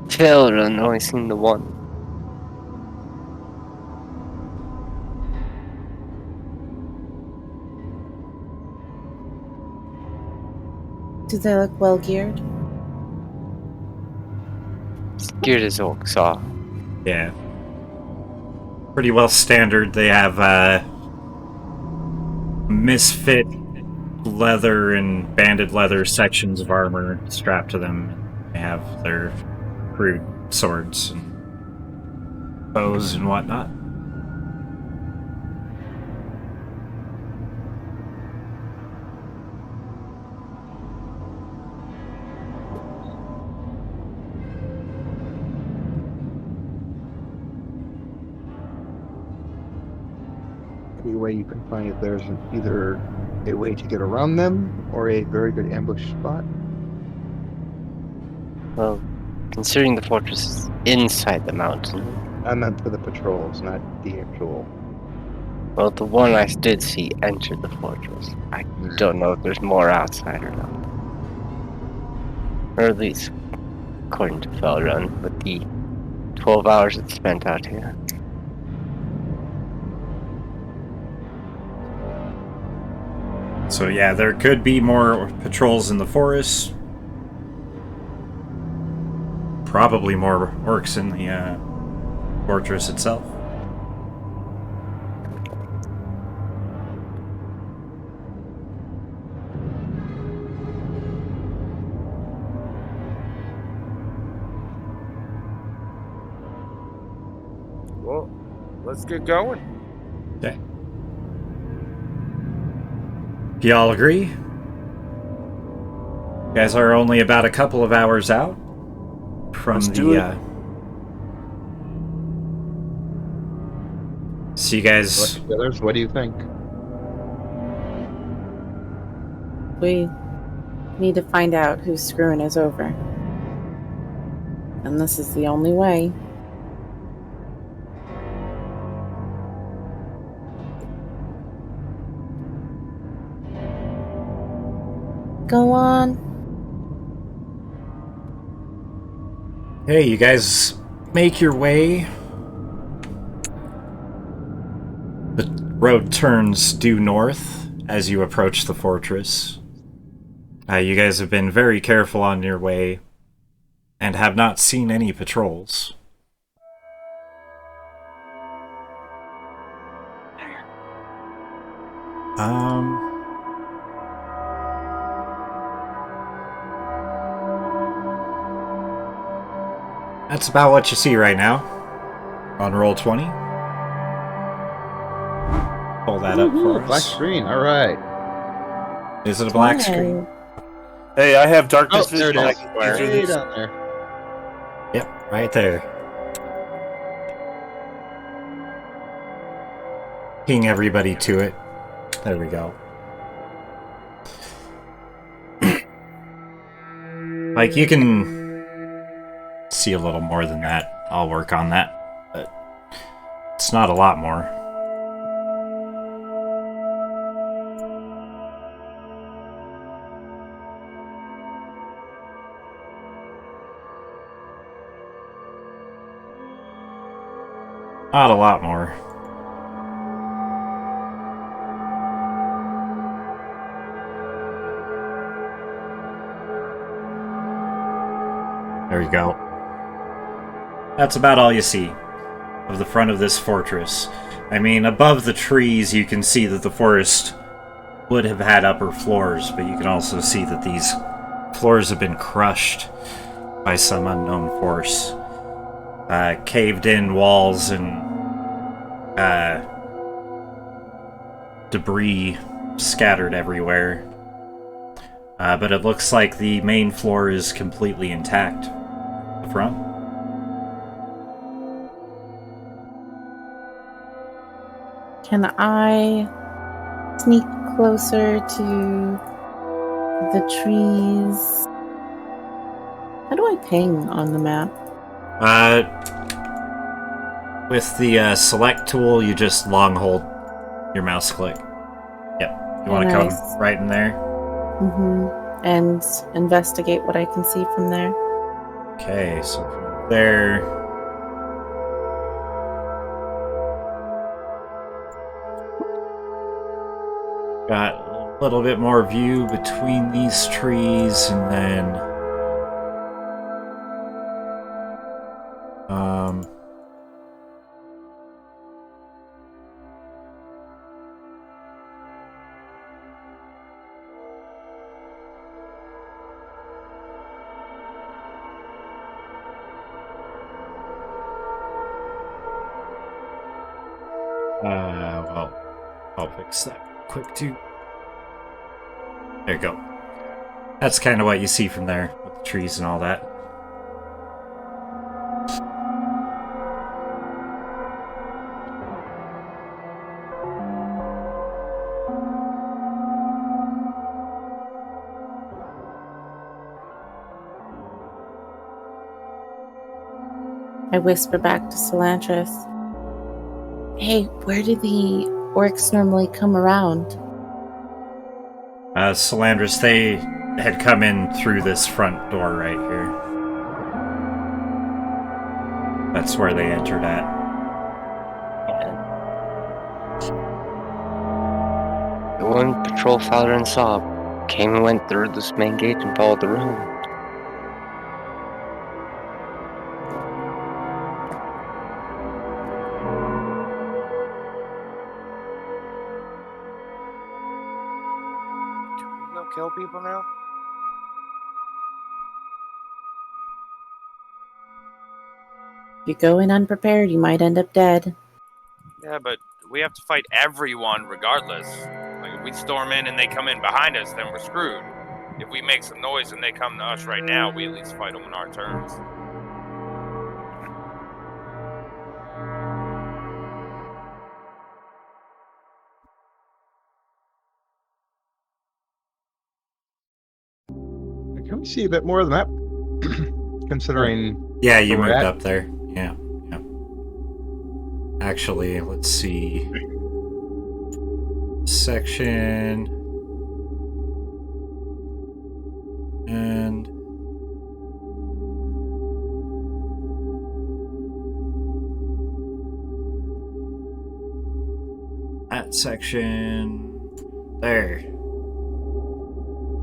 failed and only seen the one. Do they look well geared? It's geared as orcs are. Yeah. Pretty well standard. They have misfit leather and banded leather sections of armor strapped to them. They have their crude swords and bows and whatnot. Any way you can find if there's either a way to get around them or a very good ambush spot? Well, considering the fortress is inside the mountain, I meant for the patrols, not the actual. well, the one I did see entered the fortress. I don't know if there's more outside or not. Or at least, according to Felrun, with the 12 hours it spent out here. So yeah, there could be more patrols in the forest. Probably more orcs in the fortress itself. Well, let's get going. Okay. Do y'all agree? You guys are only about a couple of hours out from Let's do it. the So you guys, Others, what do you think? We need to find out who's screwing us over. And this is the only way. Go on. hey, you guys make your way. The road turns due north as you approach the fortress. You guys have been very careful on your way and have not seen any patrols. That's about what you see right now on roll 20. Pull that up for us. Black screen. All right. Is it a black screen? Hey, I have darkness Oh, there vision. it I is. can clear Way this. down there. Yep, right there. Ping everybody to it. There we go. Like, you can see a little more than that. I'll work on that. But it's not a lot more. Not a lot more. There you go. That's about all you see of the front of this fortress. I mean, above the trees you can see that the forest would have had upper floors, but you can also see that these floors have been crushed by some unknown force. Caved-in walls and debris scattered everywhere. But it looks like the main floor is completely intact. The front. Can I sneak closer to the trees? How do I ping on the map? With the select tool, you just long hold your mouse click. Yep. You want to come right in there? Mm-hmm. And investigate what I can see from there. Okay, so from there. Got a little bit more view between these trees, and then well, I'll fix that quick too. There you go. That's kind of what you see from there, with the trees and all that. I whisper back to Cilantris. Hey, where do the orcs normally come around? Salandris, they had come in through this front door right here. That's where they entered at. The one patrol Falderin saw came and went through this main gate and followed the road. Kill people now? If you go in unprepared, you might end up dead. Yeah, but we have to fight everyone regardless. Like, if we storm in and they come in behind us, then we're screwed. If we make some noise and they come to us right now, we at least fight them on our terms. Can we see a bit more of the map? Considering Yeah, you where we're moved at. up there. Yeah. Actually, let's see. Section. And. That section. There.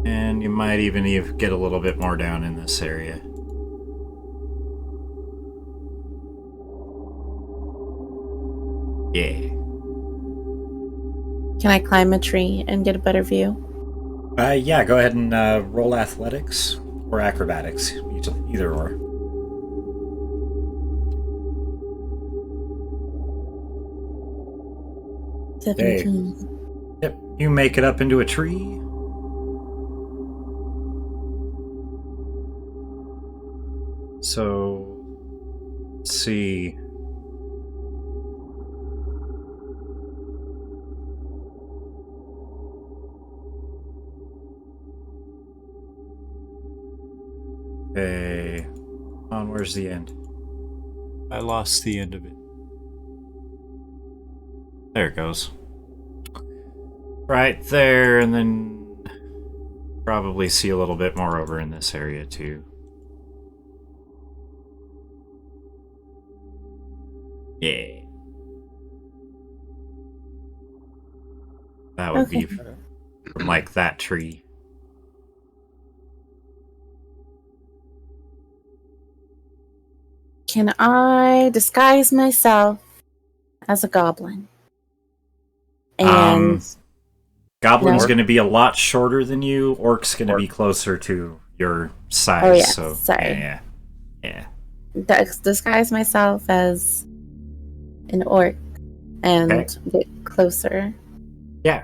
And you might even get a little bit more down in this area. Yeah. Can I climb a tree and get a better view? Yeah, go ahead and roll athletics or acrobatics. Either or. Hey. 17. Yep, you make it up into a tree. So, let's see. Okay. Where's the end? I lost the end of it. There it goes. Right there, and then probably see a little bit more over in this area too. Yeah. That would be from like that tree. Can I disguise myself as a goblin? And Goblin's No. going to be a lot shorter than you. Orc's going to be closer to your size. Oh, yeah, So sorry. yeah. disguise myself as an orc and Okay. get closer. Yeah.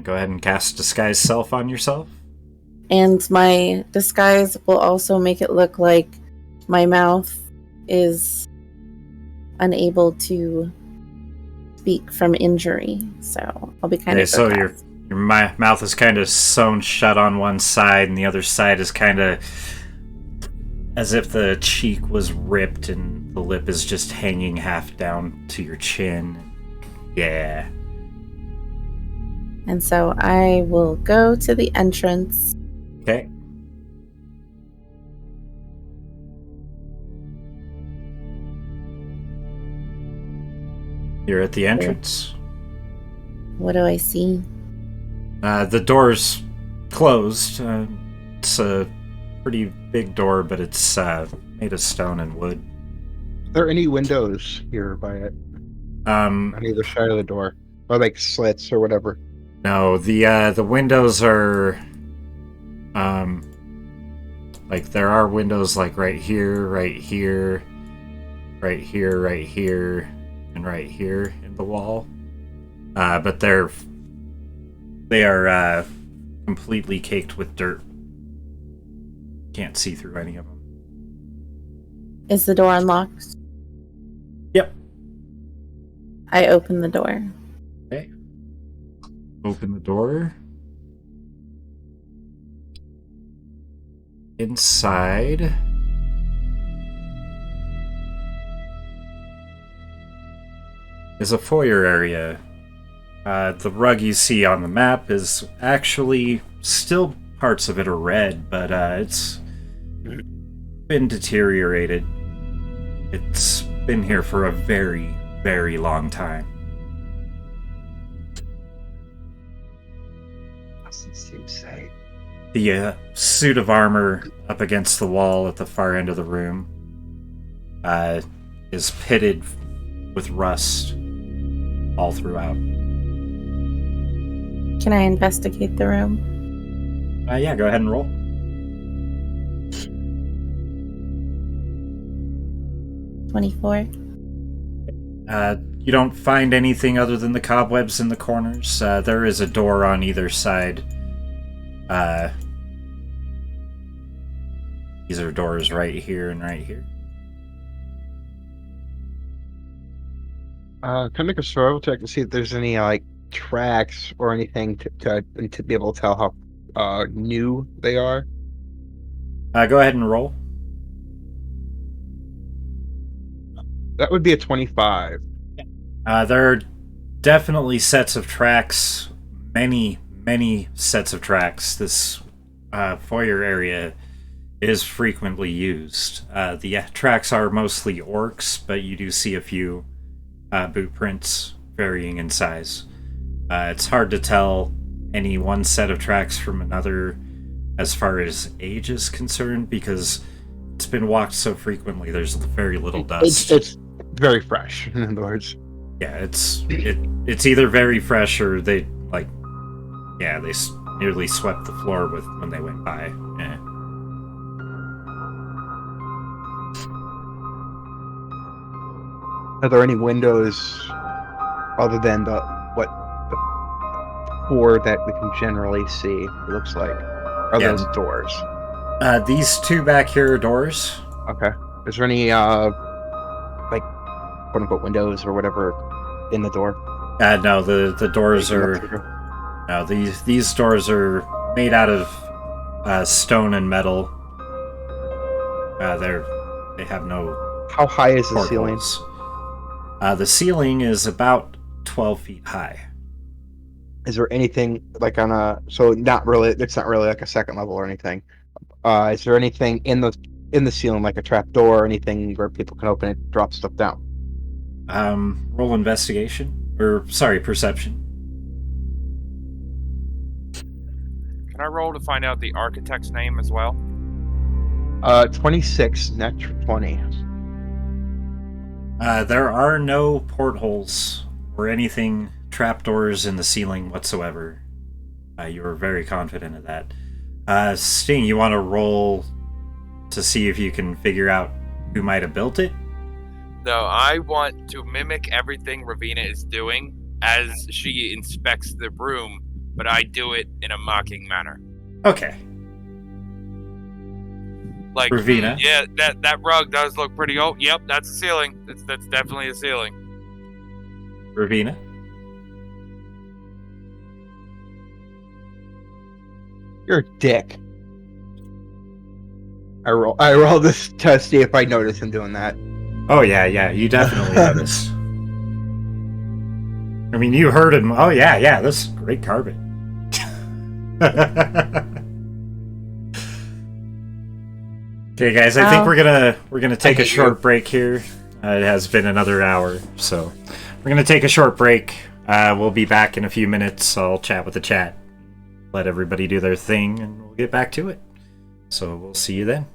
Go ahead and cast disguise self on yourself. And my disguise will also make it look like my mouth is unable to speak from injury. So I'll be kind Okay, of so grotesque. your mouth is kind of sewn shut on one side, and the other side is kind of as if the cheek was ripped and the lip is just hanging half down to your chin. Yeah. And so I will go to the entrance. Okay. You're at the entrance. What do I see? The door's closed. It's a pretty big door, but it's made of stone and wood. Are there any windows here by it? On either side of the door? Or like slits or whatever? No, the windows are like there are windows like right here, right here, right here, right here, and right here in the wall. But they are completely caked with dirt. Can't see through any of them. Is the door unlocked? Yep. I open the door. Okay. Open the door. Inside is a foyer area. The rug you see on the map is actually still parts of it are red, but it's been deteriorated. It's been here for a very, very long time. Doesn't seem safe. The suit of armor up against the wall at the far end of the room is pitted with rust all throughout. Can I investigate the room? Yeah, go ahead and roll. $24. You don't find anything other than the cobwebs in the corners. There is a door on either side. These are doors right here and right here. Can I make a survival check to see if there's any like tracks or anything to be able to tell how new they are? Go ahead and roll. That would be a 25. There are definitely sets of tracks, many sets of tracks. This foyer area is frequently used. The tracks are mostly orcs, but you do see a few boot prints varying in size. It's hard to tell any one set of tracks from another as far as age is concerned because it's been walked so frequently. There's very little dust. It's very fresh. In other words, yeah, it's either very fresh or they nearly swept the floor with when they went by. Yeah. are there any windows other than the four that we can generally see? It looks like. Are Yeah. those doors? These two back here are doors. Okay. Is there any like quote unquote windows or whatever in the door? No, the doors are. No, these doors are made out of stone and metal. They have no How high is the ceiling? portholes. The ceiling is about 12 feet high. Is there anything like on a so not really? It's not really like a second level or anything. Is there anything in the ceiling like a trap door or anything where people can open it, drop stuff down? Roll investigation perception. Can I roll to find out the architect's name as well? 26 net 20. There are no portholes or anything trapdoors in the ceiling whatsoever. You were very confident of that. Sting, you want to roll to see if you can figure out who might have built it? No, I want to mimic everything Ravina is doing as she inspects the room, but I do it in a mocking manner. Okay. Like, Ravina? yeah, that rug does look pretty old. Yep, that's a ceiling. That's definitely a ceiling. Ravina? You're a dick. I roll this to see if I notice him doing that. Oh, yeah, you definitely noticed. I mean, you heard him. Oh, yeah, this is great carpet. Okay, guys, I think we're gonna take a short break here. It has been another hour, so we're gonna take a short break. We'll be back in a few minutes. I'll chat with the chat, let everybody do their thing, and we'll get back to it. So we'll see you then.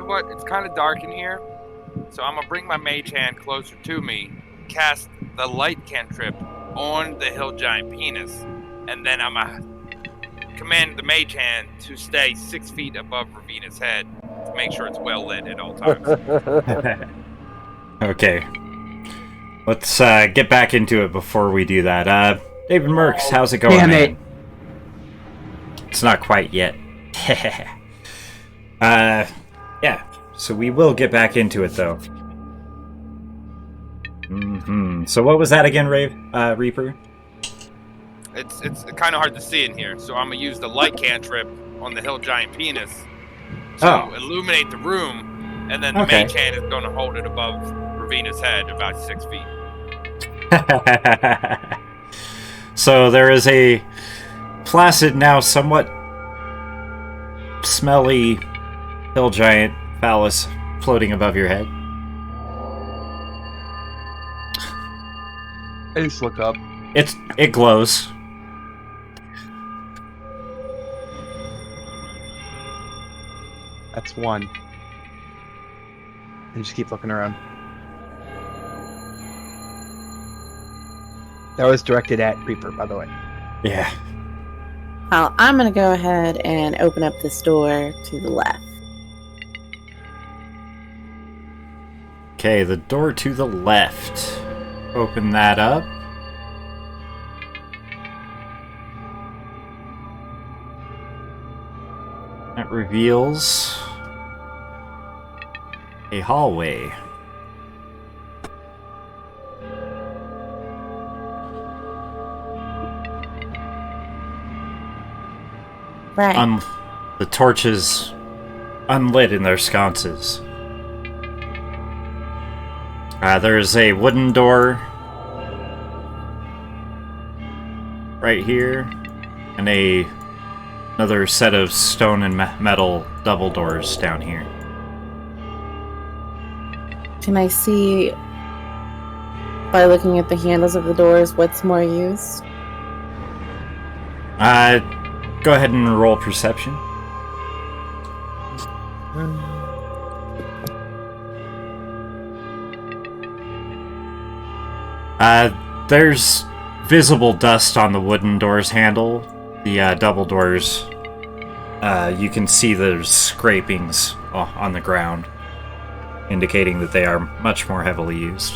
What? It's kind of dark in here, so I'm gonna bring my mage hand closer to me, cast the light cantrip on the hill giant penis, and then I'm gonna command the mage hand to stay 6 feet above Ravina's head to make sure it's well lit at all times. Okay. Let's get back into it before we do that. David Merckx, how's it going, Damn man? it. It's not quite yet. Yeah, so we will get back into it, though. So what was that again, Reaper? It's kind of hard to see in here, so I'm gonna use the light cantrip on the hill giant penis to illuminate the room, and then the mage hand is gonna hold it above Ravina's head, about 6 feet. So there is a placid, now somewhat smelly hill giant phallus floating above your head. I just look up. It glows. That's one. And just keep looking around. That was directed at Reaper, by the way. Yeah. Well, I'm going to go ahead and open up this door to the left. Okay, the door to the left. Open that up. That reveals a hallway. Right. The torches unlit in their sconces. There's a wooden door right here, and another set of stone and metal double doors down here. Can I see, by looking at the handles of the doors, what's more used? Go ahead and roll perception. There's visible dust on the wooden door's handle. The double doors, you can see there's scrapings on the ground, indicating that they are much more heavily used.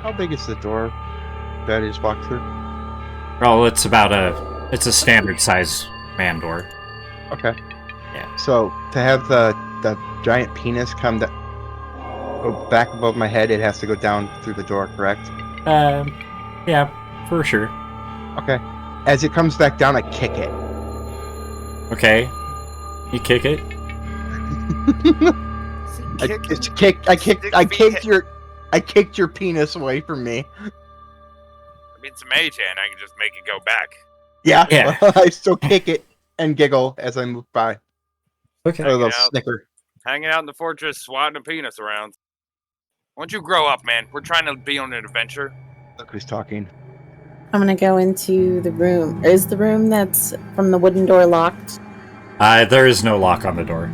How big is the door that I just walked through? Well, it's a standard size man door. Okay. Yeah. So to have the giant penis come go back above my head, it has to go down through the door, correct? Yeah, for sure. Okay. As it comes back down, I kick it. Okay. You kick it. I kicked your penis away from me. I mean, it's a mage hand. I can just make it go back. Yeah. Yeah. I still kick it and giggle as I move by. Okay. Or a little Hanging out. snicker. Hanging out in the fortress, swatting a penis around. Why don't you grow up, man? We're trying to be on an adventure. Look who's talking. I'm gonna go into the room. Is the room that's from the wooden door locked? There is no lock on the door.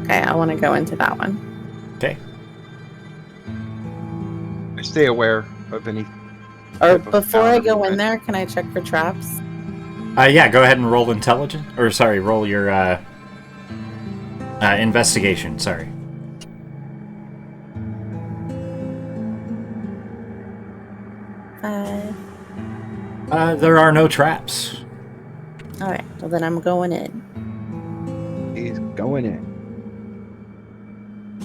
Okay, I want to go into that one. Okay. I stay aware of any. Or type of before I go counter in there, can I check for traps? Yeah, go ahead and roll intelligence. Or, sorry, roll your, investigation, sorry. There are no traps. Alright, well then I'm going in. He's going in.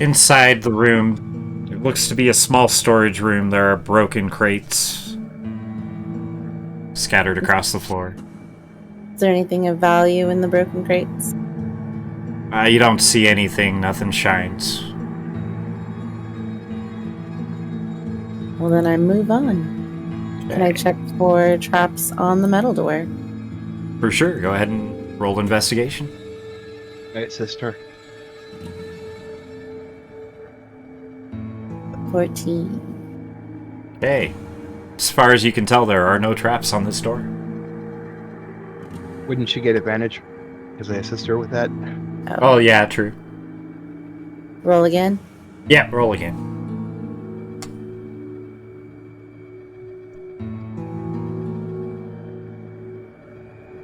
Inside the room, it looks to be a small storage room. There are broken crates scattered across the floor. Is there anything of value in the broken crates? You don't see anything, nothing shines. Well then I move on. Can I check for traps on the metal door? For sure, go ahead and roll investigation. Right, sister. 14. Okay. As far as you can tell, there are no traps on this door. Wouldn't she get advantage? Because I assist her with that. Oh, yeah, true. Roll again? Yeah, roll again.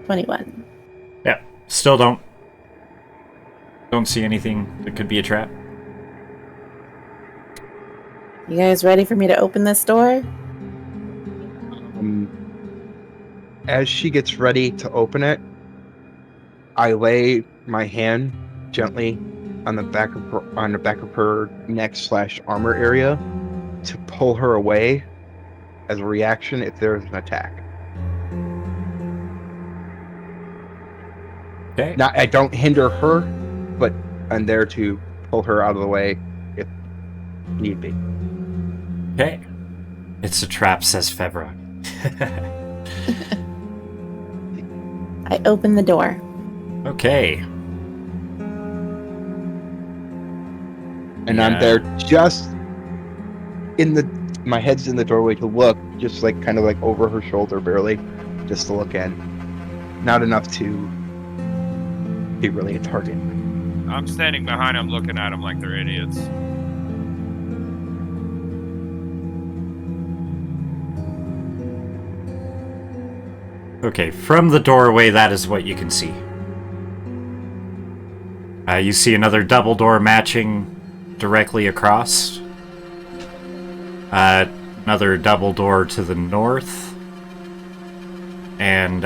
21. Yeah, still don't see anything that could be a trap. You guys ready for me to open this door? As she gets ready to open it, I lay my hand gently on the back of her neck / armor area to pull her away as a reaction if there is an attack. Okay. Now, I don't hinder her, but I'm there to pull her out of the way if need be. Okay. It's a trap, says Fevra. I open the door. Okay. And I'm there just my head's in the doorway to look, just like kind of like over her shoulder barely, just to look in. Not enough to be really a target. I'm standing behind them looking at them like they're idiots. Okay, from the doorway, that is what you can see. You see another double door matching directly across. Another double door to the north. And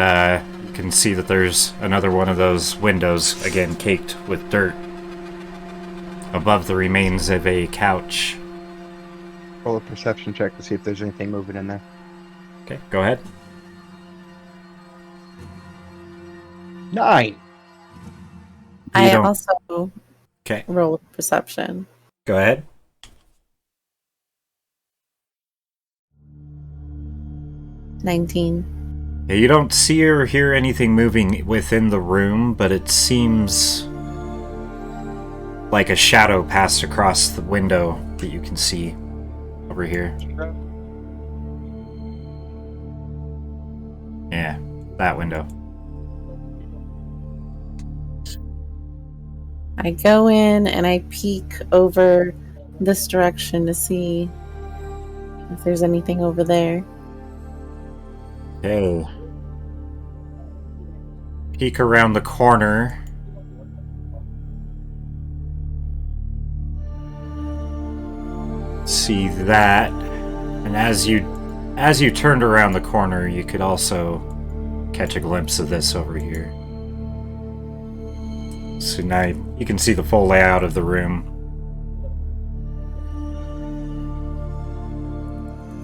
you can see that there's another one of those windows, again caked with dirt, above the remains of a couch. Roll a perception check to see if there's anything moving in there. Okay, go ahead. 9. I don't- also Okay, rolled perception. go ahead. 19. Yeah, you don't see or hear anything moving within the room, but it seems like a shadow passed across the window that you can see over here. Yeah, that window. I go in and I peek over this direction to see if there's anything over there. Okay. Peek around the corner. See that. And as you turned around the corner, you could also catch a glimpse of this over here. So now you can see the full layout of the room.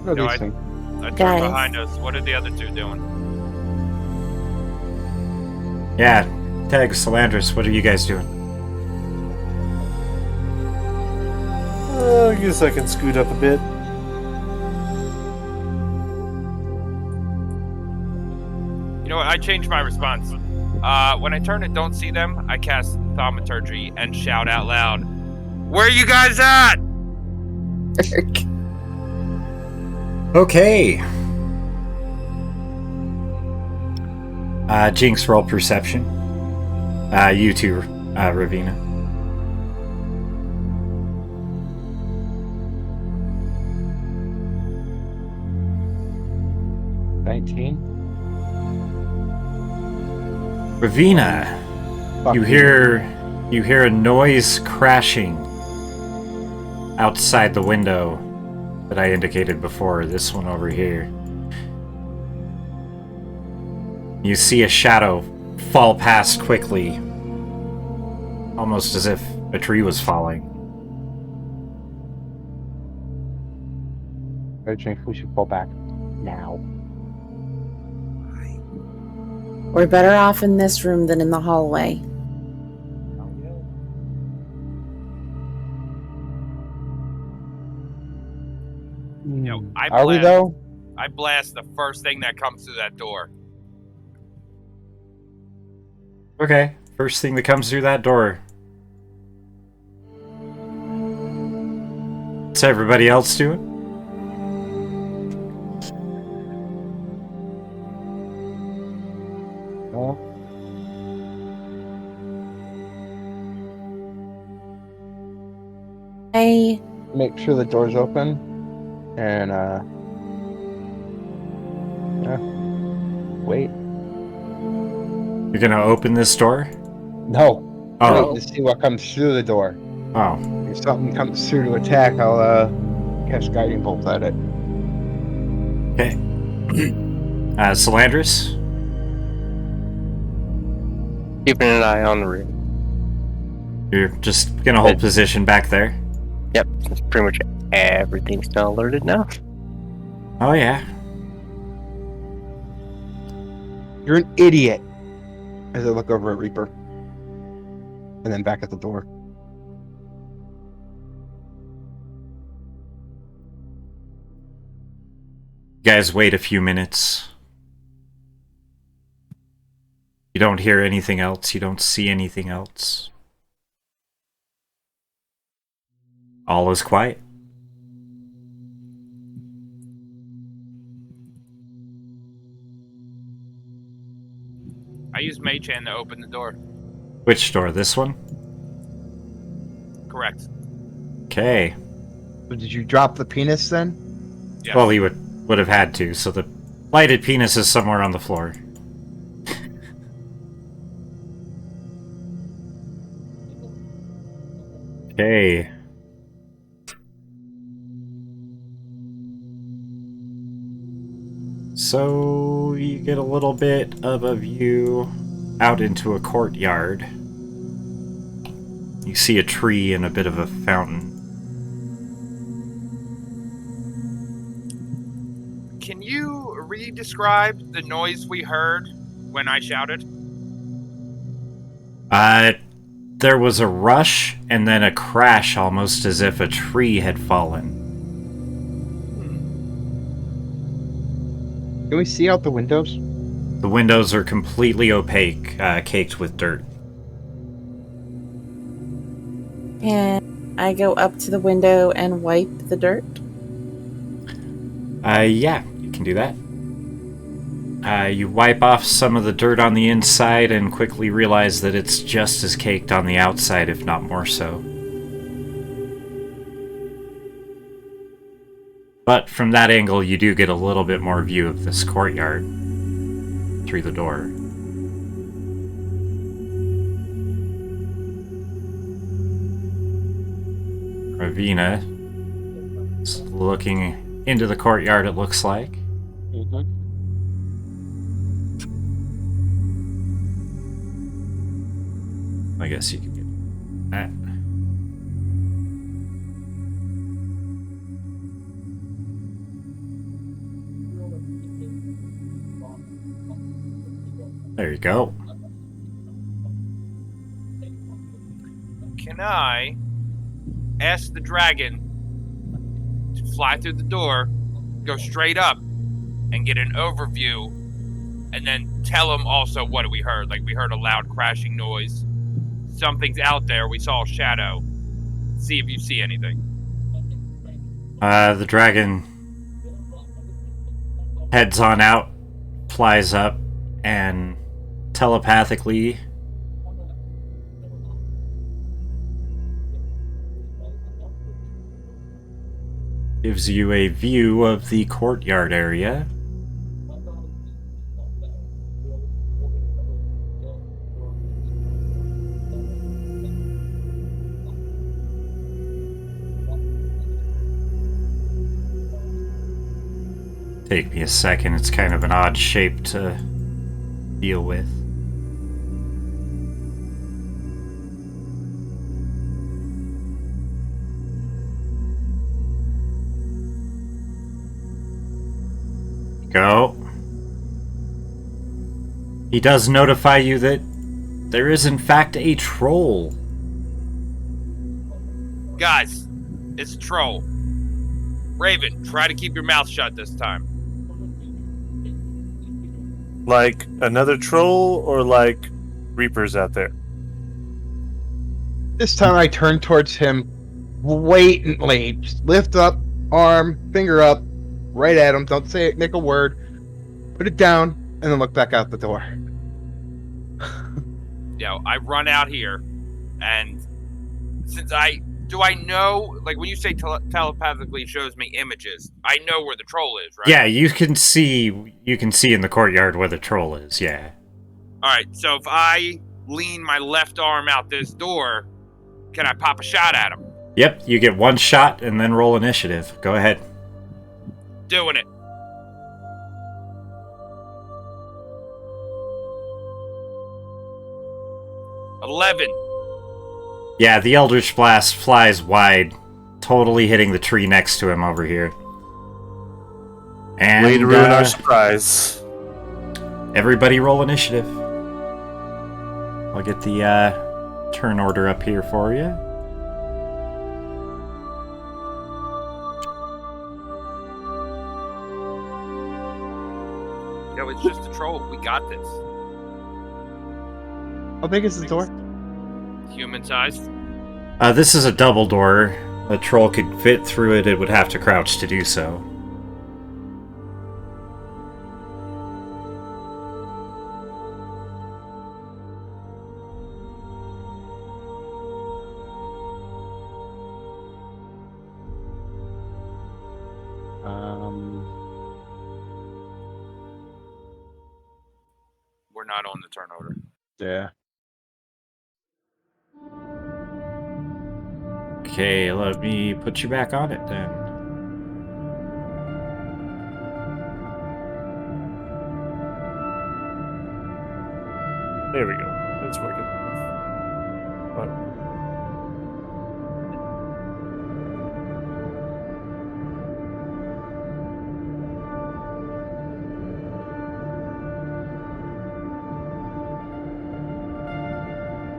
What are No, these things? I turned Guys. behind us. What are the other two doing? Yeah, Teg, Salandris, what are you guys doing? I guess I can scoot up a bit. You know what? I changed my response. When I turn and don't see them, I cast Thaumaturgy and shout out loud, "Where are you guys at?" Okay. Jinx, roll perception. You too, Ravina. Ravina, you hear a noise crashing outside the window that I indicated before, this one over here. You see a shadow fall past quickly, almost as if a tree was falling. I think we should fall back now. We're better off in this room than in the hallway. know, I Are we blast- though? I blast the first thing that comes through that door. Okay, first thing that comes through that door. What's everybody else doing? I Make sure the door's open, and wait. You're gonna open this door? No, Oh, wait to see what comes through the door. oh. If something comes through to attack, I'll cast guiding bolt at it. Okay. Salandris? Keeping an eye on the room. You're just gonna hold position back there? Yep, that's pretty much everything's now alerted now. Oh yeah. You're an idiot. As I look over at Reaper, and then back at the door. You guys wait a few minutes. You don't hear anything else. You don't see anything else. All is quiet. I use Mage Hand to open the door. Which door? This one? Correct. Okay. So did you drop the penis then? Yes. Well, he would have had to, so the lighted penis is somewhere on the floor. Okay. So you get a little bit of a view out into a courtyard. You see a tree and a bit of a fountain. Can you re-describe the noise we heard when I shouted? There was a rush and then a crash, almost as if a tree had fallen. Can we see out the windows? The windows are completely opaque, caked with dirt. And I go up to the window and wipe the dirt. Yeah, you can do that. You wipe off some of the dirt on the inside and quickly realize that it's just as caked on the outside, if not more so. But from that angle, you do get a little bit more view of this courtyard through the door. Ravina is looking into the courtyard, it looks like. Mm-hmm. I guess you can get that. There you go. Can I ask the dragon to fly through the door, go straight up, and get an overview, and then tell him also what we heard? Like, we heard a loud crashing noise. Something's out there. We saw a shadow. See if you see anything. The dragon heads on out, flies up, and telepathically gives you a view of the courtyard area. Take me a second, it's kind of an odd shape to deal with. Go. He does notify you that there is in fact a troll. Guys, it's a troll. Raven, try to keep your mouth shut this time. Like another troll or like reapers out there? This time I turn towards him blatantly. Just lift up, arm, finger up, right at him. Don't say it, make a word. Put it down, and then look back out the door. I run out here, and since I know, like, when you say telepathically shows me images, I know where the troll is, right? Yeah, you can see in the courtyard where the troll is, yeah. Alright, so if I lean my left arm out this door, can I pop a shot at him? Yep, you get one shot and then roll initiative. Go ahead. Doing it. $11. Yeah, the Eldritch Blast flies wide, totally hitting the tree next to him over here. And Way to ruin our surprise. everybody roll initiative. I'll get the turn order up here for you. Yo, it's just a troll. We got this. How big is the door? Human sized. This is a double door. A troll could fit through it, it would have to crouch to do so. We're not on the turn order. Yeah. Okay, let me put you back on it then. There we go. It's working.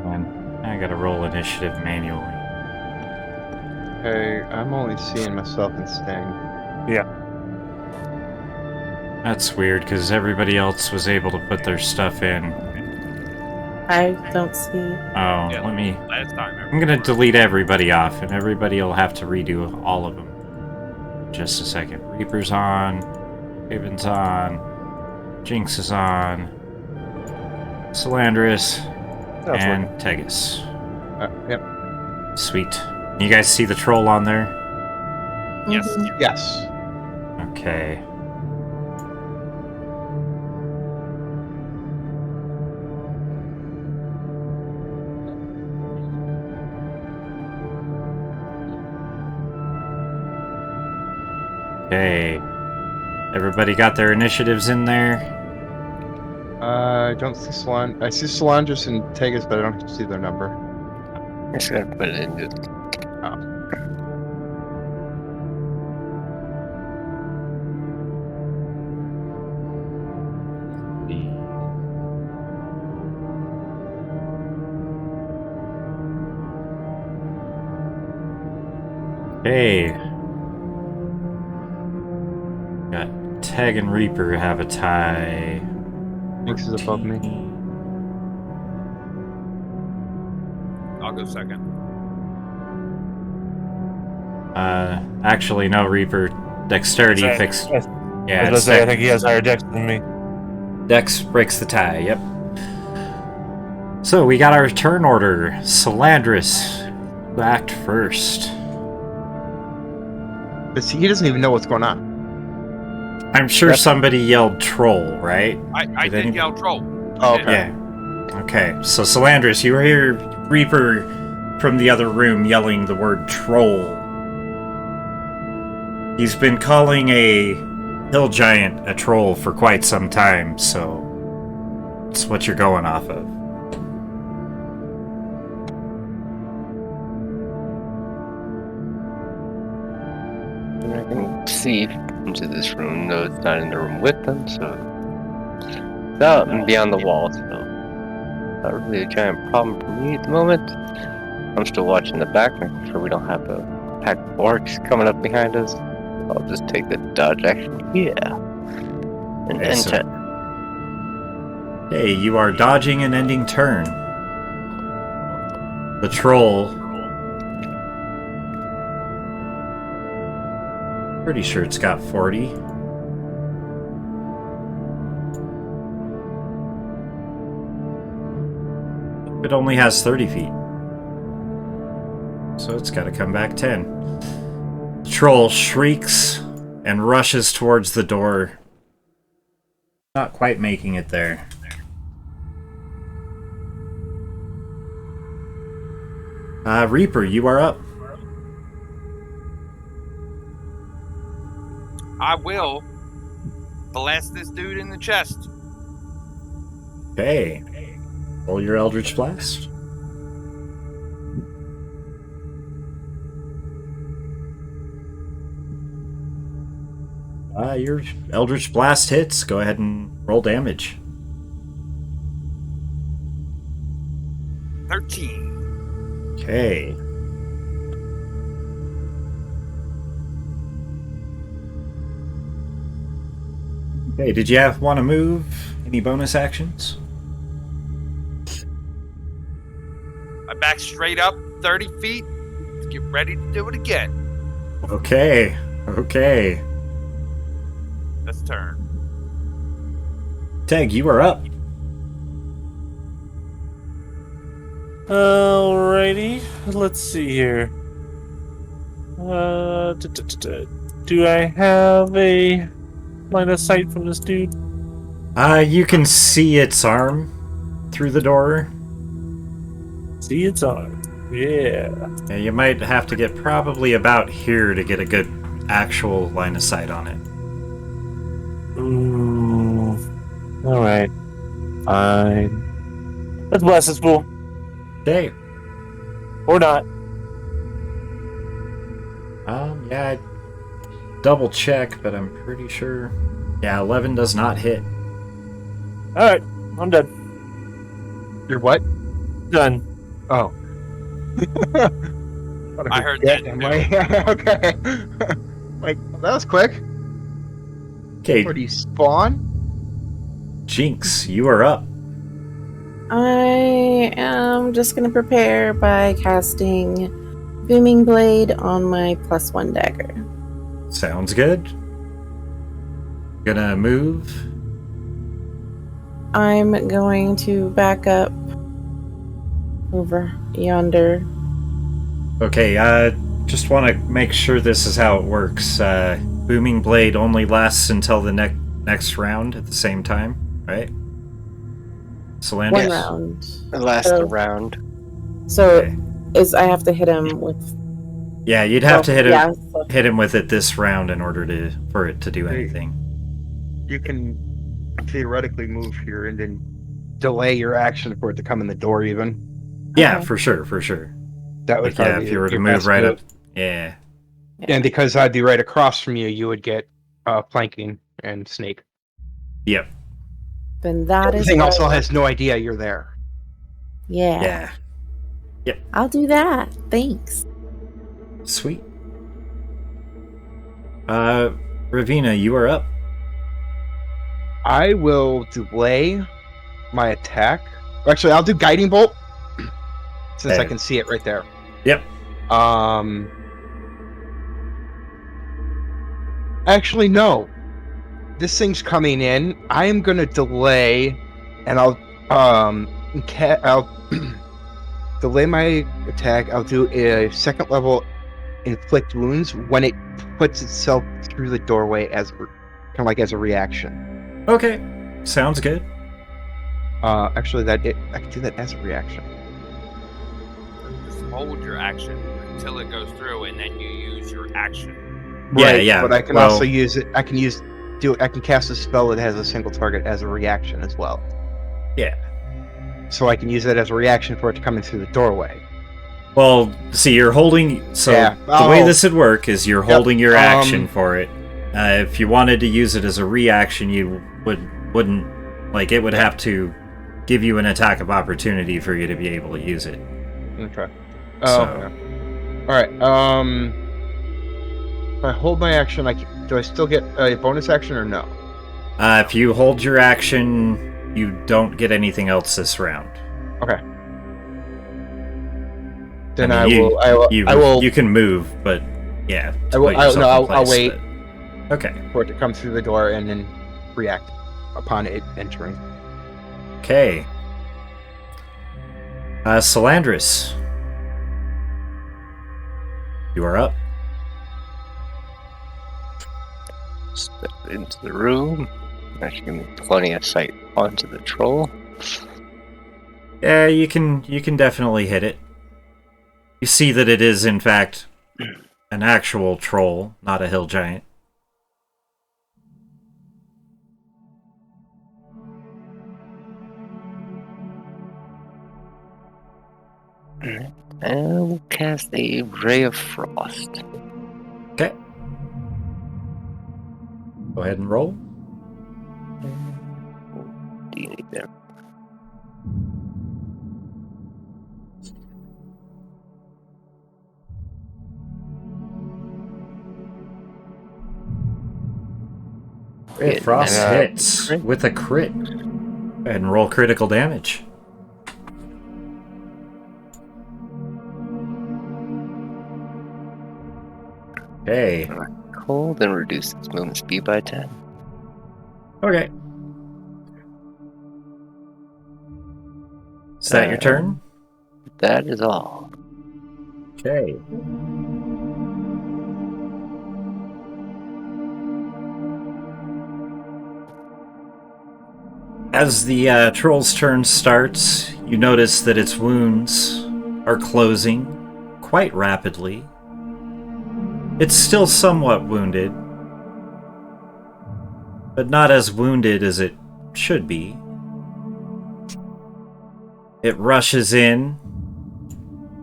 And I gotta roll initiative manually. Hey, I'm only seeing myself and Sting. That's weird, because everybody else was able to put their stuff in. I don't see. Oh, Yeah. let me... Last time. I'm gonna delete everybody off, and everybody will have to redo all of them. Just a second. Reaper's on. Haven's on. Jinx is on. Salandris. That's And Tegus. Yep. Sweet. You guys see the troll on there? Yes. Mhm. Yes. Okay. Okay. Everybody got their initiatives in there? I don't see Solan. I see Solandris and Tegas, but I don't see their number. I just gotta put it in the Hey. Got Tag and Reaper have a tie. Jinx is above me. I'll go second. Actually, no, Reaper. Dexterity Sorry. picks. Yes. Yeah, I was it's gonna say, I think he has higher dex than me. Dex breaks the tie, yep. So, we got our turn order. Salandris, who act first. But see, he doesn't even know what's going on. I'm sure Yep. somebody yelled troll, right? I Did did yell troll. Oh, I did. okay. Yeah. Okay, so Salandris, you hear Reaper from the other room yelling the word troll. He's been calling a hill giant a troll for quite some time, so it's what you're going off of. And I can see into this room, though it's not in the room with them, so it's out and beyond the wall, so not really a giant problem for me at the moment. I'm still watching the back, making sure we don't have a pack of orcs coming up behind us. I'll just take the dodge action here and Okay, so- enter. Hey, you are dodging an ending turn. The troll. Pretty sure it's got 40. It only has 30 feet. So it's got to come back 10. The troll shrieks and rushes towards the door. Not quite making it there. Reaper, you are up. I will blast this dude in the chest. Okay. Roll your Eldritch Blast. Your Eldritch Blast hits. Go ahead and roll damage. 13. Okay. Okay, did you want to move? Any bonus actions? I back straight up 30 feet. Let's get ready to do it again. Okay. Okay. That's turn. Tag, you are up. Alrighty, let's see here. Do I have a line of sight from this dude? You can see its arm through the door. See its arm. Yeah. Yeah, you might have to get probably about here to get a good actual line of sight on it. Ooh. Alright. Fine. Let's blast this fool. Okay. Or not. Yeah, I double check, but I'm pretty sure. Yeah, 11 does not hit. Alright, I'm done. You're what? Done. Oh. I heard that I'm too. like, okay. Like, that was quick. Okay, Where do you spawn? Jinx, you are up. I am just gonna prepare by casting Booming Blade on my +1 dagger. Sounds good. Gonna move. I'm going to back up over yonder. Okay, just want to make sure this is how it works. Booming Blade only lasts until the next round at the same time, right? Solandra? One round. The last Oh. round. So Okay. I have to hit him with. Yeah, you'd have to hit him Yeah, so- hit him with it this round in order for it to do anything. You can theoretically move here and then delay your action for it to come in the door even. Yeah, Okay. for sure. That would Like, yeah, probably if you were to your move best right move. up. Yeah. And because I'd be right across from you, you would get flanking and snake. Yep. Then that is. Everything what also I- has no idea you're there. Yeah. Yeah. I'll do that. Thanks. Sweet. Ravina, you are up. I will delay my attack. Actually, I'll do guiding bolt since I Okay. can see it right there. Yep. Actually, no. This thing's coming in. I am gonna delay, and I'll delay my attack. I'll do a second level inflict wounds when it puts itself through the doorway as kind of like as a reaction. Okay. Sounds good. Actually, I can do that as a reaction. Just hold your action until it goes through, and then you use your action. Yeah, Right, yeah, But I can well- also use it. I can cast a spell that has a single target as a reaction as well. Yeah. So I can use that as a reaction for it to come in through the doorway. Well, see, you're holding. So Yeah, the way this would work is you're holding your action um, for it. If you wanted to use it as a reaction, you wouldn't like it would have to give you an attack of opportunity for you to be able to use it. Okay. So- Okay. All right. If I hold my action, do I still get a bonus action or no? If you hold your action, you don't get anything else this round. Okay. Then I mean, I will You can move, but yeah. to I will- put I'll- yourself no, in I'll place, wait. but- Okay. for it to come through the door and then react upon it entering. Okay. Salandris. You are up. Step into the room. That should give me plenty of sight onto the troll. Yeah, you can definitely hit it. You see that it is in fact an actual troll, not a hill giant. And cast a ray of frost. Okay. Go ahead and roll. Do you need them? If Frost Yeah, hits crit. with a crit. Go ahead and roll critical damage. Okay. Cold and reduce its movement speed by 10. Okay. Is that your turn? That is all. Okay. As the troll's turn starts, you notice that its wounds are closing quite rapidly. It's still somewhat wounded, but not as wounded as it should be. It rushes in,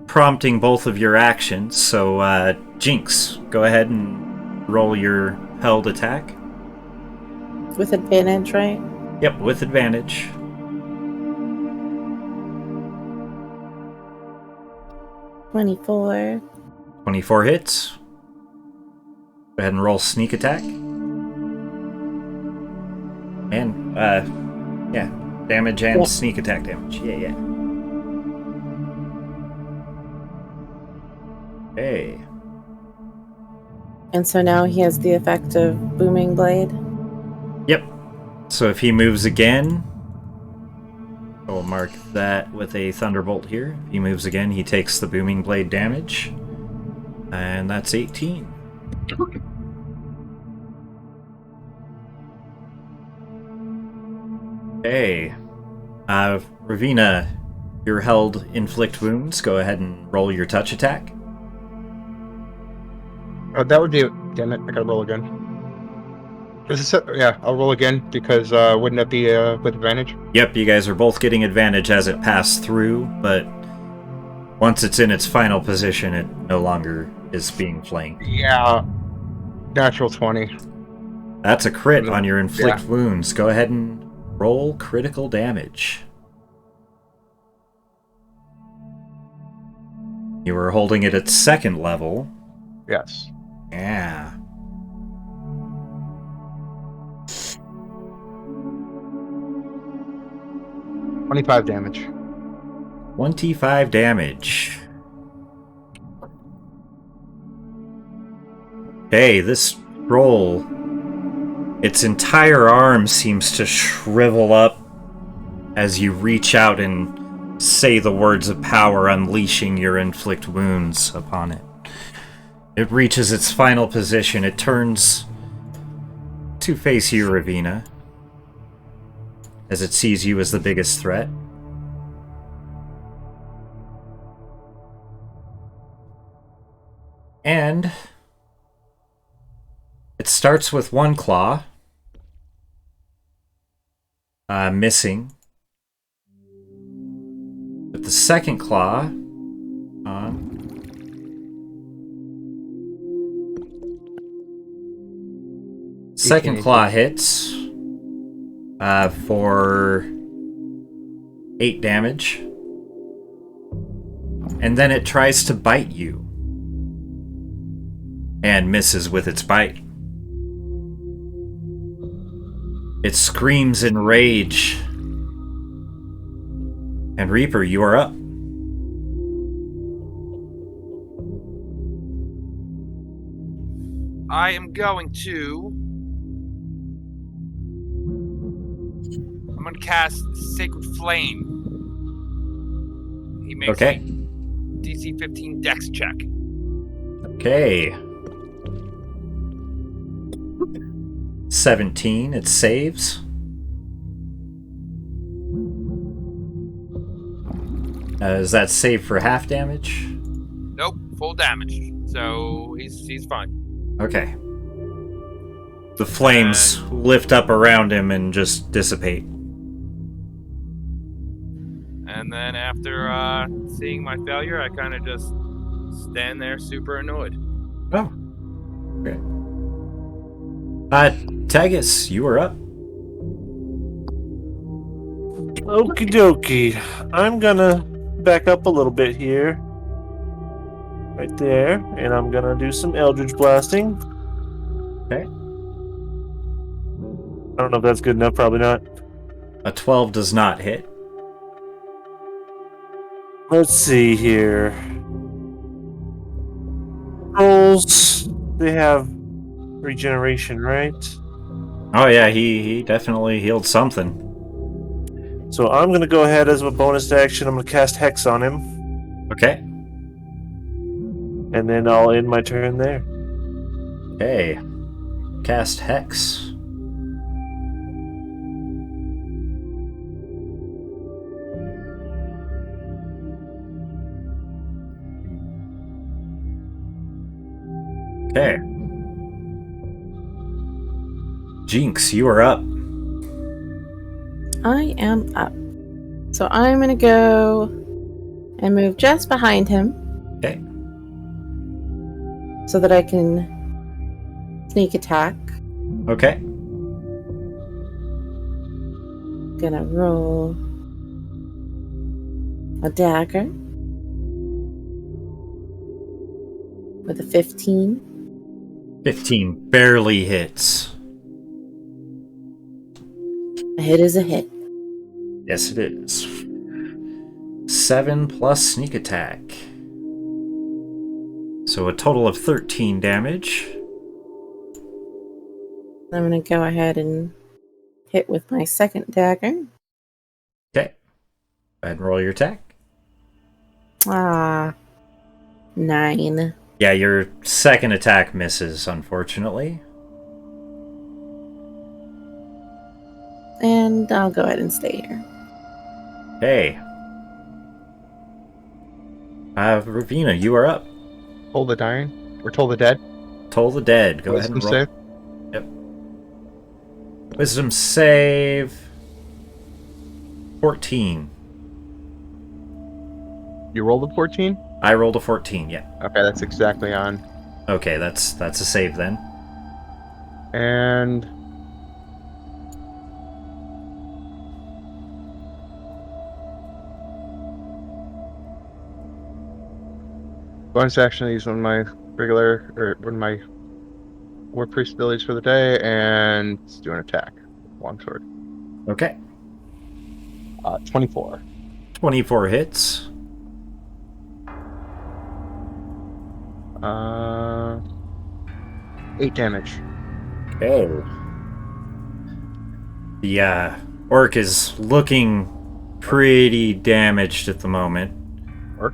prompting both of your actions. So, Jinx, go ahead and roll your held attack. With advantage, right? Yep, with advantage. $24. 24 hits. Go ahead and roll sneak attack. And, yeah, damage and Yeah. sneak attack damage. Yeah. Hey. And so now he has the effect of Booming Blade. Yep. So if he moves again, I'll mark that with a Thunderbolt here. If he moves again, he takes the Booming Blade damage. And that's 18. Okay. Ravina, you're held inflict wounds. Go ahead and roll your touch attack. Oh, that would be. Damn it! I gotta roll again. Yeah, I'll roll again because wouldn't that be with advantage? Yep, you guys are both getting advantage as it passed through, but once it's in its final position, it no longer is being flanked. Yeah. Natural 20. That's a crit on your inflict Yeah. wounds. Go ahead and roll critical damage. You were holding it at second level. Yes. Yeah. $25 damage. 25 damage. Okay, this roll, its entire arm seems to shrivel up as you reach out and say the words of power, unleashing your inflict wounds upon it. It reaches its final position. It turns to face you, Ravina, as it sees you as the biggest threat. And it starts with one claw, missing. But the second claw, second claw hits for 8 damage. And then it tries to bite you. And misses with its bite. It screams in rage. And Reaper, you are up. I am going to. I'm going to cast Sacred Flame. He makes Okay. a DC 15 Dex check. Okay. 17, it saves. Is that save for half damage? Nope, full damage. So he's fine. Okay. The flames lift up around him and just dissipate. And then after seeing my failure, I kind of just stand there super annoyed. Oh. Okay. Tagus, you are up. Okie dokie. I'm gonna back up a little bit here. Right there. And I'm gonna do some Eldritch Blasting. Okay. I don't know if that's good enough, probably not. A 12 does not hit. Let's see here. Rolls. They have regeneration, right? Oh yeah, he definitely healed something. So I'm gonna go ahead as a bonus action. I'm gonna cast Hex on him. Okay. And then I'll end my turn there. Okay. Cast Hex. Okay. Jinx, you are up. I am up. So I'm gonna go and move just behind him Okay. so that I can sneak attack. Okay. Gonna roll a dagger with a 15. 15 barely hits. A hit is a hit. Yes, it is. 7 plus sneak attack. So a total of 13 damage. I'm gonna go ahead and hit with my second dagger. Okay. Go ahead and roll your attack. 9. Yeah, your second attack misses, unfortunately. And I'll go ahead and stay here. Hey. Ravina, you are up. Toll the dying. Or toll the dead. Toll the dead. Go ahead and Wisdom roll. save. Yep. Wisdom save. 14. You rolled a 14? I rolled a 14, yeah. Okay, that's exactly on. Okay, that's a save then. And bonus action, I use one of my regular, or one of my War Priest abilities for the day, and let's do an attack. Longsword. Okay. 24. 24 hits. 8 damage. Okay. The orc is looking pretty damaged at the moment. Orc?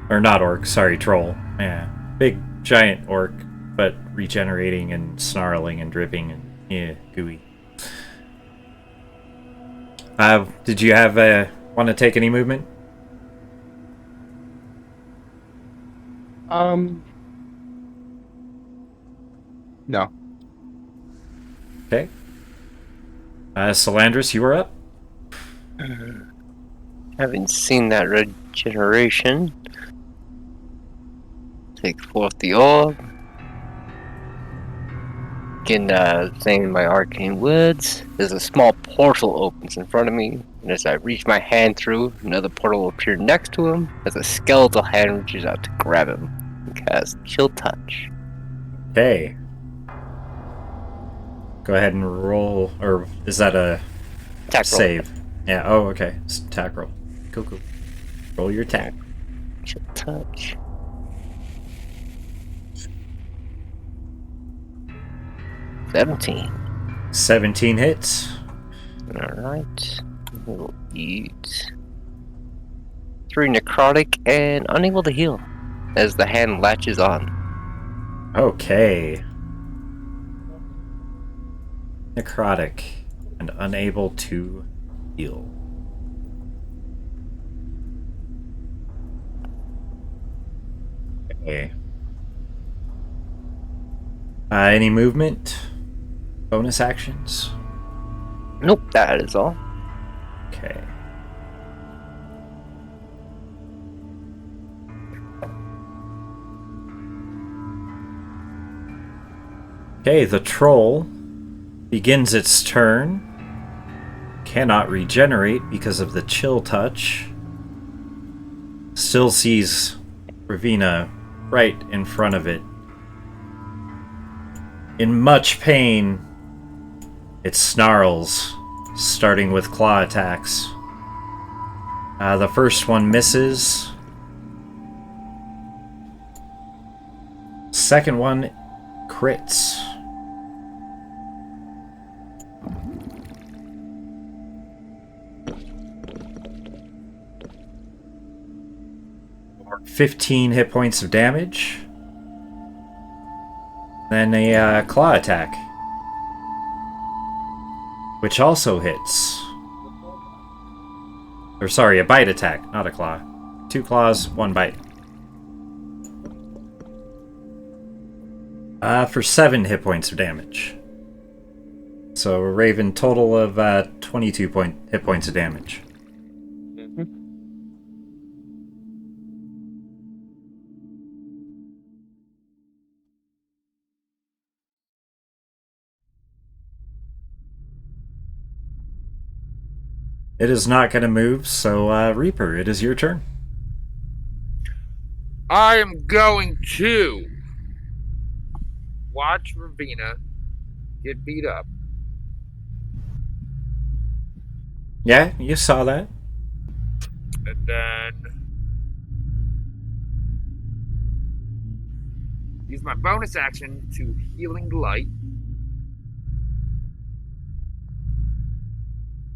Or not orc, sorry, troll. Yeah. Big, giant orc, but regenerating and snarling and dripping and, yeah, gooey. Did you have, want to take any movement? No. Okay. Salandris, you are up. Having seen that regeneration, take forth the orb. Again, saying my arcane words, there's a small portal opens in front of me, and as I reach my hand through, another portal will appear next to him as a skeletal hand reaches out to grab him and cast Chill Touch. Okay. Go ahead and roll, or is that a Attack roll. save? Yeah, oh, okay. It's attack roll. Cool. Roll your attack. Chill Touch. $17. 17 hits. Alright. We'll eat 3 necrotic and unable to heal as the hand latches on. Okay. Necrotic and unable to heal. Okay. Any movement? Bonus actions? Nope, that is all. Okay. Okay, the troll begins its turn. Cannot regenerate because of the chill touch. Still sees Ravina right in front of it. In much pain, it snarls, starting with claw attacks. The first one misses. Second one crits. For 15 hit points of damage. Then a claw attack, which also hits. Or sorry, a bite attack, not a claw. 2 claws, 1 bite. For 7 hit points of damage. So a Raven total of 22 hit points of damage. It is not going to move, so Reaper, it is your turn. I am going to watch Ravina get beat up. Yeah, you saw that. And then use my bonus action to Healing Light.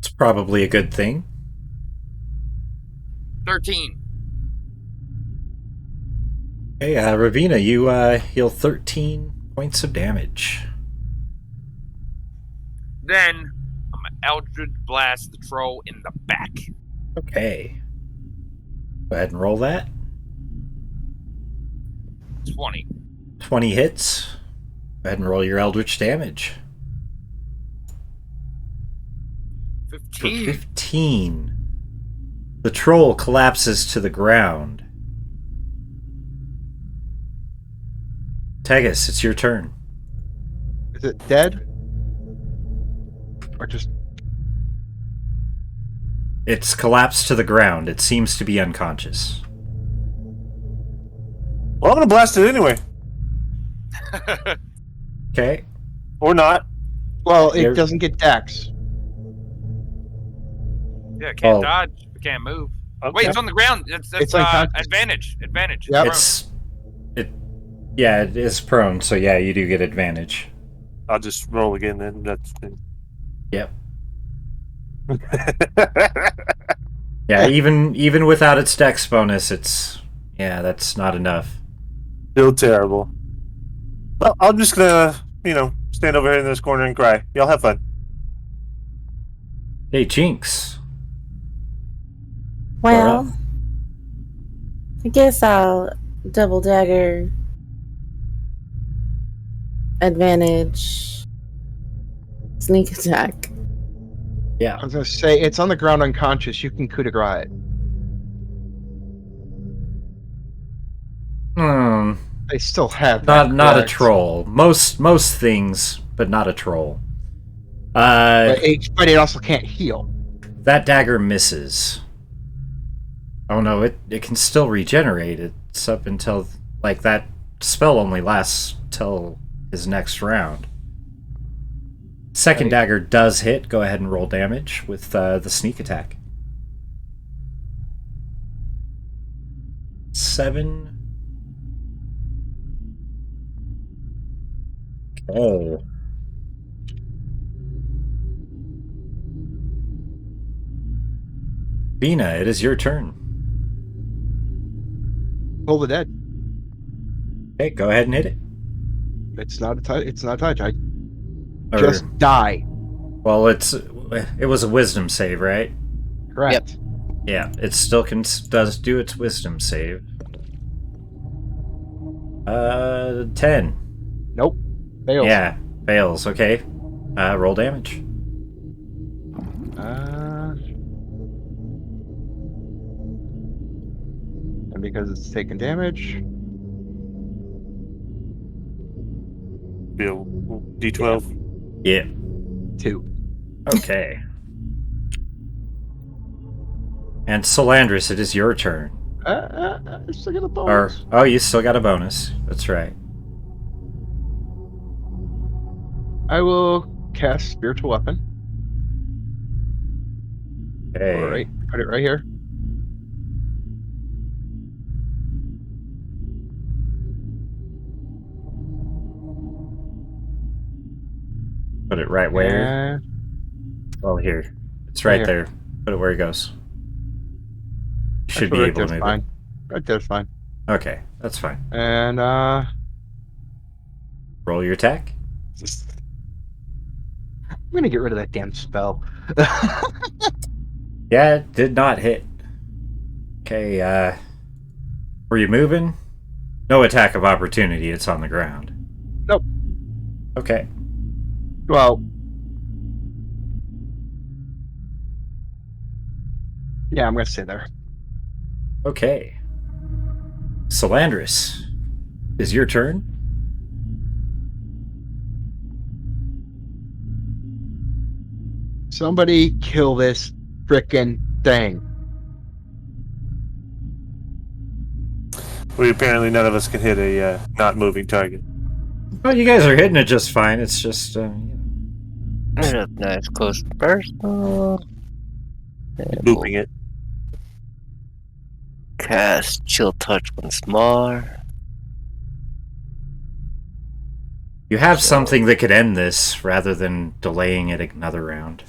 It's probably a good thing. 13. Hey, Ravina, you heal 13 points of damage. Then I'm gonna Eldritch Blast the troll in the back. Okay. Go ahead and roll that. 20. 20 hits. Go ahead and roll your Eldritch damage. For 15. 15. The troll collapses to the ground. Tegus, it's your turn. Is it dead? Or just... It's collapsed to the ground. It seems to be unconscious. Well, I'm gonna blast it anyway. Okay. Or not. Well, it There- doesn't get dex. Yeah, can't Oh. dodge, can't move. Okay. Wait, it's on the ground. That's It's unconscious. advantage. Advantage. Yep. Yeah, it is prone, so yeah, you do get advantage. I'll just roll again then. That's Yep. Yeah, even without its dex bonus, that's not enough. still terrible. Well, I'm just gonna, stand over here in this corner and cry. Y'all have fun. Hey, Jinx. Well, I guess I'll double dagger advantage sneak attack. Yeah. I was gonna say, it's on the ground unconscious. You can coup de grace it. They still have that, Not a correct? troll. Most things, but not a troll. But it also can't heal. That dagger misses. Oh no, it can still regenerate. It's up until that spell only lasts till his next round. Second Right. dagger does hit. Go ahead and roll damage with the sneak attack. 7. Okay. Bina, it is your turn. Pull the dead. Okay, go ahead and hit it. It's not a touch. It's not a touch. I Or- just die. well, it was a wisdom save, right? Correct. Yeah, it still does do its wisdom save. 10. Nope. Fails. Yeah, fails. Okay. Roll damage. And because it's taking damage, Bill, D12. Yeah. 2. Okay. And Solandris, it is your turn. I still get a bonus. Oh, you still got a bonus. That's right. I will cast Spiritual Weapon. Okay. All right, put it right here. Put it right where? And Oh, here. It's right Here. there. Put it where it goes. You should be right able there's to move fine. Right there's fine. it. Okay, that's fine. And Roll your attack. I'm gonna get rid of that damn spell. Yeah, it did not hit. Okay, were you moving? No attack of opportunity, it's on the ground. Nope. Okay. Well, yeah, I'm gonna stay there. Okay. Solandris, is your turn? Somebody kill this frickin' thing. Apparently none of us can hit a not moving target. Well, you guys are hitting it just fine. It's just, Hit up nice, close and personal. And we'll Booping it. cast Chill Touch once more. you have something that could end this rather than delaying it another round.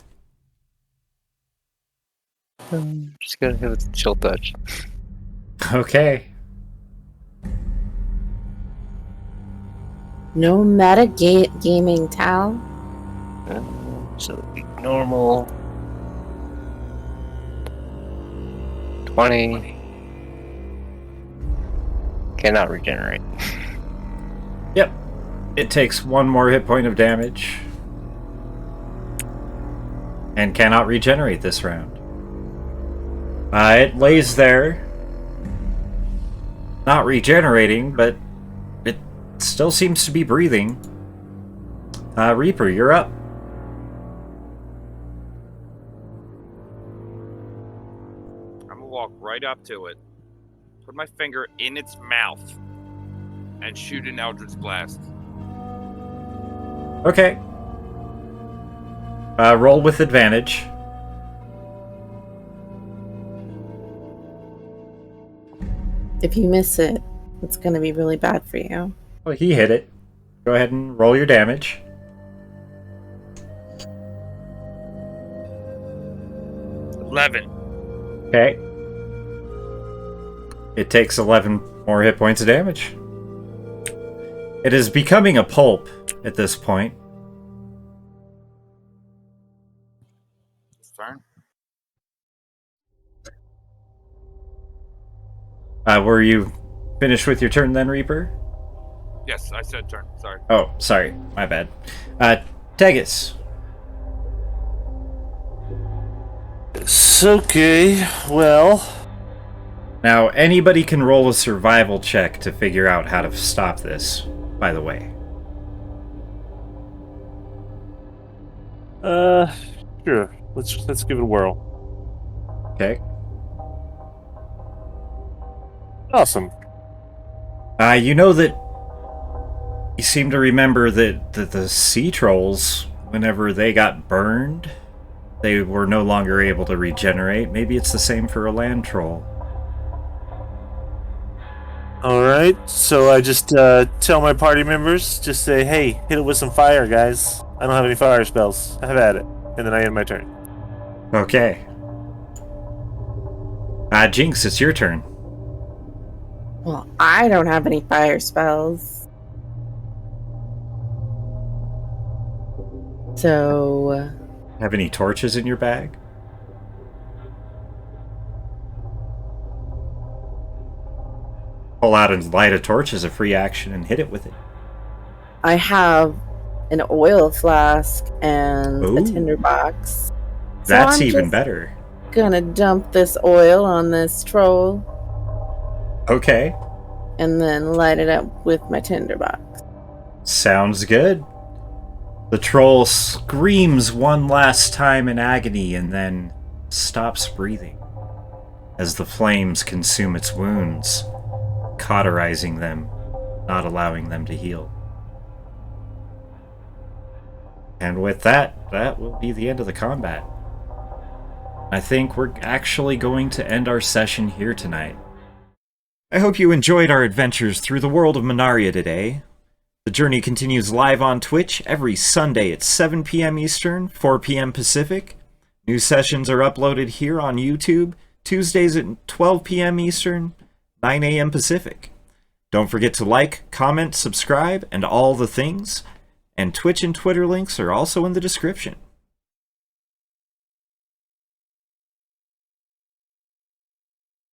Just gonna hit with Chill Touch. Okay. No gaming, Tal. So it'll be normal. 20. Cannot regenerate. Yep. It takes one more hit point of damage. And cannot regenerate this round. It lays there. Not regenerating, but it still seems to be breathing. Reaper, you're up. I'm gonna walk right up to it, put my finger in its mouth, and shoot an Eldritch Blast. Okay. Roll with advantage. If you miss it, it's going to be really bad for you. Well, he hit it. Go ahead and roll your damage. 11. Okay. It takes 11 more hit points of damage. It is becoming a pulp at this point. Fine. Were you finished with your turn then, Reaper? Yes, I said turn. Sorry. Oh, sorry. My bad. Tegus. It's okay. Well, Now, anybody can roll a survival check to figure out how to stop this, by the way. sure. Let's give it a whirl. Okay. Awesome. You know that you seem to remember that the sea trolls, whenever they got burned, they were no longer able to regenerate. Maybe it's the same for a land troll. Alright, so I just tell my party members, just say, hey, hit it with some fire, guys. I don't have any fire spells. Have at it. And then I end my turn. Okay. Jinx, it's your turn. Well, I don't have any fire spells. So, Have any torches in your bag? Pull out and light a torch as a free action and hit it with it. I have an oil flask and a Ooh. tinderbox. So That's I'm even just better. gonna dump this oil on this troll Okay. and then light it up with my tinderbox. Sounds good. The troll screams one last time in agony and then stops breathing as the flames consume its wounds, cauterizing them, not allowing them to heal. And with that, that will be the end of the combat. I think we're actually going to end our session here tonight. I hope you enjoyed our adventures through the world of Minaria today. The journey continues live on Twitch every Sunday at 7 p.m. Eastern, 4 p.m. Pacific. New sessions are uploaded here on YouTube, Tuesdays at 12 p.m. Eastern, 9 a.m. Pacific. Don't forget to like, comment, subscribe, and all the things. And Twitch and Twitter links are also in the description.